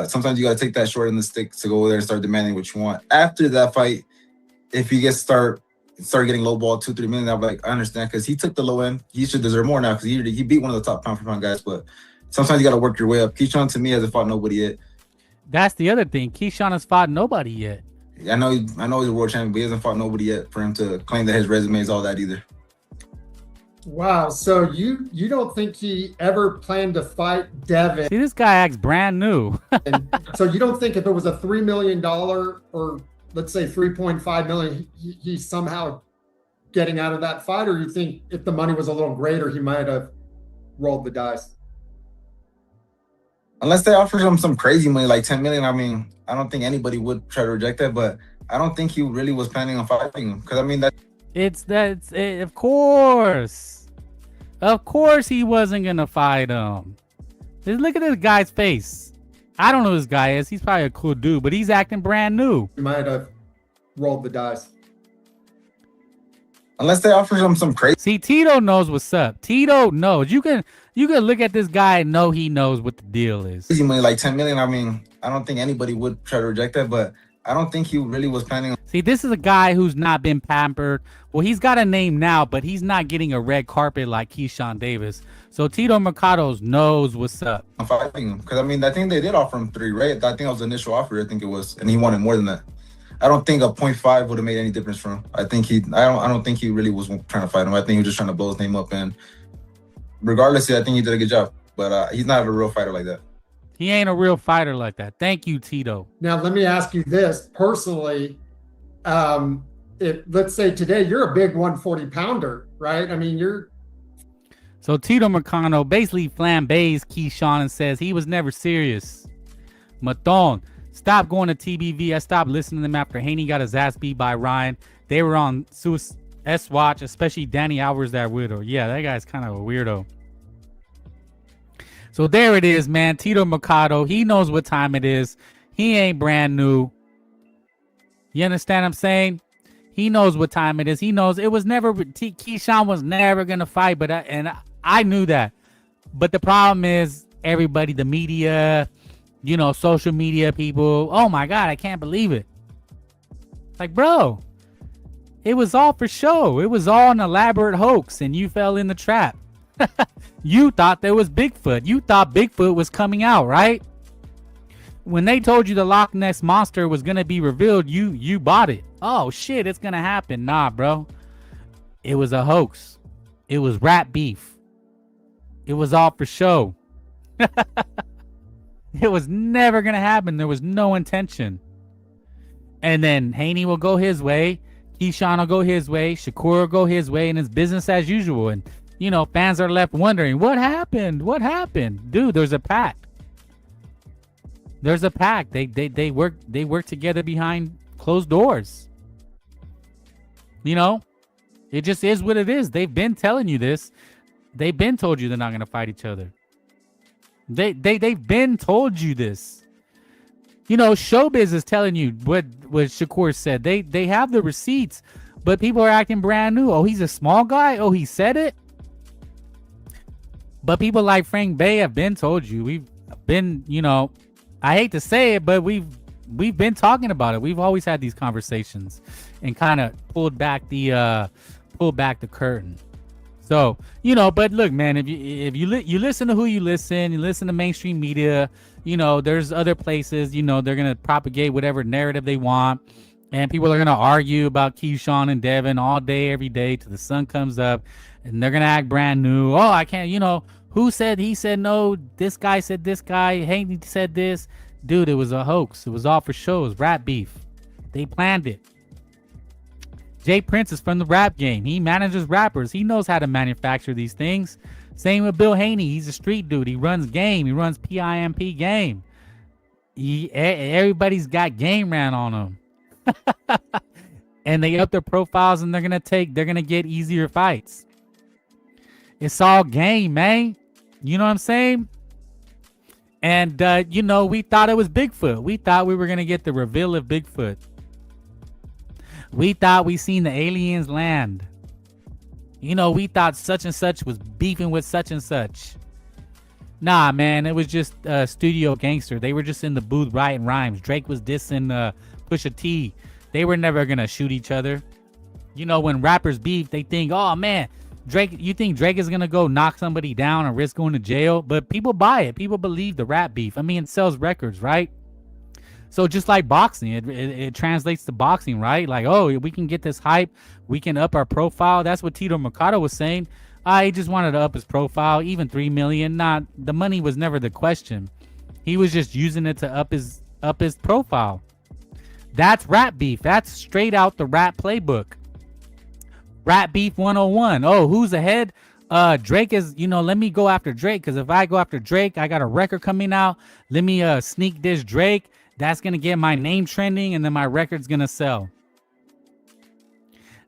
S5: Sometimes you gotta take that short in the stick to go over there and start demanding what you want. After that fight, if he gets start getting low ball 2-3 million, I'll be like, I understand because he took the low end. He should deserve more now because he beat one of the top pound for pound guys. But sometimes you got to work your way up. Keyshawn, to me, hasn't fought nobody yet.
S1: That's the other thing. Keyshawn has fought nobody yet.
S5: I know he's a world champion, but he hasn't fought nobody yet for him to claim that his resume is all that either.
S6: Wow. So you don't think he ever planned to fight Devin?
S1: See, this guy acts brand new.
S6: And so you don't think if it was a $3 million or let's say 3.5 million, he's somehow getting out of that fight? Or you think if the money was a little greater, he might have rolled the dice?
S5: Unless they offer him some crazy money like 10 million, I mean, I don't think anybody would try to reject that, but I don't think he really was planning on fighting him. Because, I mean,
S1: of course. Of course he wasn't going to fight him. Just look at this guy's face. I don't know who this guy is. He's probably a cool dude, but he's acting brand new.
S6: He might have rolled the dice.
S5: Unless they offer him some crazy.
S1: See, Tito knows what's up. Tito knows. You can look at this guy and know he knows what the deal is.
S5: Crazy money like 10 million. I mean, I don't think anybody would try to reject that, but I don't think he really was planning on.
S1: See, this is a guy who's not been pampered. Well, he's got a name now, but he's not getting a red carpet like Keyshan Davis. So Tito Mercado knows what's up.
S5: Fighting him because I mean, I think they did offer him 3, right? I think that was the initial offer. I think it was, and he wanted more than that. I don't think a 0.5 would have made any difference for him. I don't think he really was trying to fight him. I think he was just trying to blow his name up. And regardless, I think he did a good job. But he's not a real fighter like that.
S1: He ain't a real fighter like that. Thank you, Tito.
S6: Now, let me ask you this personally. If let's say today you're a big 140 pounder, right? I mean, you're.
S1: So Tito Mercado basically flambés Keyshawn and says he was never serious. Maton, stop going to TBV. I stopped listening to them after Haney got his ass beat by Ryan. They were on S-Watch, especially Danny Alvarez, that weirdo. Yeah, that guy's kind of a weirdo. So there it is, man. Tito Mercado, he knows what time it is. He ain't brand new. You understand what I'm saying? He knows what time it is. He knows it was never, Keyshawn was never going to fight, but I knew that. But the problem is everybody, the media, you know, social media people, oh my God, I can't believe it. Like, bro, it was all for show. It was all an elaborate hoax, and you fell in the trap. You thought there was Bigfoot. You thought Bigfoot was coming out, right? When they told you the Loch Ness Monster was going to be revealed, you bought it. Oh, shit, it's going to happen. Nah, bro. It was a hoax. It was rat beef. It was all for show. It was never going to happen. There was no intention. And then Haney will go his way. Keyshawn will go his way. Shakur will go his way. And it's business as usual. And, you know, fans are left wondering, what happened? What happened? Dude, there's a pact. There's a pact. They work together behind closed doors. You know, it just is what it is. They've been telling you this. They've been told you they're not going to fight each other. They've been told you this. You know, showbiz is telling you what Shakur said. They have the receipts, but people are acting brand new. Oh, he's a small guy. Oh, he said it. But people like Frank Bay have been told you. We've been, you know, I hate to say it, but we've been talking about it. We've always had these conversations and kind of pulled back the curtain. So, you know, but look, man, if you listen to who you listen to mainstream media, you know, there's other places, you know, they're going to propagate whatever narrative they want. And people are going to argue about Keyshawn and Devin all day, every day till the sun comes up. And they're going to act brand new. Oh, I can't, who said he said no? This guy said this guy. Haney said this. Dude, it was a hoax. It was all for show. It was rap beef. They planned it. Jay Prince is from the rap game. He manages rappers. He knows how to manufacture these things. Same with Bill Haney. He's a street dude. He runs game. He runs PIMP game. Everybody's got game ran on him. And they up their profiles and they're gonna get easier fights. It's all game, man. You know what I'm saying? And we thought it was Bigfoot. We thought we were gonna get the reveal of Bigfoot. We thought we seen the aliens land. We thought such and such was beefing with such and such. Nah, man, it was just studio gangster. They were just in the booth writing rhymes. Drake was dissing Pusha T. They were never gonna shoot each other. When rappers beef, they think, oh man, Drake. You think Drake is gonna go knock somebody down and risk going to jail? But people buy it. People believe the rap beef. I mean, it sells records, right? So just like boxing, it translates to boxing, right? Like, oh, we can get this hype. We can up our profile. That's what Tito Mercado was saying. He just wanted to up his profile, even 3 million. The money was never the question. He was just using it to up his profile. That's rap beef. That's straight out the rap playbook. Rap beef 101. Oh, who's ahead? Drake is, let me go after Drake, because if I go after Drake, I got a record coming out. Let me sneak diss Drake. That's going to get my name trending, and then my record's going to sell.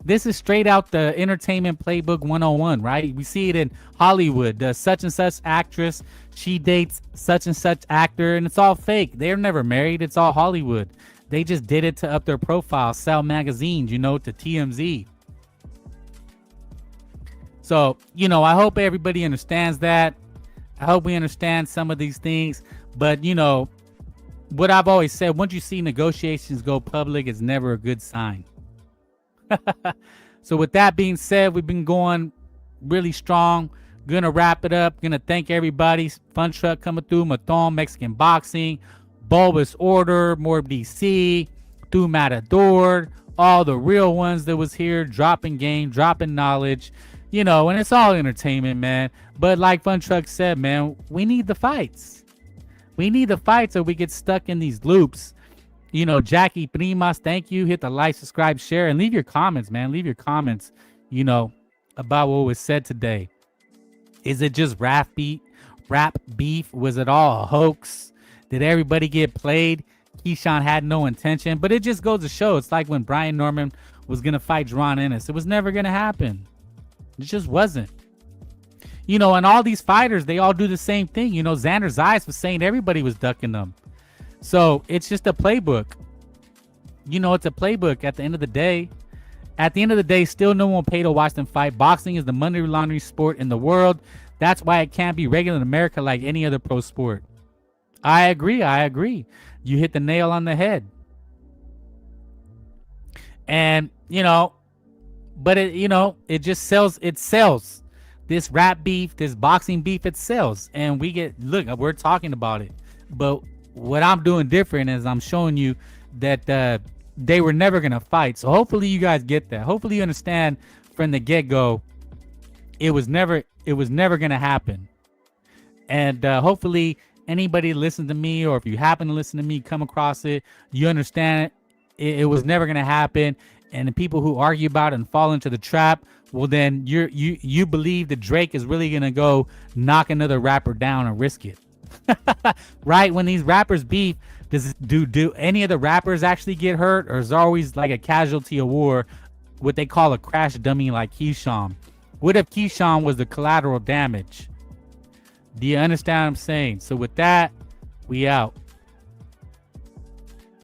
S1: This is straight out the entertainment playbook 101, right? We see it in Hollywood. The such and such actress, she dates such and such actor, and it's all fake. They're never married. It's all Hollywood. They just did it to up their profile, sell magazines, to TMZ. So, I hope everybody understands that. I hope we understand some of these things. But, what I've always said, once you see negotiations go public, it's never a good sign. So with that being said, we've been going really strong. Gonna wrap it up. Gonna thank everybody. Fun Truck coming through. Mathon, Mexican Boxing, Bulbous Order, More DC, Tu Matador, all the real ones that was here, dropping game, dropping knowledge, and it's all entertainment, man. But like Fun Truck said, man, we need the fights. We need the fights so we get stuck in these loops. Jackie Primas, thank you. Hit the like, subscribe, share, and leave your comments, man. Leave your comments, about what was said today. Is it just rap beef? Was it all a hoax? Did everybody get played? Keyshawn had no intention. But it just goes to show, it's like when Brian Norman was going to fight Ron Ennis. It was never going to happen. It just wasn't. And all these fighters, they all do the same thing. Xander Zayas was saying everybody was ducking them. So it's just a playbook. It's a playbook at the end of the day. At the end of the day, still no one will pay to watch them fight. Boxing is the money laundering sport in the world. That's why it can't be regular in America like any other pro sport. I agree. You hit the nail on the head. And, but it just sells. It sells. This rap beef, this boxing beef, it sells. And we're talking about it. But what I'm doing different is I'm showing you that they were never going to fight. So hopefully you guys get that. Hopefully you understand from the get-go, it was never going to happen. And hopefully anybody listen to me, or if you happen to listen to me, come across it, you understand it was never going to happen. And the people who argue about it and fall into the trap, well, then you believe that Drake is really going to go knock another rapper down and risk it. Right? When these rappers beef, do any of the rappers actually get hurt, or is there always like a casualty of war, what they call a crash dummy like Keyshawn? What if Keyshawn was the collateral damage? Do you understand what I'm saying? So with that, we out.